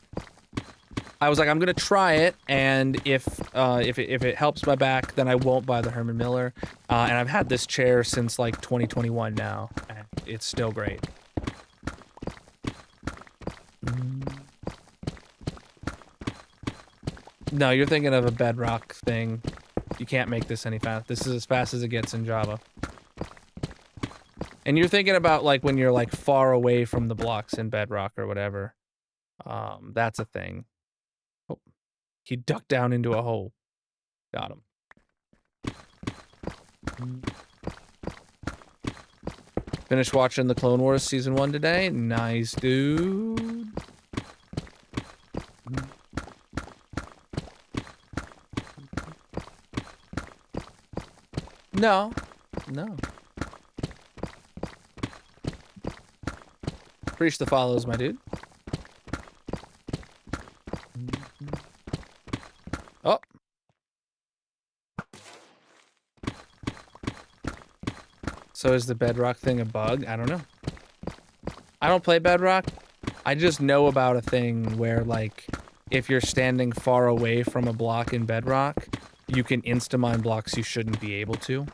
I was like, I'm gonna try it, and if it helps my back, then I won't buy the Herman Miller. And I've had this chair since like 2021 now, and it's still great. No, you're thinking of a Bedrock thing. You can't make this any fast. This is as fast as it gets in Java. And you're thinking about like when you're like far away from the blocks in Bedrock or whatever. That's a thing. Oh, he ducked down into a hole. Got him. Finished watching the Clone Wars Season 1 today. Nice, dude. No. Preach the follows, my dude. Oh. So is the Bedrock thing a bug? I don't know. I don't play Bedrock. I just know about a thing where, like, if you're standing far away from a block in Bedrock, you can insta-mine blocks you shouldn't be able to.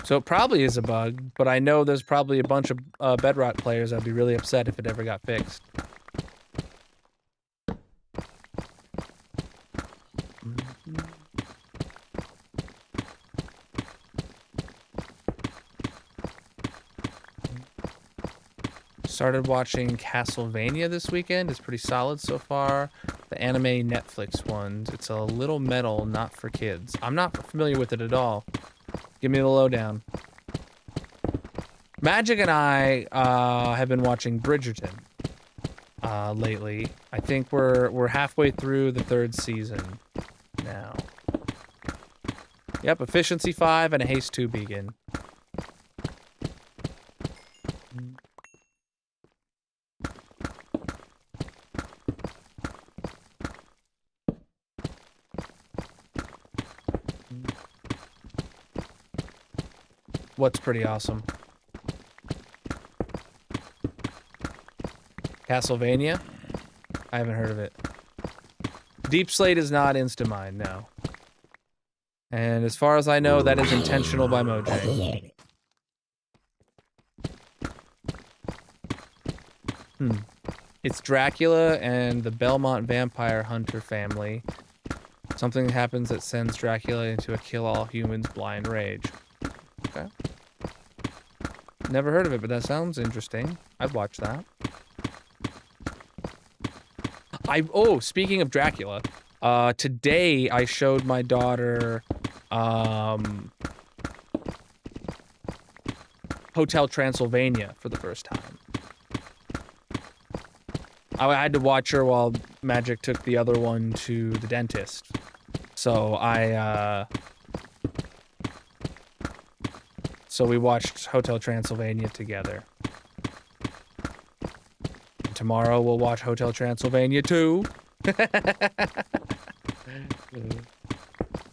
So it probably is a bug, but I know there's probably a bunch of Bedrock players that'd be really upset if it ever got fixed. Started watching Castlevania this weekend. It's pretty solid so far. The anime Netflix ones. It's a little metal, not for kids. I'm not familiar with it at all. Give me the lowdown. Magic and I have been watching Bridgerton lately. I think we're halfway through the 3rd season now. Yep, Efficiency 5 and a Haste 2 begin. What's pretty awesome? Castlevania? I haven't heard of it. Deep Slate is not Instamind, no. And as far as I know, that is intentional by Mojang. It's Dracula and the Belmont vampire hunter family. Something happens that sends Dracula into a kill-all-humans blind rage. Okay. Never heard of it, but that sounds interesting. I'd watch that. Oh, speaking of Dracula, today I showed my daughter Hotel Transylvania for the first time. I had to watch her while Magic took the other one to the dentist. So so we watched Hotel Transylvania together. And tomorrow we'll watch Hotel Transylvania 2.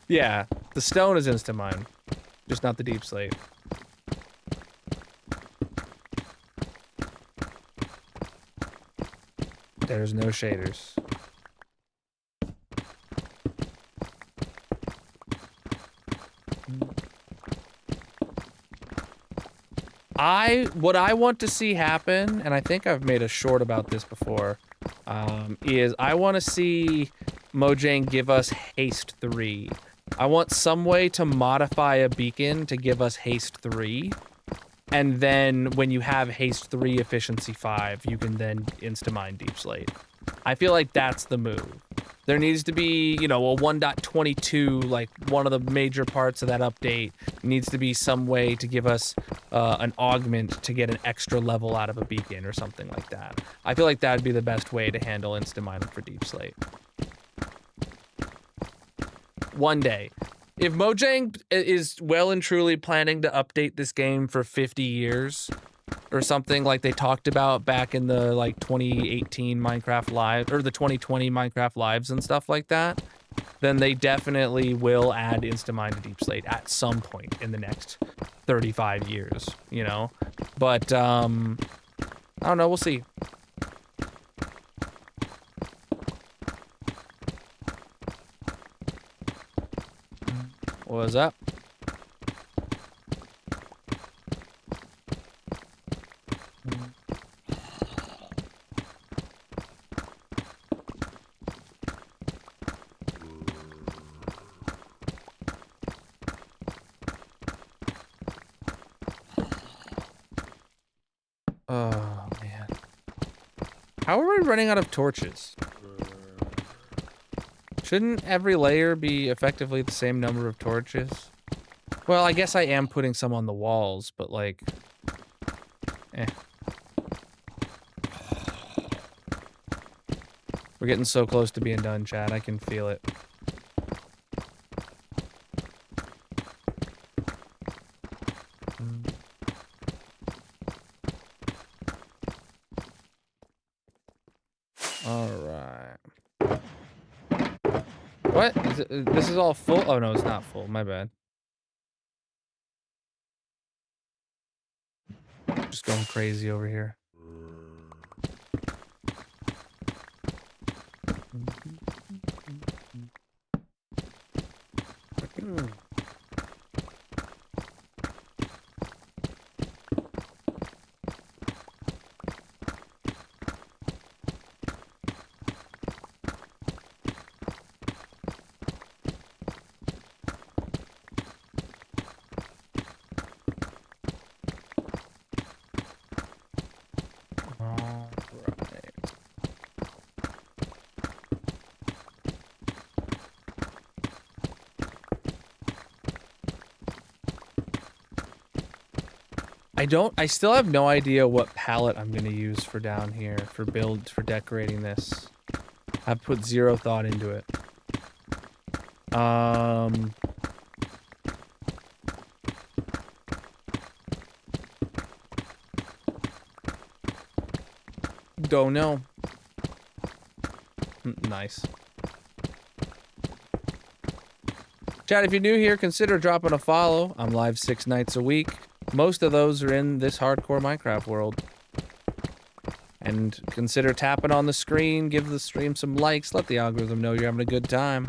Yeah, the stone is Instamine, just not the Deep Slate. There's no shaders. What I want to see happen, and I think I've made a short about this before, is I want to see Mojang give us Haste 3. I want some way to modify a beacon to give us Haste 3. And then when you have Haste 3 Efficiency 5, you can then Instamine Deep Slate. I feel like that's the move. There needs to be, you know, a 1.22, like one of the major parts of that update needs to be some way to give us an augment to get an extra level out of a beacon or something like that. I feel like that would be the best way to handle Instamining for Deep Slate. One day. If Mojang is well and truly planning to update this game for 50 years or something like they talked about back in the like 2018 Minecraft Live or the 2020 Minecraft Lives and stuff like that, then they definitely will add Instamine to Deep Slate at some point in the next 35 years, you know? But, I don't know, we'll see. What's up? Oh, man. How are we running out of torches? Shouldn't every layer be effectively the same number of torches? Well, I guess I am putting some on the walls, but like... We're getting so close to being done, Chad. I can feel it. Alright. What? This is all full? Oh, no, it's not full. My bad. Just going crazy over here. I still have no idea what palette I'm gonna use for down here, for decorating this. I've put zero thought into it. Don't know. Nice. Chat, if you're new here, consider dropping a follow. I'm live 6 nights a week. most of those are in this hardcore Minecraft world. And consider tapping on the screen, give the stream some likes, let the algorithm know you're having a good time.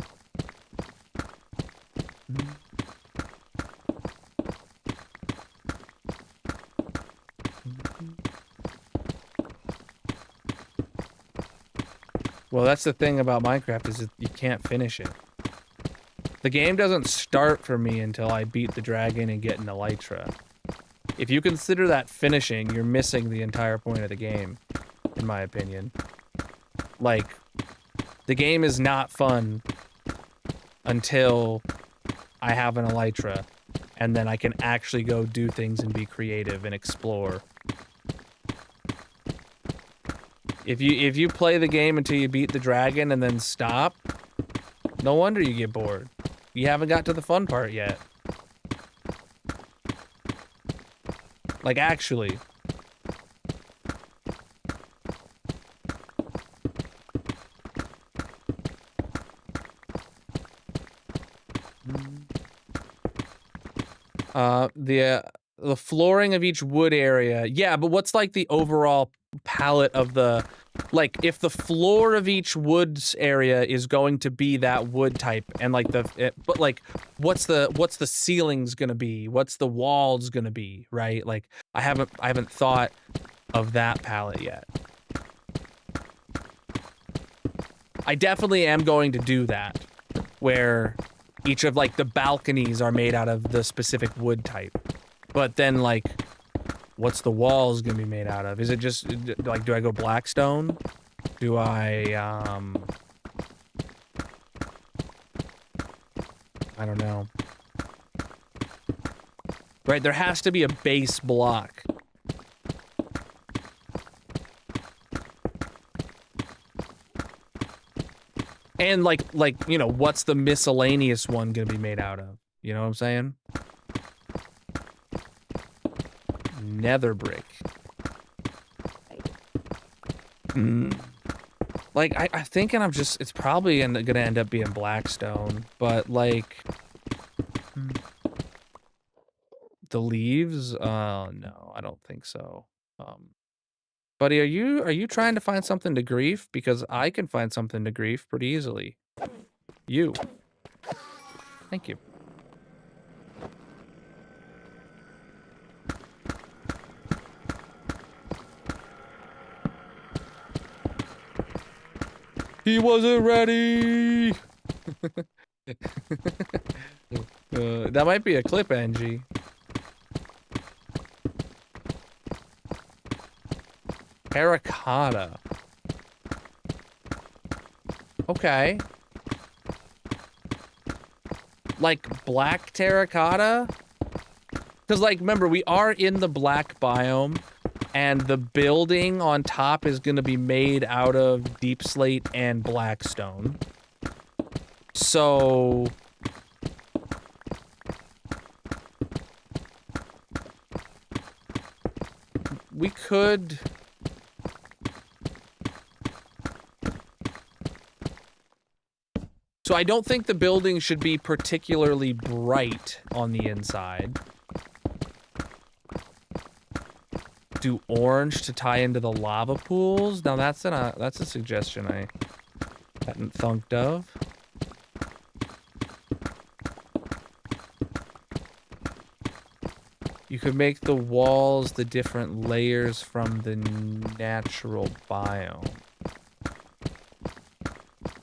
Well, that's the thing about Minecraft is that you can't finish it. The game doesn't start for me until I beat the dragon and get an elytra. If you consider that finishing, you're missing the entire point of the game, in my opinion. Like, the game is not fun until I have an elytra, and then I can actually go do things and be creative and explore. If you play the game until you beat the dragon and then stop, no wonder you get bored. You haven't got to the fun part yet. Like, actually. The flooring of each wood area. Yeah, but what's like the overall palette of the, like, if the floor of each woods area is going to be that wood type and like but like what's the ceilings gonna be? What's the walls gonna be, right? Like I haven't thought of that palette yet. I definitely am going to do that, where each of like the balconies are made out of the specific wood type. But then like, what's the walls gonna be made out of? Is it just like, do I go blackstone? Do I don't know. Right, there has to be a base block. And like, you know, what's the miscellaneous one gonna be made out of? You know what I'm saying? Nether brick. Like, I think, and it's probably gonna end up being blackstone, but like, the leaves? No, I don't think so. Buddy, are you trying to find something to grief? Because I can find something to grief pretty easily. You. Thank you. He wasn't ready! That might be a clip, Angie. Terracotta. Okay. Like black terracotta? Because like, remember, we are in the black biome, and the building on top is gonna be made out of deep slate and blackstone. So we could... So I don't think the building should be particularly bright on the inside. Do orange to tie into the lava pools? Now that's a suggestion I hadn't thought of. You could make the walls the different layers from the natural biome.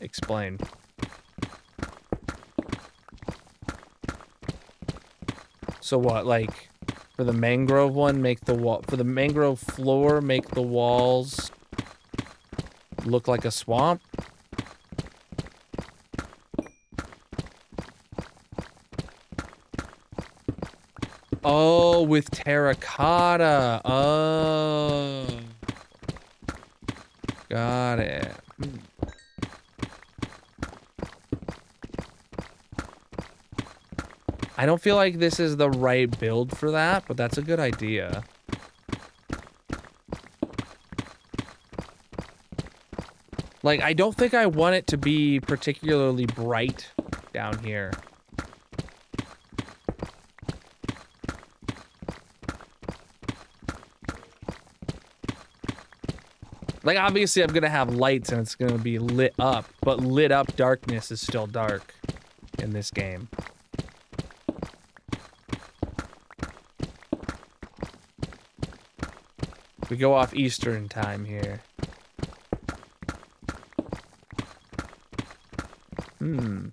Explain. So what, like, for the mangrove one, make the wall, for the mangrove floor, make the walls look like a swamp? Oh, with terracotta. Oh. Got it. I don't feel like this is the right build for that, but that's a good idea. Like, I don't think I want it to be particularly bright down here. Like, obviously, I'm gonna have lights and it's gonna be lit up, but lit up darkness is still dark in this game. We go off Eastern time here. Hmm.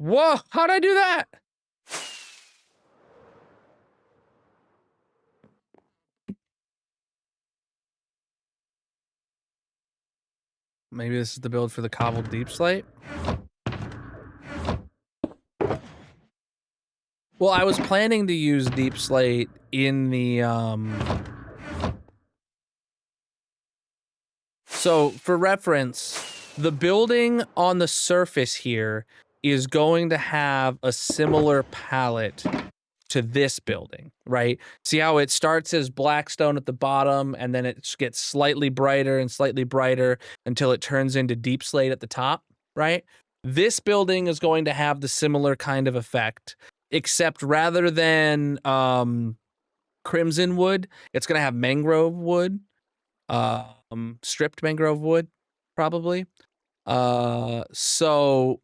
Whoa, how'd I do that? Maybe this is the build for the cobbled deep slate. Well, I was planning to use deep slate in the So for reference, the building on the surface here is going to have a similar palette to this building, right? See how it starts as black stone at the bottom and then it gets slightly brighter and slightly brighter until it turns into deep slate at the top, right? This building is going to have the similar kind of effect, except rather than crimson wood, it's going to have mangrove wood, stripped mangrove wood, probably. So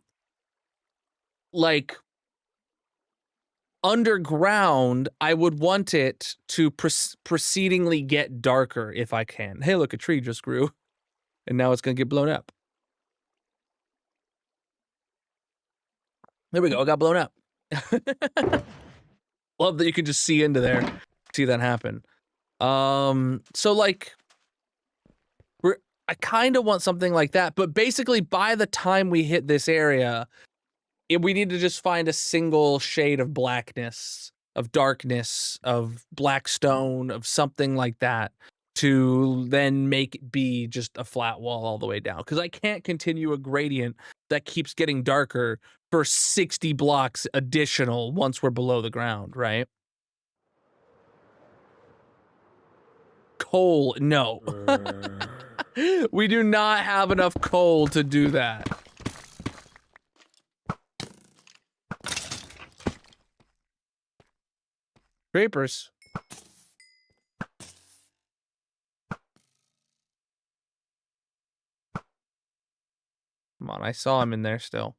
like underground, I would want it to proceedingly get darker if I can. Hey, look, a tree just grew, and now it's gonna get blown up. There we go, it got blown up. Love that you can just see into there, see that happen. So like, I kind of want something like that, but basically by the time we hit this area, we need to just find a single shade of blackness, of darkness, of black stone, of something like that to then make it be just a flat wall all the way down. Because I can't continue a gradient that keeps getting darker for 60 blocks additional once we're below the ground, right? Coal, no. We do not have enough coal to do that. Creepers. Come on, I saw him in there still.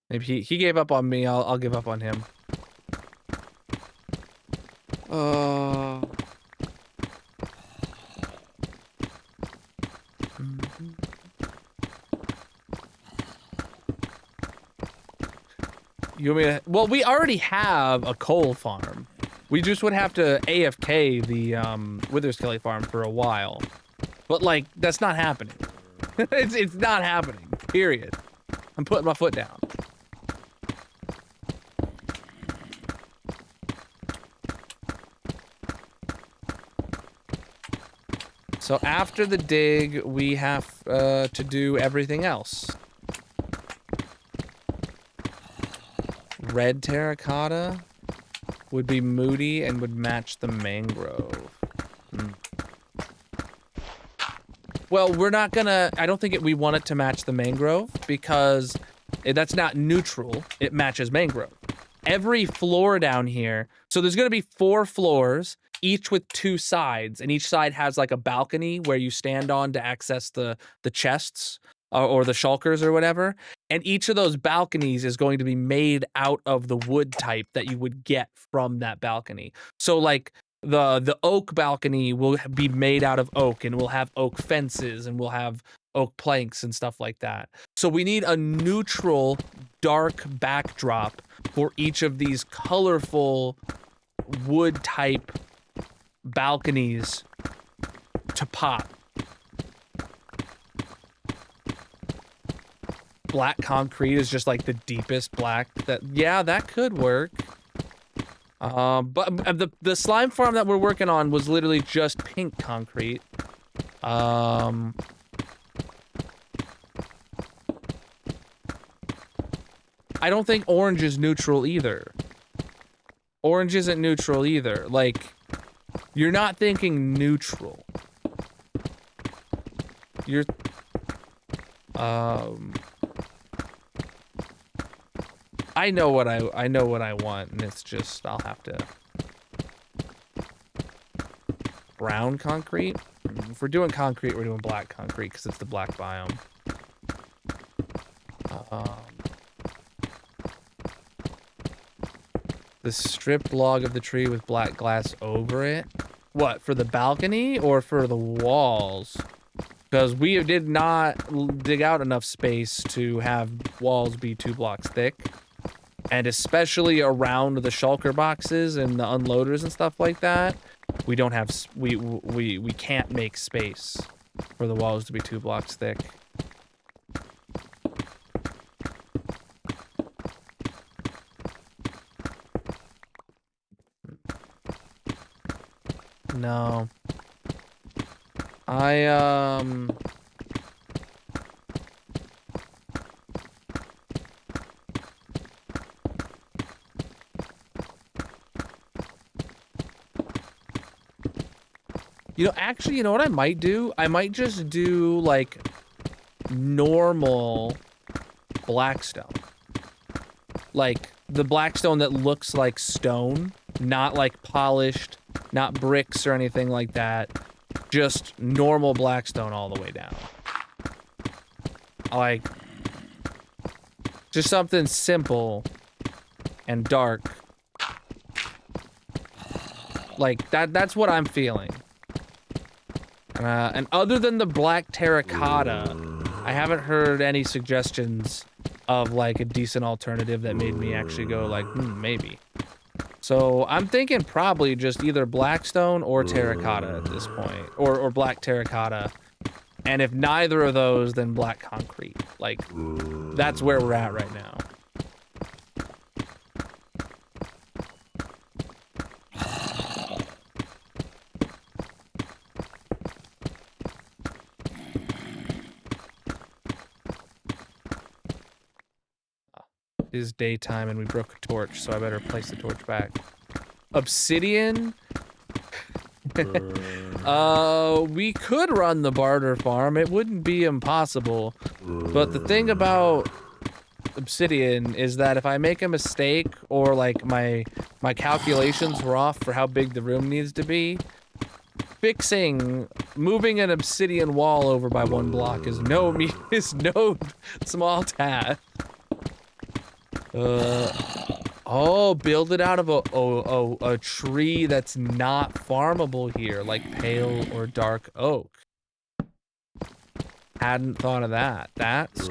Maybe he gave up on me. I'll give up on him. You want me to? Well, we already have a coal farm. We just would have to AFK the Witherskelly farm for a while. But like, that's not happening. it's not happening. Period. I'm putting my foot down. So after the dig, we have to do everything else. Red terracotta would be moody and would match the mangrove. Well, we're not gonna, I don't think we want it to match the mangrove because that's not neutral. It matches mangrove. Every floor down here, so there's gonna be 4 floors, each with 2 sides, and each side has like a balcony where you stand on to access the chests or the shulkers or whatever. And each of those balconies is going to be made out of the wood type that you would get from that balcony. So like the oak balcony will be made out of oak and we'll have oak fences and we'll have oak planks and stuff like that. So we need a neutral dark backdrop for each of these colorful wood type balconies to pop. Black concrete is just like the deepest black that, yeah, that could work. But the slime farm that we're working on was literally just pink concrete. I don't think orange is neutral either. Orange isn't neutral either. Like, you're not thinking neutral. You're, I know what I want, and it's just, I'll have to. Brown concrete? If we're doing concrete, we're doing black concrete, because it's the black biome. The stripped log of the tree with black glass over it. What, for the balcony or for the walls? Because we did not dig out enough space to have walls be 2 blocks thick. And especially around the shulker boxes and the unloaders and stuff like that, we don't have, we can't make space for the walls to be 2 blocks thick. No. You know, actually, you know what I might do? I might just do, like, normal blackstone. Like, the blackstone that looks like stone, not like polished, not bricks or anything like that. Just normal blackstone all the way down. Like, just something simple and dark. Like, that's what I'm feeling. And other than the black terracotta, I haven't heard any suggestions of, like, a decent alternative that made me actually go, like, maybe. So I'm thinking probably just either blackstone or terracotta at this point, or black terracotta. And if neither of those, then black concrete. Like, that's where we're at right now. It is daytime and we broke a torch, so I better place the torch back. Obsidian? We could run the barter farm. It wouldn't be impossible. But the thing about obsidian is that if I make a mistake or like my calculations were off for how big the room needs to be, moving an obsidian wall over by 1 block is no small task. Oh, build it out of a tree that's not farmable here, like pale or dark oak. Hadn't thought of that. That's...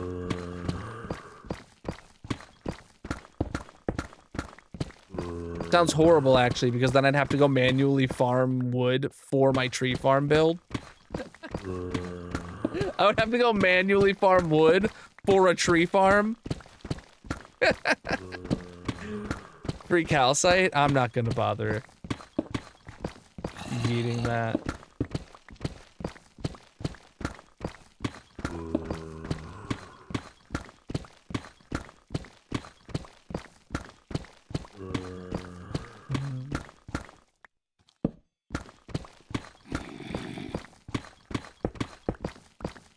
Sounds horrible, actually, because then I'd have to go manually farm wood for my tree farm build. I would have to go manually farm wood for a tree farm. Free calcite? I'm not gonna bother eating that.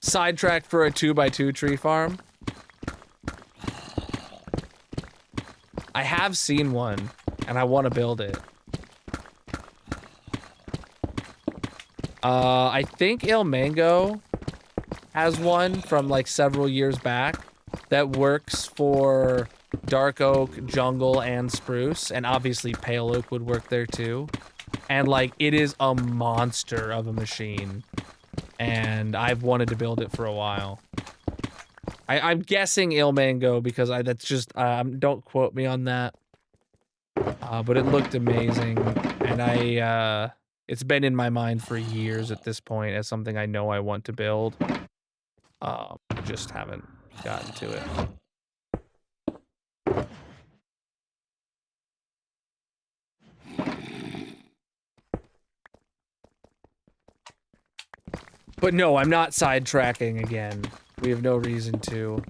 Sidetrack for a 2x2 tree farm. I have seen one, and I want to build it. I think Il Mango has one from like several years back that works for dark oak, jungle, and spruce, and obviously pale oak would work there too. And like, it is a monster of a machine, and I've wanted to build it for a while. I'm guessing Il Mango because that's just, don't quote me on that. But it looked amazing, and it's been in my mind for years at this point as something I know I want to build. Just haven't gotten to it. But no, I'm not sidetracking again. We have no reason to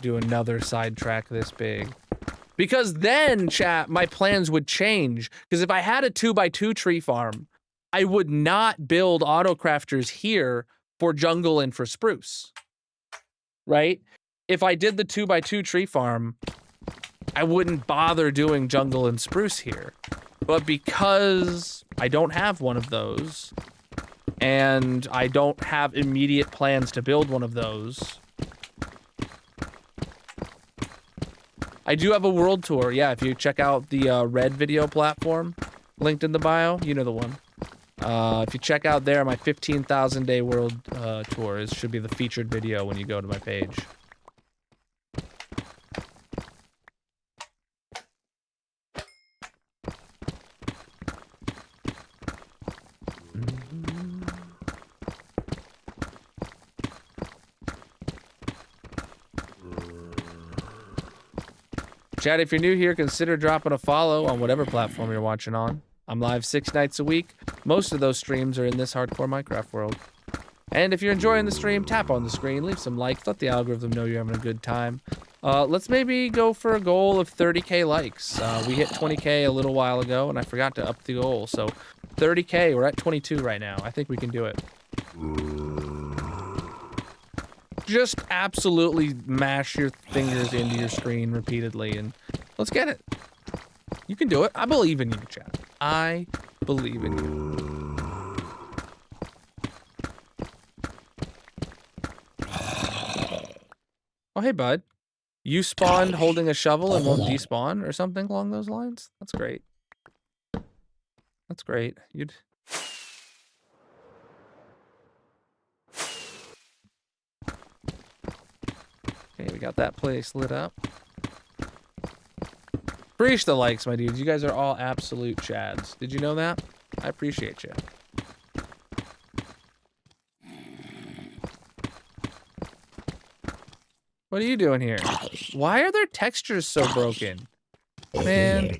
do another sidetrack this big. Because then, chat, my plans would change. Because if I had a 2x2 tree farm, I would not build autocrafters here for jungle and for spruce. Right? If I did the 2x2 tree farm, I wouldn't bother doing jungle and spruce here. But because I don't have one of those, and I don't have immediate plans to build one of those, I do have a world tour. Yeah, if you check out the Red video platform, linked in the bio, you know the one. If you check out there, my 15,000 day world tour should be the featured video when you go to my page. Chat, if you're new here, consider dropping a follow on whatever platform you're watching on. I'm live 6 nights a week. Most of those streams are in this hardcore Minecraft world. And if you're enjoying the stream, tap on the screen, leave some likes, let the algorithm know you're having a good time. Let's maybe go for a goal of 30k likes. We hit 20k a little while ago, and I forgot to up the goal. So 30k, we're at 22 right now. I think we can do it. Just absolutely mash your fingers into your screen repeatedly, and let's get it. You can do it. I believe in you, chat. I believe in you. Oh, hey, bud. You spawned holding a shovel and won't despawn or something along those lines? That's great. That's great. You'd... Okay, we got that place lit up. Appreciate the likes, my dudes. You guys are all absolute chads. Did you know that? I appreciate you. What are you doing here? Why are their textures so broken? Man.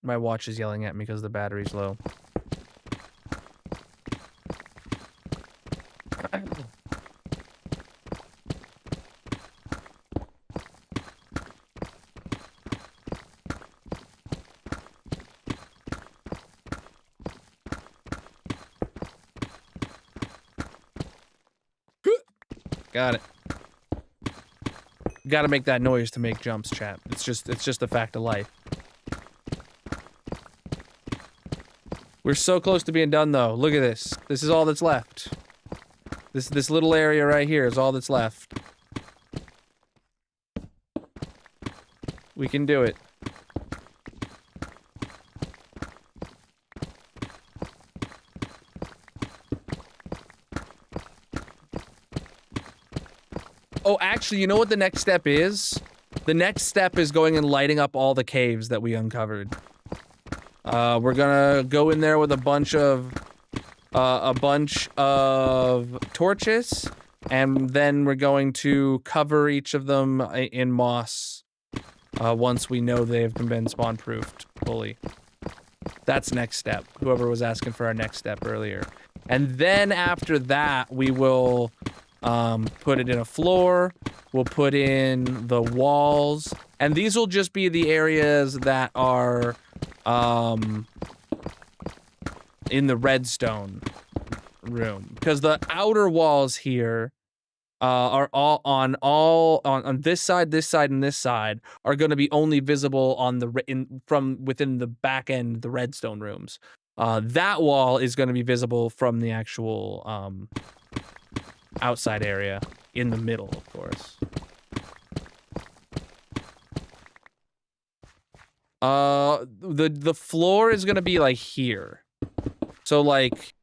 My watch is yelling at me because the battery's low. Got it. Gotta make that noise to make jumps, chat. It's just a fact of life. We're so close to being done, though. Look at this. This is all that's left. This little area right here is all that's left. We can do it. Oh, actually, you know what the next step is? The next step is going and lighting up all the caves that we uncovered. We're gonna go in there with a bunch of torches, and then we're going to cover each of them in moss once we know they've been spawn-proofed fully. That's next step. Whoever was asking for our next step earlier. And then after that, we will put it in a floor. We'll put in the walls, and these will just be the areas that are in the redstone room, because the outer walls here are all on this side, and this side are going to be only visible on the from within the back end, the redstone rooms. That wall is going to be visible from the actual outside area in the middle, of course. The floor is gonna be like here. So like,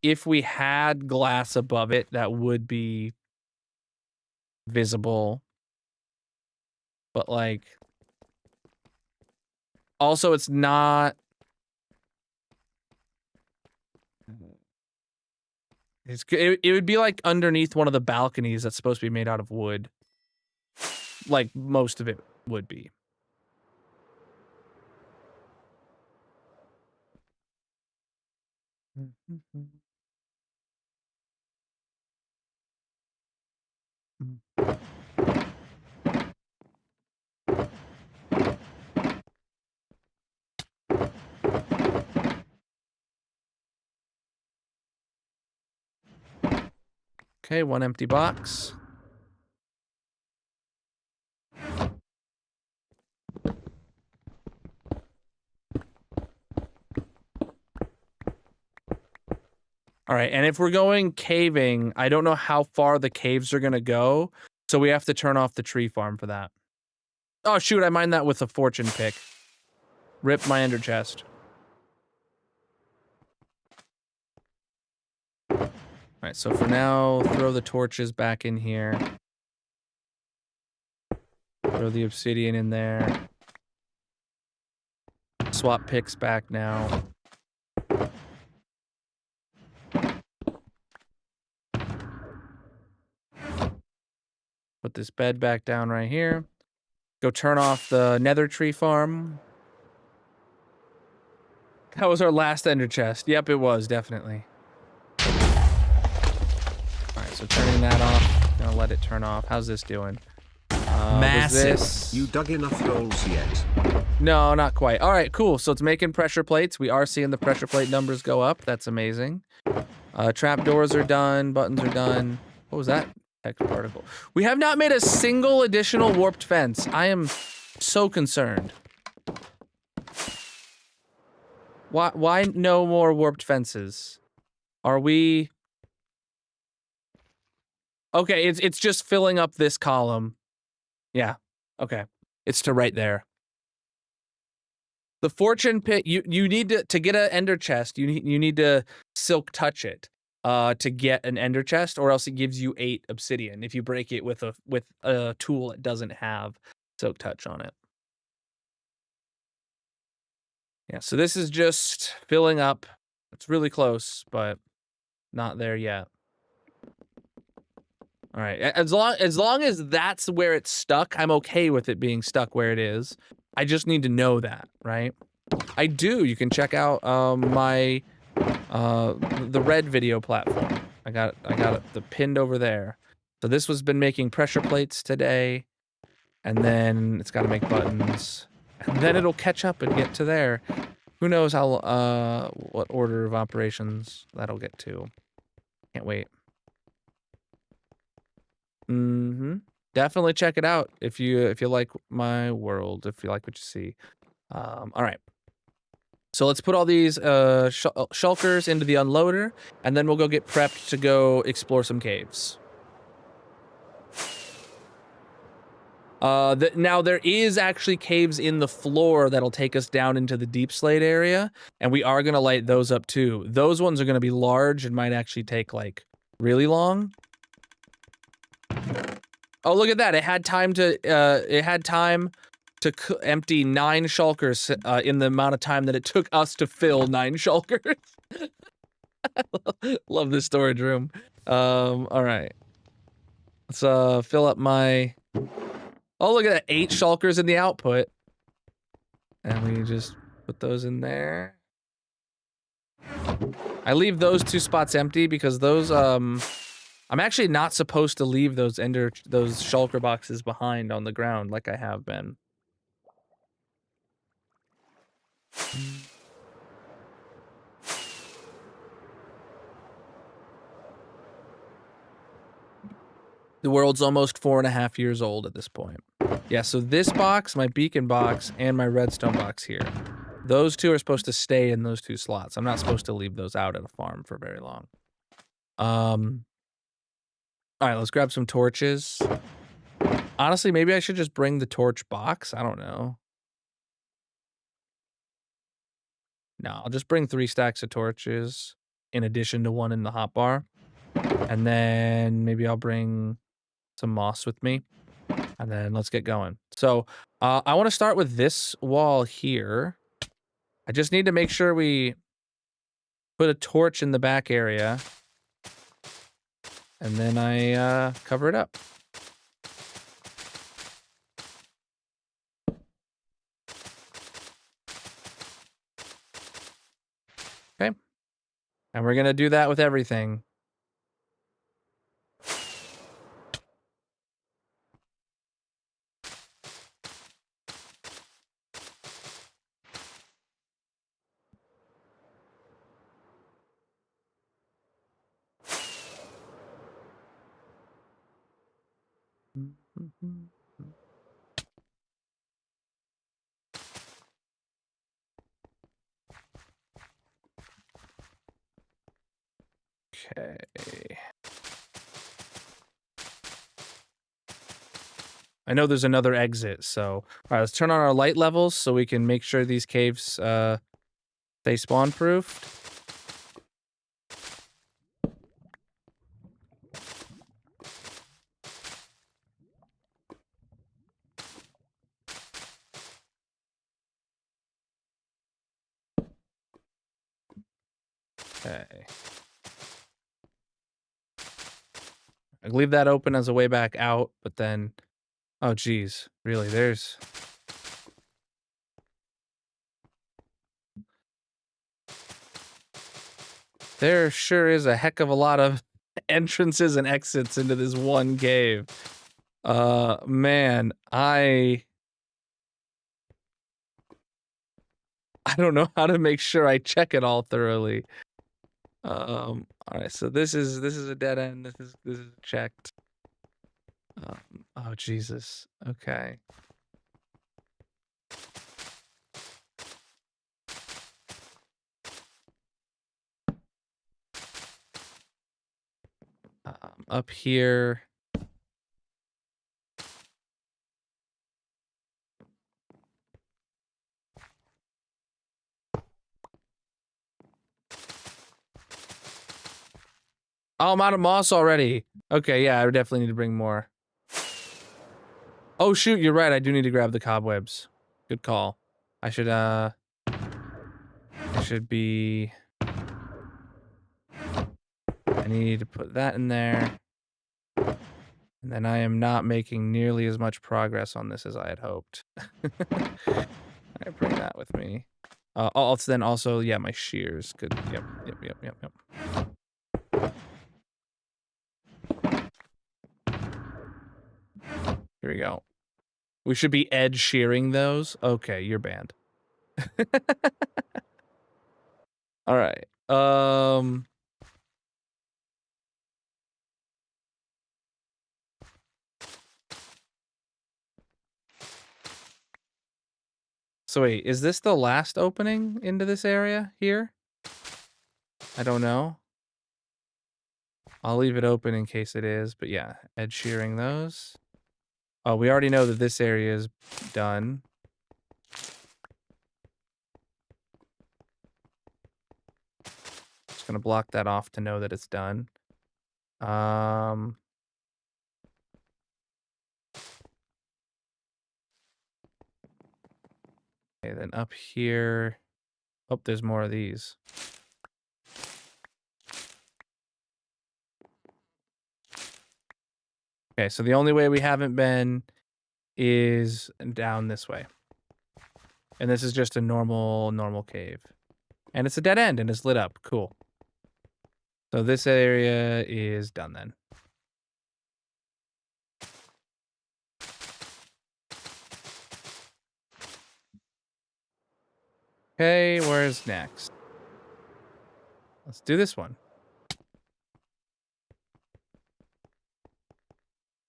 if we had glass above it, that would be visible. But like, also it's not. It would be like underneath one of the balconies that's supposed to be made out of wood. Like most of it would be. Okay, one empty box. All right, and if we're going caving, I don't know how far the caves are going to go, so we have to turn off the tree farm for that. Oh, shoot, I mined that with a fortune pick. Rip my ender chest. All right, so for now, throw the torches back in here. Throw the obsidian in there. Swap picks back now. Put this bed back down right here. Go turn off the nether tree farm. That was our last ender chest. Yep, it was, definitely. Alright, so turning that off. Gonna let it turn off. How's this doing? Massive. You dug enough holes yet? No, not quite. Alright, cool. So it's making pressure plates. We are seeing the pressure plate numbers go up. That's amazing. Trap doors are done. Buttons are done. What was that? Hex particle. We have not made a single additional warped fence. I am so concerned. Why no more warped fences? Are we... Okay, it's just filling up this column. Yeah, okay. It's to right there. The fortune pit, you need to get an ender chest, you need to silk touch it to get an ender chest, or else it gives you 8 obsidian if you break it with a tool that doesn't have silk touch on it. Yeah, so this is just filling up. It's really close, but not there yet. All right, as long as that's where it's stuck, I'm okay with it being stuck where it is. I just need to know that, right? I do. You can check out my the red video platform. I got it pinned over there. So this was been making pressure plates today, and then it's got to make buttons, and then it'll catch up and get to there. Who knows how what order of operations that'll get to? Can't wait. Definitely check it out if you like my world, if you like what you see. All right. So let's put all these shulkers into the unloader, and then we'll go get prepped to go explore some caves. Now there is actually caves in the floor that'll take us down into the deep slate area, and we are gonna light those up too. Those ones are gonna be large and might actually take like really long. Oh, look at that! It had time to empty 9 shulkers in the amount of time that it took us to fill 9 shulkers. Love this storage room. All right. Let's fill up my... Oh, look at that. 8 shulkers in the output. And we just put those in there. I leave those 2 spots empty because those, I'm actually not supposed to leave those shulker boxes behind on the ground like I have been. The world's almost 4.5 years old at this point. Yeah, so this box, my beacon box, and my redstone box here, those 2 are supposed to stay in those 2 slots. I'm not supposed to leave those out at a farm for very long. All right, let's grab some torches. Honestly, maybe I should just bring the torch box. I don't know. No, I'll just bring 3 stacks of torches in addition to 1 in the hotbar. And then maybe I'll bring some moss with me. And then let's get going. So I want to start with this wall here. I just need to make sure we put a torch in the back area. And then I cover it up. Okay. And we're going to do that with everything. Okay. I know there's another exit, so all right, let's turn on our light levels so we can make sure these caves stay spawn proofed. Okay. I leave that open as a way back out, but then, oh geez, really, there sure is a heck of a lot of entrances and exits into this one cave. Man, I don't know how to make sure I check it all thoroughly. All right, so this is a dead end. This is checked. Oh Jesus. Okay. Up here. Oh, I'm out of moss already. Okay, yeah, I definitely need to bring more. Oh shoot, you're right. I do need to grab the cobwebs. Good call. I should be. I need to put that in there. And then I am not making nearly as much progress on this as I had hoped. I bring that with me. Then also, yeah, my shears. Good. Yep. Here we go. We should be edge shearing those. Okay, you're banned. All right. So wait, is this the last opening into this area here? I don't know. I'll leave it open in case it is, but yeah, edge shearing those. Oh, we already know that this area is done. Just gonna block that off to know that it's done. Okay, then up here. Oh, there's more of these. Okay, so the only way we haven't been is down this way. And this is just a normal cave. And it's a dead end and it's lit up. Cool. So this area is done then. Okay, where's next? Let's do this one.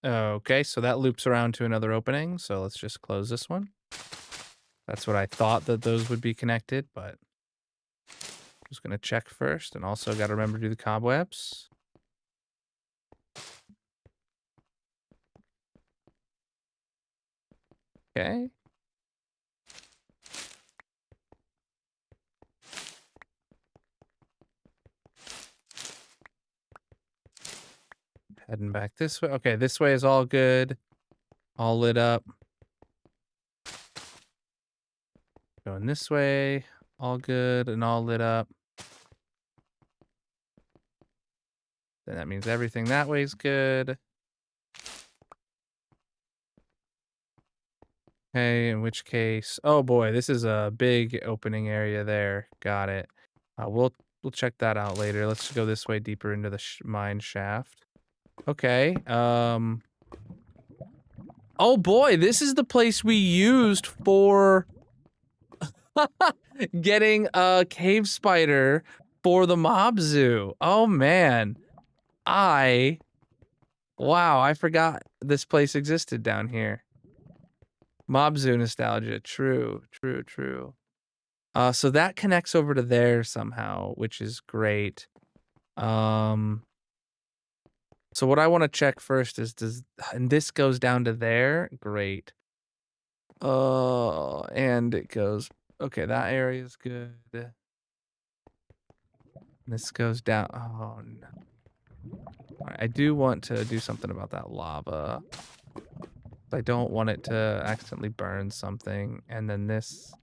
Okay, so that loops around to another opening, so let's just close this one. That's what I thought that those would be connected, but I'm just gonna check first, and also gotta remember to do the cobwebs. Okay. Heading back this way. Okay, this way is all good. All lit up. Going this way. All good and all lit up. Then that means everything that way is good. Okay, in which case... Oh boy, this is a big opening area there. Got it. We'll we'll check that out later. Let's go this way deeper into the mine shaft. Okay. Oh boy, this is the place we used for getting a cave spider for the mob zoo. Oh man. Wow, I forgot this place existed down here. Mob zoo nostalgia. True. So that connects over to there somehow, which is great. So what I want to check first is and this goes down to there? Great. And it goes, okay, that area is good. This goes down, oh no. All right, I do want to do something about that lava. I don't want it to accidentally burn something. And then this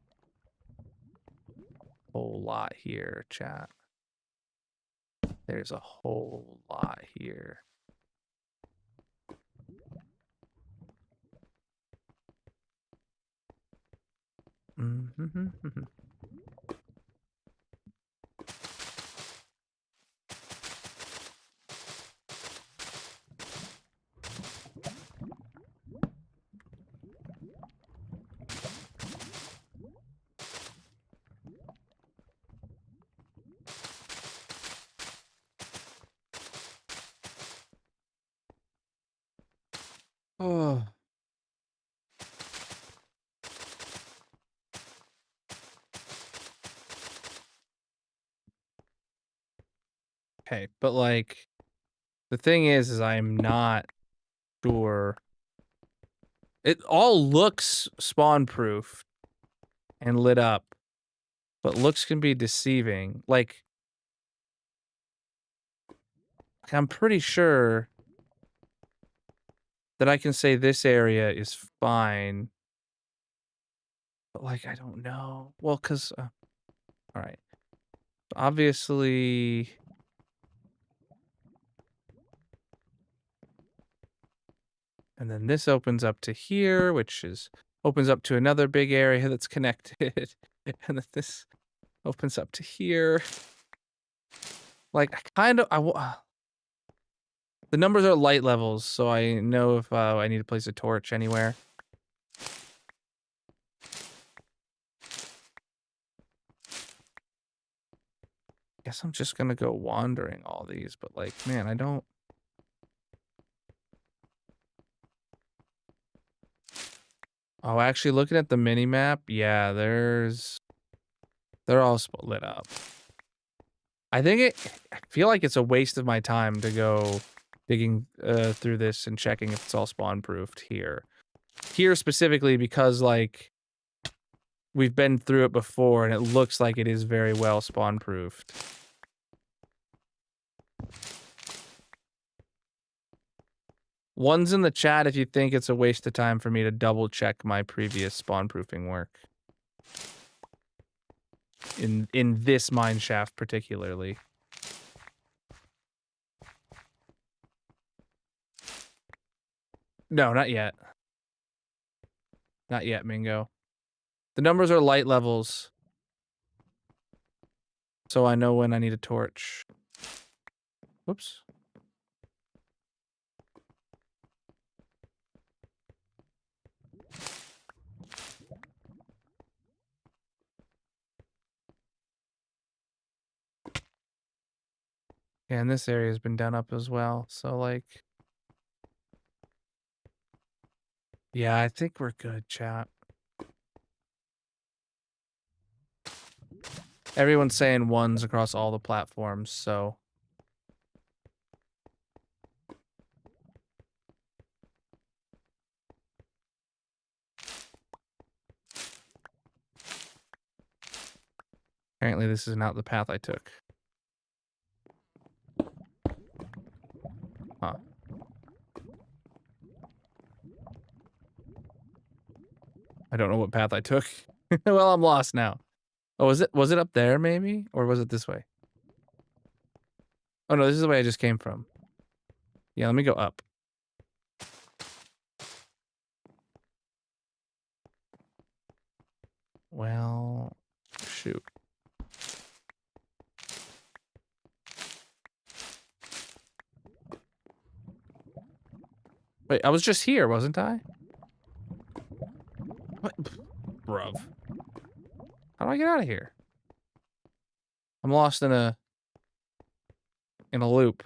whole lot here, chat. There's a whole lot here. Oh. Okay, but like, the thing is I'm not sure. It all looks spawn-proof and lit up, but looks can be deceiving. Like, I'm pretty sure that I can say this area is fine. But like, I don't know. Well, because, all right. Obviously, and then this opens up to here, which opens up to another big area that's connected. And then this opens up to here. Like, the numbers are light levels, so I know if I need to place a torch anywhere. Guess I'm just gonna go wandering all these, but like, man, I don't. Oh, actually, looking at the mini map, yeah, they're all lit up. I feel like it's a waste of my time to go digging through this and checking if it's all spawn proofed here. Here specifically because like we've been through it before and it looks like it is very well spawn proofed. One's in the chat if you think it's a waste of time for me to double check my previous spawn proofing work. In this mine shaft particularly. No, not yet. Not yet, Mingo. The numbers are light levels. So I know when I need a torch. Whoops. Yeah, and this area has been done up as well. So like, yeah, I think we're good, chat. Everyone's saying ones across all the platforms, so. Apparently this is not the path I took. Huh. I don't know what path I took. Well, I'm lost now. Oh, was it up there maybe? Or was it this way? Oh no, this is the way I just came from. Yeah, let me go up. Well, shoot. Wait, I was just here, wasn't I? What? Bruv. How do I get out of here? I'm lost in a loop.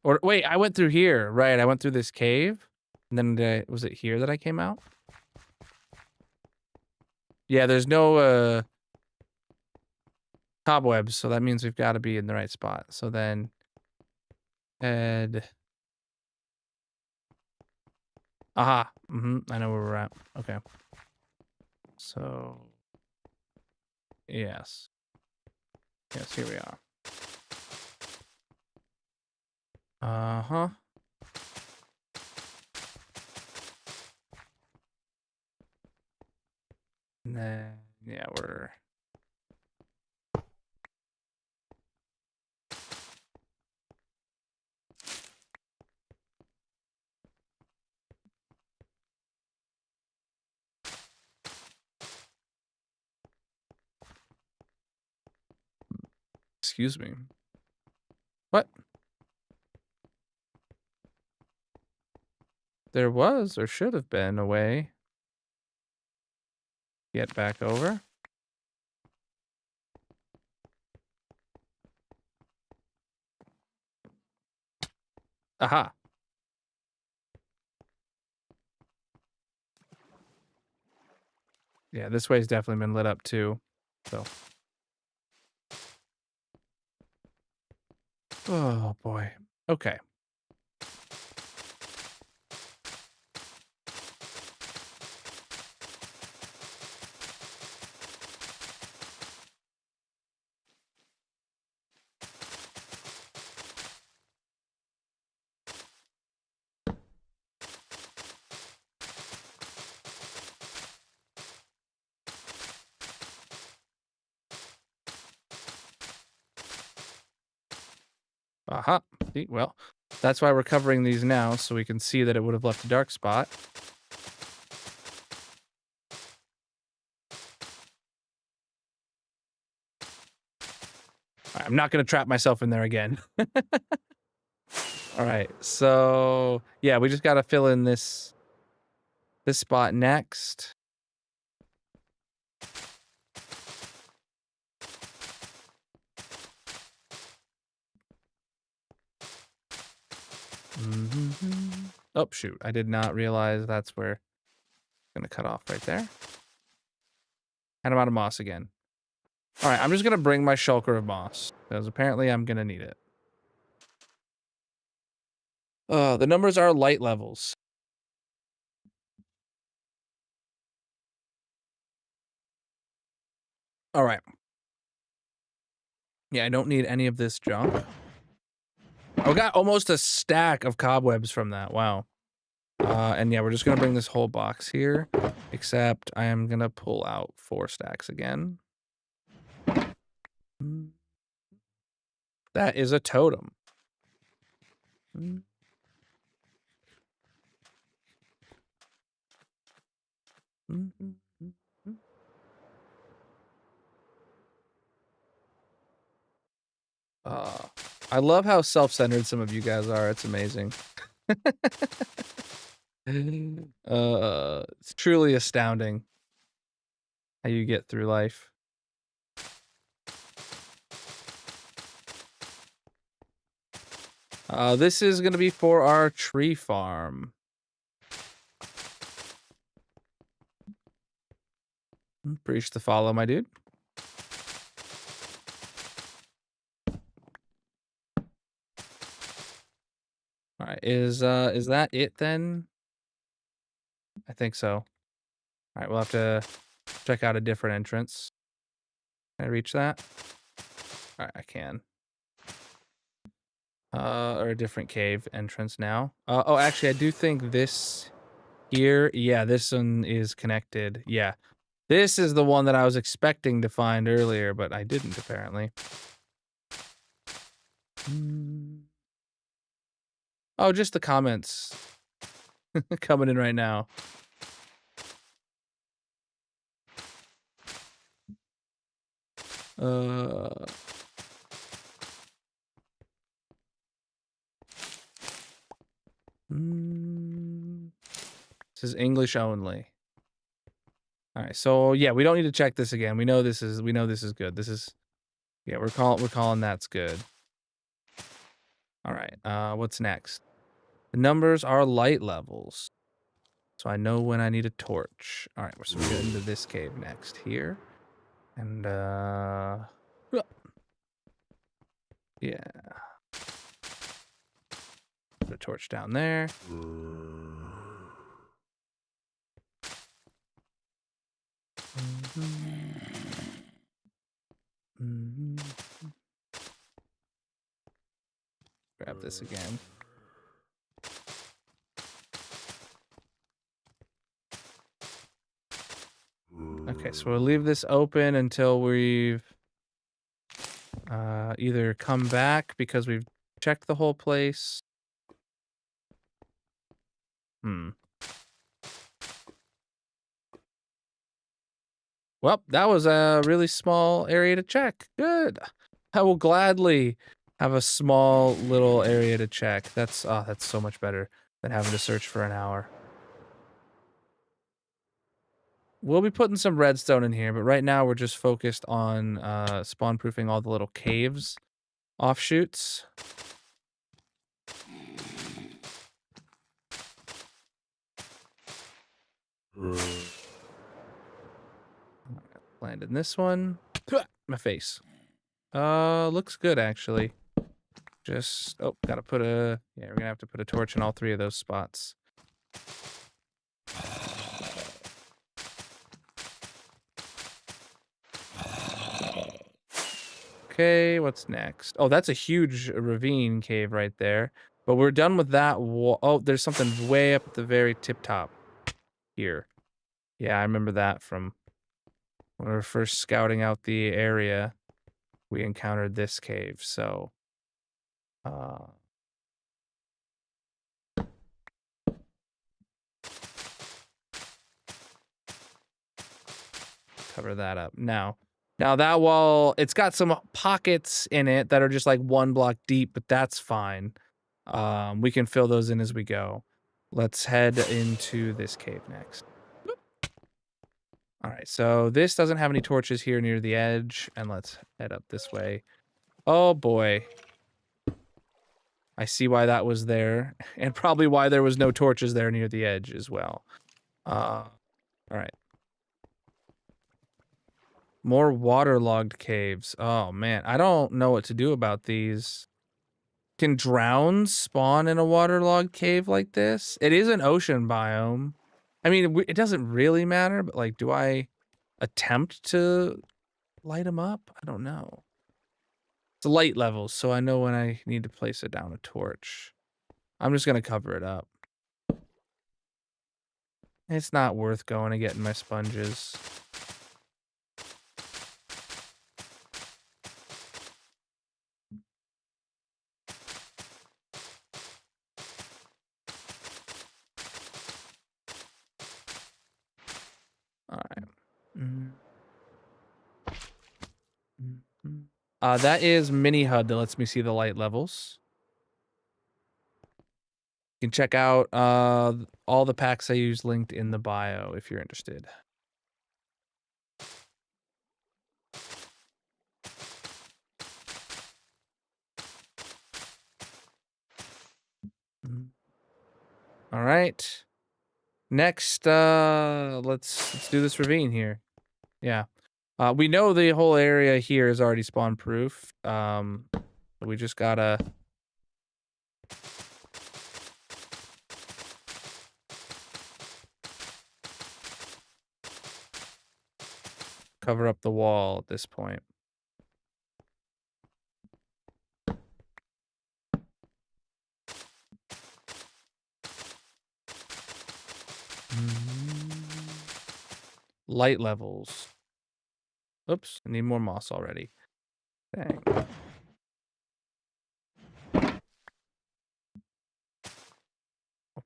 Or wait, I went through here. Right, I went through this cave. And then was it here that I came out? Yeah, there's no cobwebs, so that means we've got to be in the right spot. So then head. Aha. I know where we're at. Okay. So yes. Yes, here we are. Uh-huh. And then yeah, we're excuse me. What? There was or should have been a way. Get back over. Aha. Yeah, this way's definitely been lit up too. So. Oh boy. Okay. Aha. See, well, that's why we're covering these now, so we can see that it would have left a dark spot. All right, I'm not going to trap myself in there again. All right, so yeah, we just got to fill in this spot next. Oh, shoot. I did not realize that's where I'm going to cut off right there. And I'm out of moss again. All right, I'm just going to bring my shulker of moss, because apparently I'm going to need it. The numbers are light levels. All right. Yeah, I don't need any of this junk. I got almost a stack of cobwebs from that. Wow. And yeah, we're just going to bring this whole box here, except I am going to pull out 4 stacks again. That is a totem. I love how self-centered some of you guys are. It's amazing. It's truly astounding how you get through life. This is going to be for our tree farm. Preach the follow, my dude. All right, is that it then? I think so. All right, we'll have to check out a different entrance. Can I reach that? All right, I can. Or a different cave entrance now. Oh, actually, I do think this here, yeah, this one is connected. Yeah, this is the one that I was expecting to find earlier, but I didn't apparently. Oh, just the comments coming in right now. This is English only. All right, so yeah, we don't need to check this again. We know this is good. This is, yeah, we're calling that's good. All right, what's next? The numbers are light levels, so I know when I need a torch. All right, so we're getting into this cave next here, and yeah, put a torch down there. Grab this again. Okay, so we'll leave this open until we've either come back because we've checked the whole place. Well, that was a really small area to check. Good. I will gladly have a small little area to check. That's so much better than having to search for an hour. We'll be putting some redstone in here, but right now we're just focused on spawn proofing all the little caves offshoots. Landed this one. My face. Looks good actually. Just, oh, gotta put a, yeah, we're gonna have to put a torch in all 3 of those spots. Okay, what's next? Oh, that's a huge ravine cave right there. But we're done with that wall. Oh, there's something way up at the very tip top here. Yeah, I remember that from when we were first scouting out the area. We encountered this cave, so cover that up. Now that wall, it's got some pockets in it that are just like 1 block deep, but that's fine. We can fill those in as we go. Let's head into this cave next. All right, so this doesn't have any torches here near the edge, and let's head up this way. Oh boy. I see why that was there, and probably why there was no torches there near the edge as well. All right. More waterlogged caves. Oh man, I don't know what to do about these. Can drowns spawn in a waterlogged cave like this? It is an ocean biome. I mean, it doesn't really matter, but like, do I attempt to light them up? I don't know. It's light levels, so I know when I need to place it down a torch. I'm just gonna cover it up. It's not worth going and getting my sponges. All right. That is mini HUD that lets me see the light levels. You can check out all the packs I use linked in the bio if you're interested. All right. Next, let's do this ravine here. Yeah. We know the whole area here is already spawn proof. We just gotta cover up the wall at this point. Light levels. Oops, I need more moss already. Dang.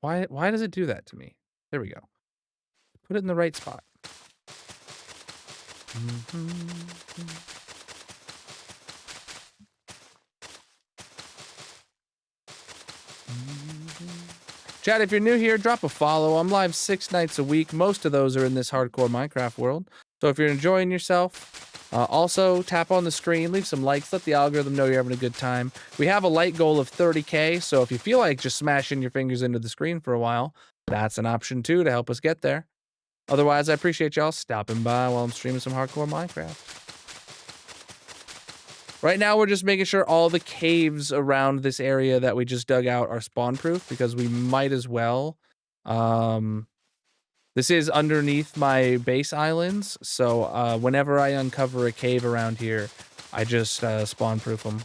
Why does it do that to me? There we go. Put it in the right spot. Chad, if you're new here, drop a follow. I'm live 6 nights a week. Most of those are in this hardcore Minecraft world. So if you're enjoying yourself, also tap on the screen, leave some likes, let the algorithm know you're having a good time. We have a light goal of 30K, so if you feel like just smashing your fingers into the screen for a while, that's an option too to help us get there. Otherwise, I appreciate y'all stopping by while I'm streaming some hardcore Minecraft. Right now, we're just making sure all the caves around this area that we just dug out are spawn-proof, because we might as well. This is underneath my base islands, so whenever I uncover a cave around here, I just spawn-proof them.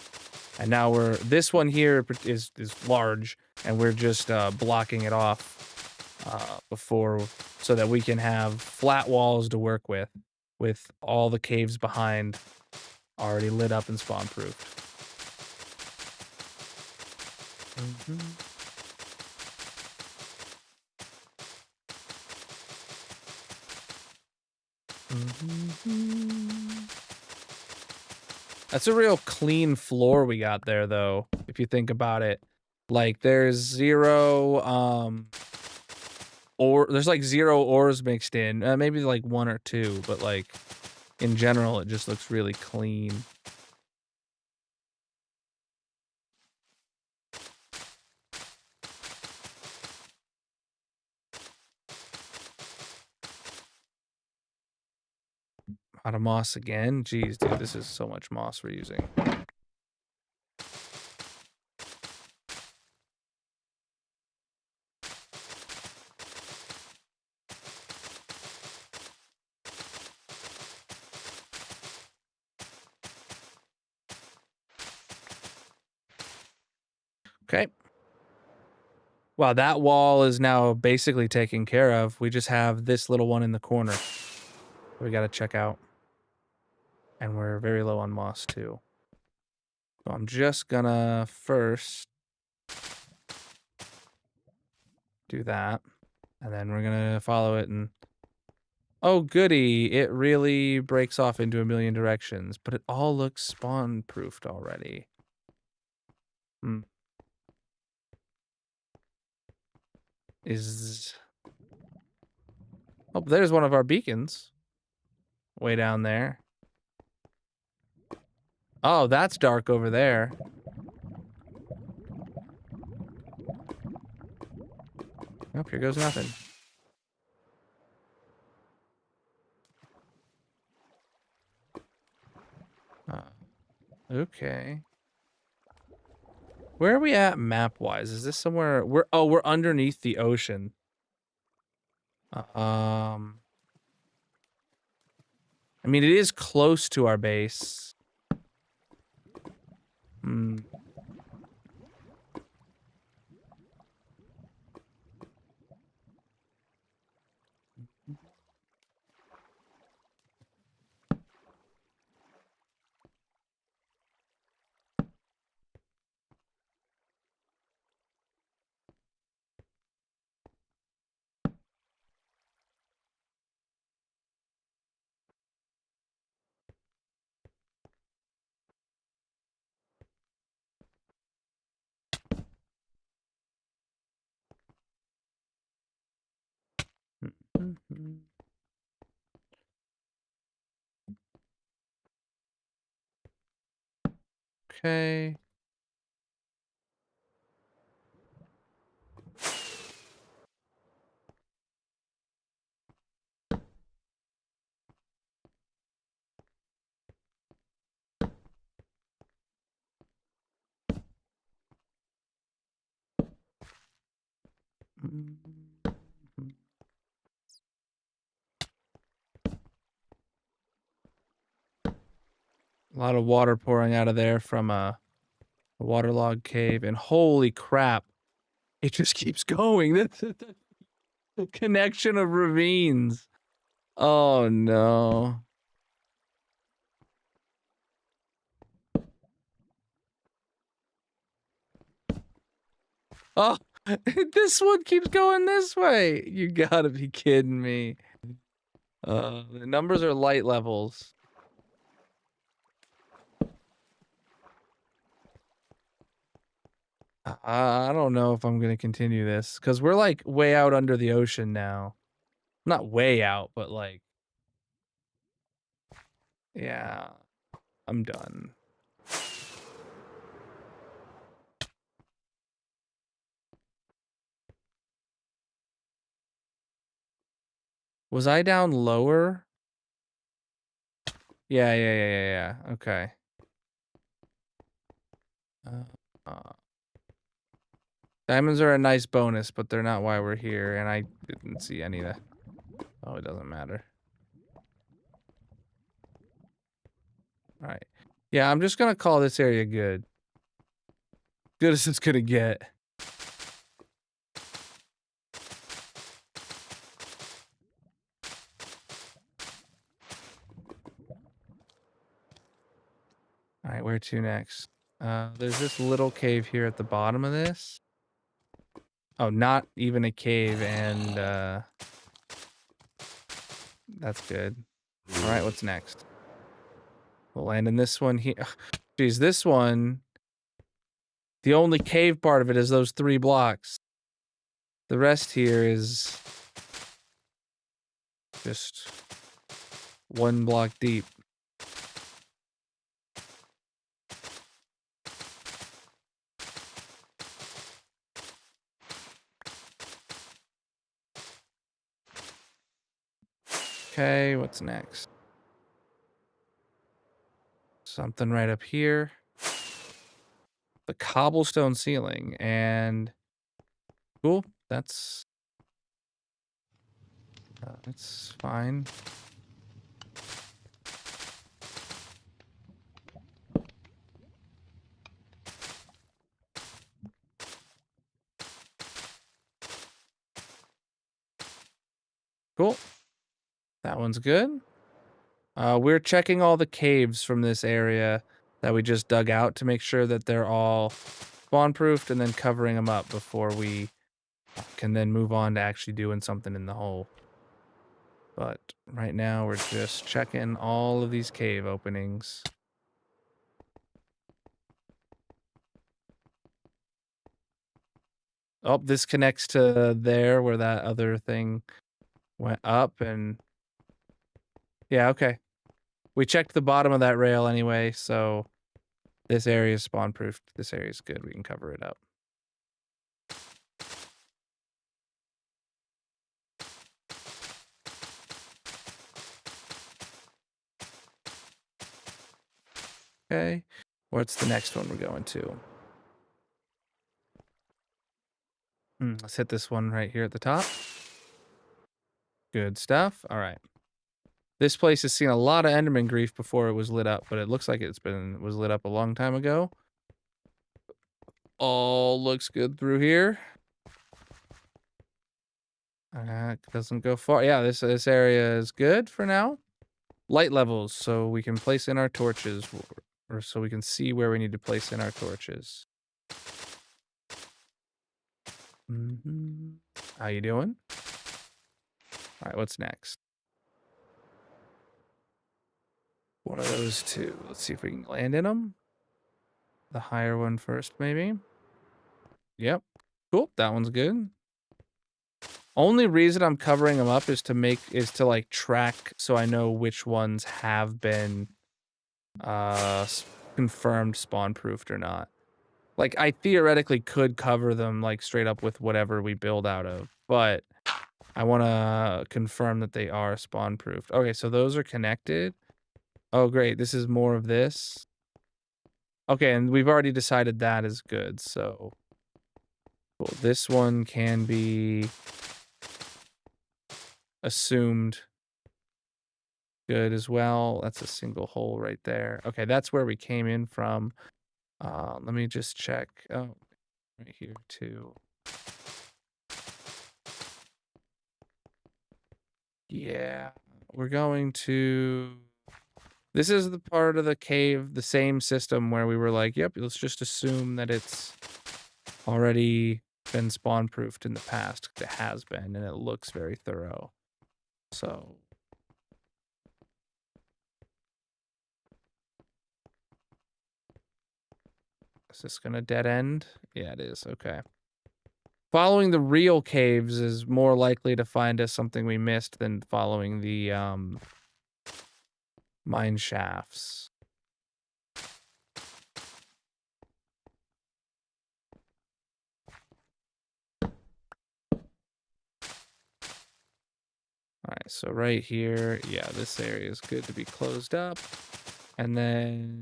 And now this one here is large, and we're just blocking it off so that we can have flat walls to work with all the caves behind already lit up and spawn-proofed. That's a real clean floor we got there, though, if you think about it. Like, there's zero, there's like 0 ores mixed in. Maybe like 1 or 2, but like, in general, it just looks really clean. Out of moss again? Jeez, dude, this is so much moss we're using. Okay. Wow, that wall is now basically taken care of. We just have this little one in the corner we gotta check out. And we're very low on moss, too. So I'm just gonna first do that. And then we're gonna follow it and... Oh, goody. It really breaks off into a million directions. But it all looks spawn-proofed already. Hmm. Oh, there's one of our beacons. Way down there. Oh, that's dark over there. Nope, here goes nothing. Okay. Where are we at map-wise? Is this somewhere... we're underneath the ocean. I mean, it is close to our base. Hmm. Okay. A lot of water pouring out of there from a waterlogged cave, and holy crap, it just keeps going. The connection of ravines. Oh no. Oh, this one keeps going this way. You gotta be kidding me. The numbers are light levels. I don't know if I'm gonna continue this because we're like way out under the ocean now. Not way out, but like, yeah, I'm done. Was I down lower? Yeah. Okay. Uh, diamonds are a nice bonus, but they're not why we're here, and I didn't see any of that. Oh, it doesn't matter. All right. Yeah, I'm just gonna call this area good. Good as it's gonna get. All right, where to next? There's this little cave here at the bottom of this. Oh, not even a cave, and that's good. All right, what's next? We'll land in this one here. Geez, this one, the only cave part of it is those 3 blocks. The rest here is just 1 block deep. Okay, what's next? Something right up here. The cobblestone ceiling, and cool. That's fine. Cool. That one's good. We're checking all the caves from this area that we just dug out to make sure that they're all spawn-proofed, and then covering them up before we can then move on to actually doing something in the hole. But right now we're just checking all of these cave openings. Oh, this connects to there where that other thing went up, and yeah, okay. We checked the bottom of that rail anyway, so this area is spawn-proofed. This area is good. We can cover it up. Okay, what's the next one we're going to? Let's hit this one right here at the top. Good stuff. All right. This place has seen a lot of Enderman grief before it was lit up, but it looks like was lit up a long time ago. All looks good through here. Doesn't go far. Yeah, this area is good for now. Light levels, so we can place in our torches, or so we can see where we need to place in our torches. How you doing? All right, what's next? One of those 2. Let's see if we can land in them. The higher one first, maybe. Yep. Cool. That one's good. Only reason I'm covering them up is to like track so I know which ones have been confirmed spawn-proofed or not. Like, I theoretically could cover them like straight up with whatever we build out of, but I want to confirm that they are spawn-proofed. Okay, so those are connected. Oh, great. This is more of this. Okay, and we've already decided that is good, so cool. This one can be assumed good as well. That's a single hole right there. Okay, that's where we came in from. Let me just check. Oh, right here too. Yeah, we're going to... This is the part of the cave, the same system where we were like, yep, let's just assume that it's already been spawn-proofed in the past. It has been, and it looks very thorough. So... Is this gonna dead end? Yeah, it is. Okay. Following the real caves is more likely to find us something we missed than following the mine shafts. All right, so right here, yeah, this area is good to be closed up. And then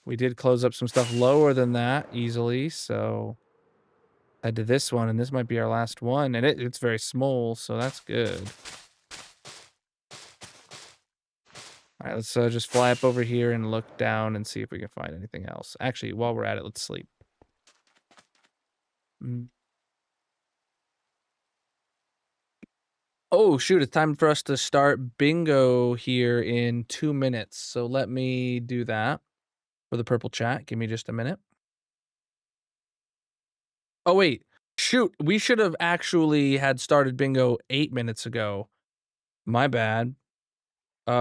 we did close up some stuff lower than that easily, so head to this one, and this might be our last one, and it's very small, so that's good. All right, let's just fly up over here and look down and see if we can find anything else. Actually, while we're at it, let's sleep. Oh, shoot, it's time for us to start bingo here in 2 minutes. So let me do that for the purple chat. Give me just a minute. Oh, wait. Shoot, we should have actually had started bingo 8 minutes ago. My bad. What's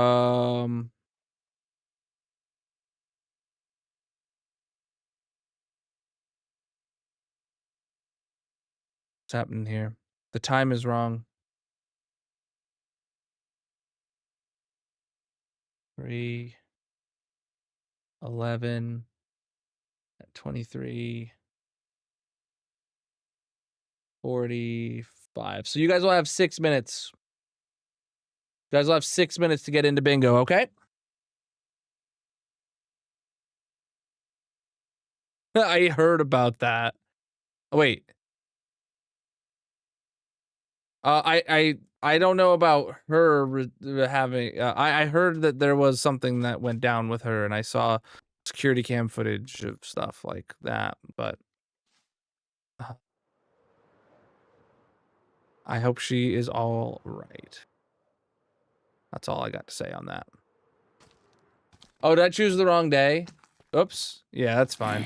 happening here? The time is wrong. 3, 11, 23, 45. So you guys will have 6 minutes. You guys will have 6 minutes to get into bingo, okay? I heard about that. Oh, wait. I don't know about her having. I heard that there was something that went down with her, and I saw security cam footage of stuff like that. But I hope she is all right. That's all I got to say on that. Oh, did I choose the wrong day? Oops. Yeah, that's fine.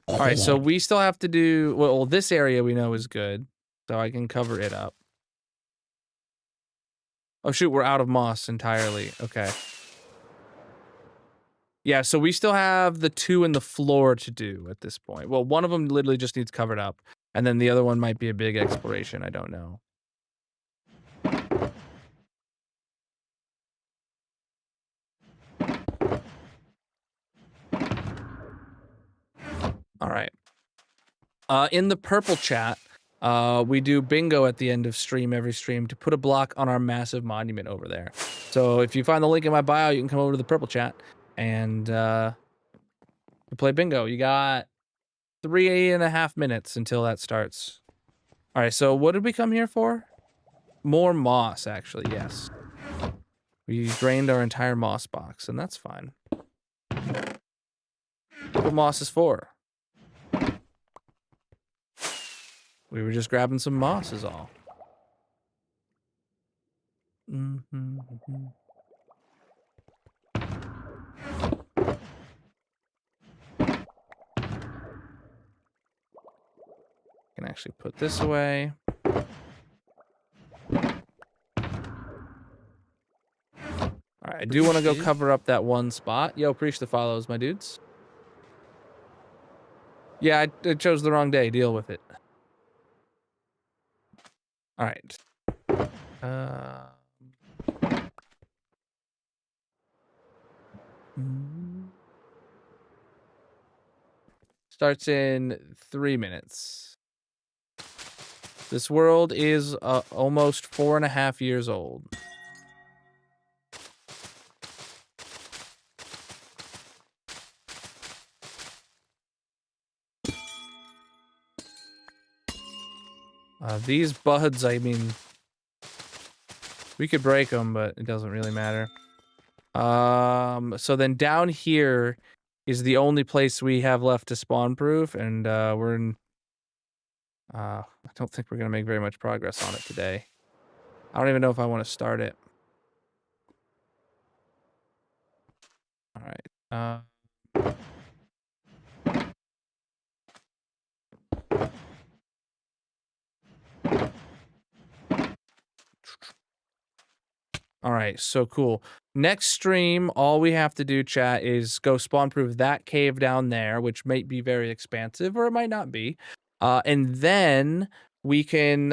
All right, so we still have to do. Well, this area we know is good, so I can cover it up. Oh shoot, we're out of moss entirely. Okay. Yeah, so we still have the 2 in the floor to do at this point. Well, one of them literally just needs covered up, and then the other one might be a big exploration. I don't know. All right. In the purple chat, we do bingo at the end of every stream to put a block on our massive monument over there. So if you find the link in my bio, you can come over to the purple chat and play bingo. You got 3.5 minutes until that starts. All right, so what did we come here for? More moss, actually, yes. We drained our entire moss box, and that's fine. What moss is for? We were just grabbing some moss is all. Can actually put this away. All right, I do want to go cover up that one spot. Yo, appreciate the follows, my dudes. Yeah, I chose the wrong day. Deal with it. All right. Starts in 3 minutes. This world is almost 4.5 years old. These buds, I mean, we could break them, but it doesn't really matter. So then down here is the only place we have left to spawn proof, and we're in. I don't think we're gonna make very much progress on it today. I don't even know if I want to start it. All right. All right, so cool. Next stream, all we have to do, chat, is go spawn proof that cave down there, which might be very expansive or it might not be. And then we can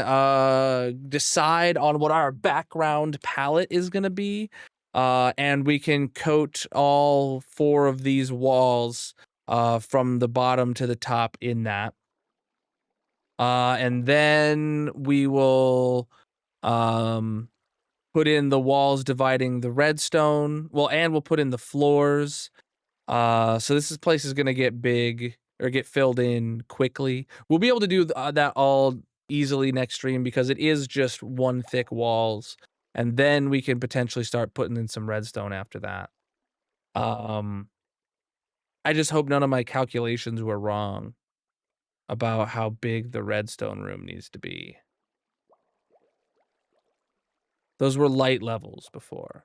decide on what our background palette is going to be. And we can coat all 4 of these walls from the bottom to the top in that. And then we will put in the walls dividing the redstone. Well, and we'll put in the floors. So this place is going to get big or get filled in quickly. We'll be able to do that all easily next stream because it is just 1 thick walls. And then we can potentially start putting in some redstone after that. I just hope none of my calculations were wrong about how big the redstone room needs to be. Those were light levels before.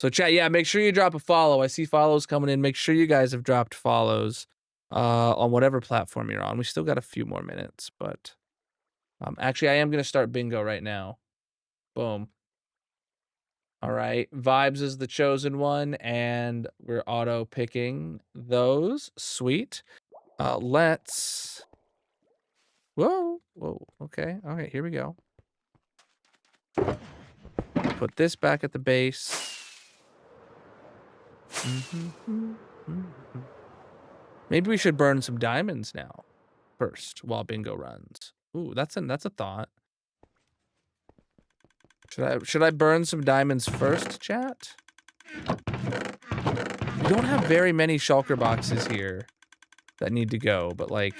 So chat, yeah, make sure you drop a follow. I see follows coming in. Make sure you guys have dropped follows on whatever platform you're on. We still got a few more minutes, but actually, I am going to start bingo right now. Boom. All right. Vibes is the chosen one, and we're auto picking those. Sweet. Let's... Whoa. Okay. All right, here we go. Put this back at the base. Maybe we should burn some diamonds now first while bingo runs. Ooh, that's a thought. Should I burn some diamonds first, chat? We don't have very many shulker boxes here that need to go, but like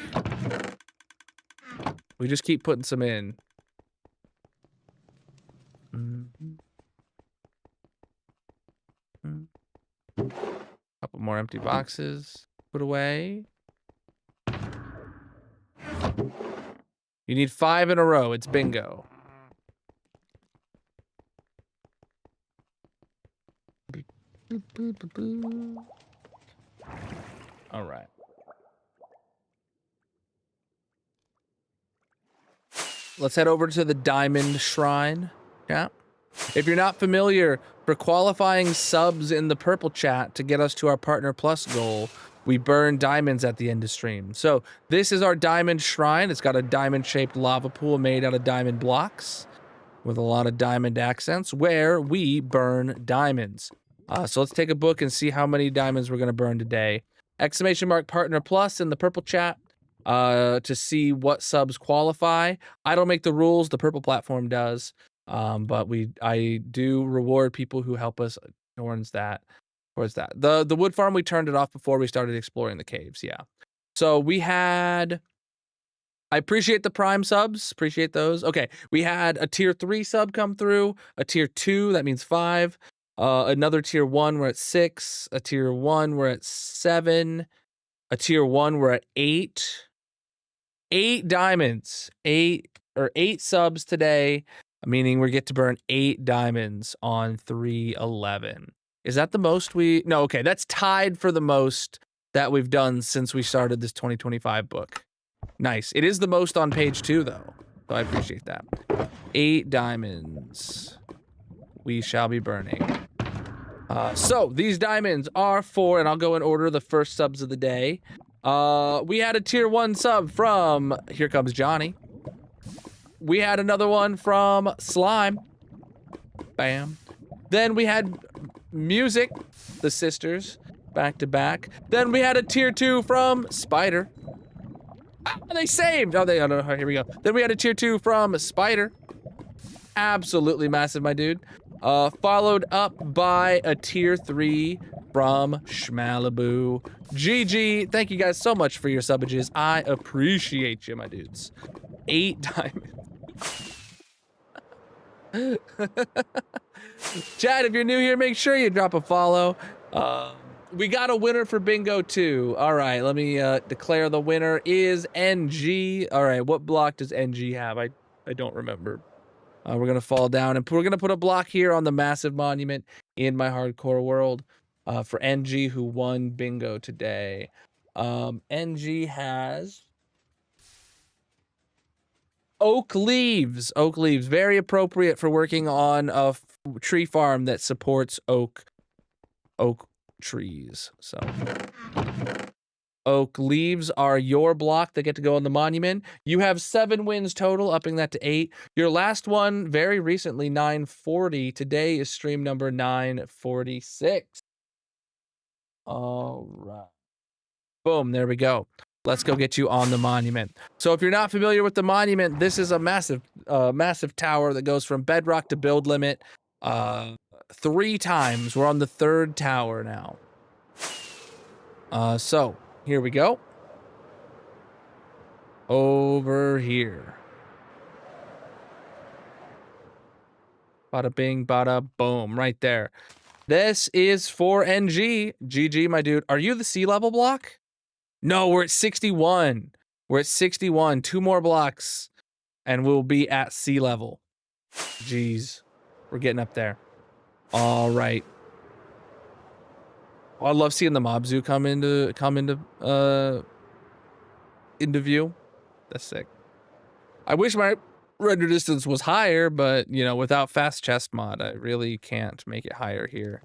we just keep putting some in. Couple more empty boxes. Put away. You need 5 in a row. It's bingo. All right. Let's head over to the Diamond Shrine. Yeah. If you're not familiar, for qualifying subs in the purple chat to get us to our Partner Plus goal, we burn diamonds at the end of stream. So this is our Diamond Shrine. It's got a diamond-shaped lava pool made out of diamond blocks with a lot of diamond accents where we burn diamonds. So let's take a book and see how many diamonds we're going to burn today. Exclamation mark Partner Plus in the purple chat to see what subs qualify. I don't make the rules. The purple platform does. But I do reward people who help us towards that. The wood farm, we turned it off before we started exploring the caves. Yeah. So we had, I appreciate the prime subs. Appreciate those. Okay. We had a tier 3 sub come through, a tier 2, that means 5. Another tier 1, we're at 6. A tier 1, we're at 7. A tier 1, we're at 8. 8 diamonds. 8 subs today, meaning we get to burn 8 diamonds on 311. Is that the most no, okay, that's tied for the most that we've done since we started this 2025 book. Nice. It is the most on page 2, though, so I appreciate that. 8 diamonds we shall be burning. So these diamonds are for, and I'll go in order, the first subs of the day. We had a tier 1 sub from, here comes Johnny. We had another one from Slime. Bam. Then we had Music, the sisters, back to back. Then we had a tier 2 from Spider. They saved. Oh, here we go. Then we had a tier 2 from Spider. Absolutely massive, my dude. Followed up by a tier 3 from Schmalaboo. GG. Thank you guys so much for your subages. I appreciate you, my dudes. 8 diamonds. Chad, if you're new here, make sure you drop a follow. We got a winner for bingo too. All right, let me declare the winner is NG. All right, what block does NG have? I don't remember. We're gonna fall down and we're gonna put a block here on the massive monument in my hardcore world for NG, who won bingo today. NG has Oak leaves. Oak leaves. Very appropriate for working on a tree farm that supports oak trees. So oak leaves are your block that get to go on the monument. You have 7 wins total, upping that to 8. Your last one very recently, 940. Today is stream number 946. All right. Boom, there we go. Let's go get you on the monument. So if you're not familiar with the monument, this is a massive tower that goes from bedrock to build limit 3 times. We're on the 3rd tower now. So here we go. Over here. Bada bing, bada boom, right there. This is for NG. GG, my dude. Are you the sea level block? No, we're at 61. We're at 61. 2 more blocks, and we'll be at sea level. Jeez. We're getting up there. All right. Oh, I love seeing the mob zoo come into view. That's sick. I wish my render distance was higher, but you know, without fast chest mod, I really can't make it higher here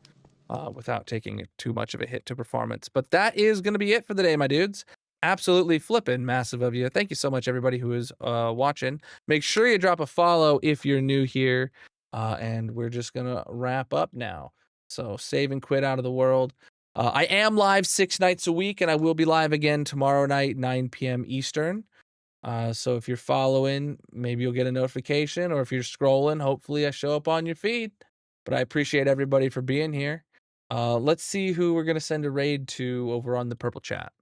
without taking too much of a hit to performance. But that is going to be it for the day, my dudes. Absolutely flipping massive of you. Thank you so much, everybody who is watching. Make sure you drop a follow if you're new here. And we're just going to wrap up now. So save and quit out of the world. I am live 6 nights a week, and I will be live again tomorrow night, 9 p.m. Eastern. So if you're following, maybe you'll get a notification, or if you're scrolling, hopefully I show up on your feed. But I appreciate everybody for being here. Let's see who we're going to send a raid to over on the purple chat.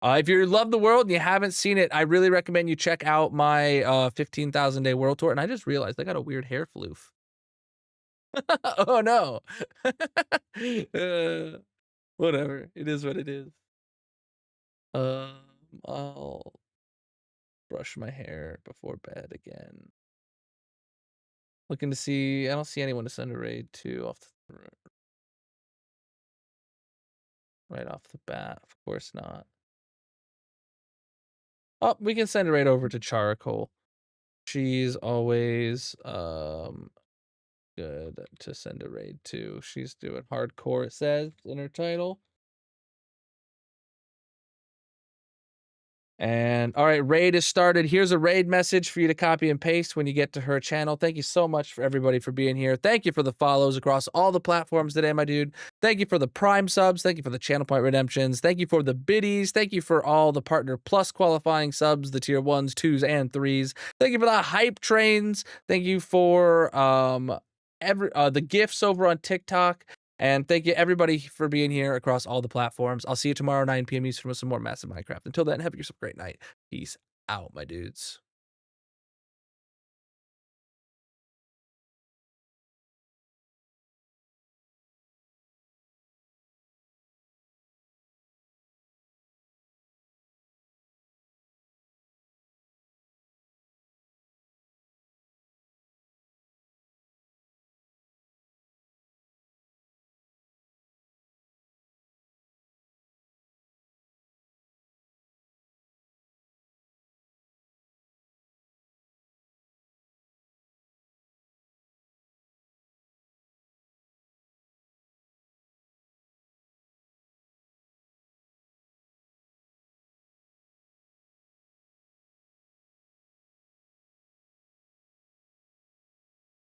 If you love the world and you haven't seen it, I really recommend you check out my 15,000 day world tour. And I just realized I got a weird hair floof. Oh no. Whatever. It is what it is. I'll brush my hair before bed again. Looking to see, I don't see anyone to send a raid to right off the bat. Of course not. Oh, we can send it right over to Charcoal. She's always good to send a raid to. She's doing hardcore, it says in her title. And all right, raid is started. Here's a raid message for you to copy and paste when you get to her channel. Thank you so much for everybody for being here. Thank you for the follows across all the platforms today, my dude. Thank you for the Prime subs. Thank you for the channel point redemptions. Thank you for the biddies. Thank you for all the Partner Plus qualifying subs, the tier 1s, 2s, and 3s. Thank you for the hype trains. Thank you for the gifts over on TikTok. And thank you, everybody, for being here across all the platforms. I'll see you tomorrow, 9 p.m. Eastern, with some more massive Minecraft. Until then, have yourself a great night. Peace out, my dudes.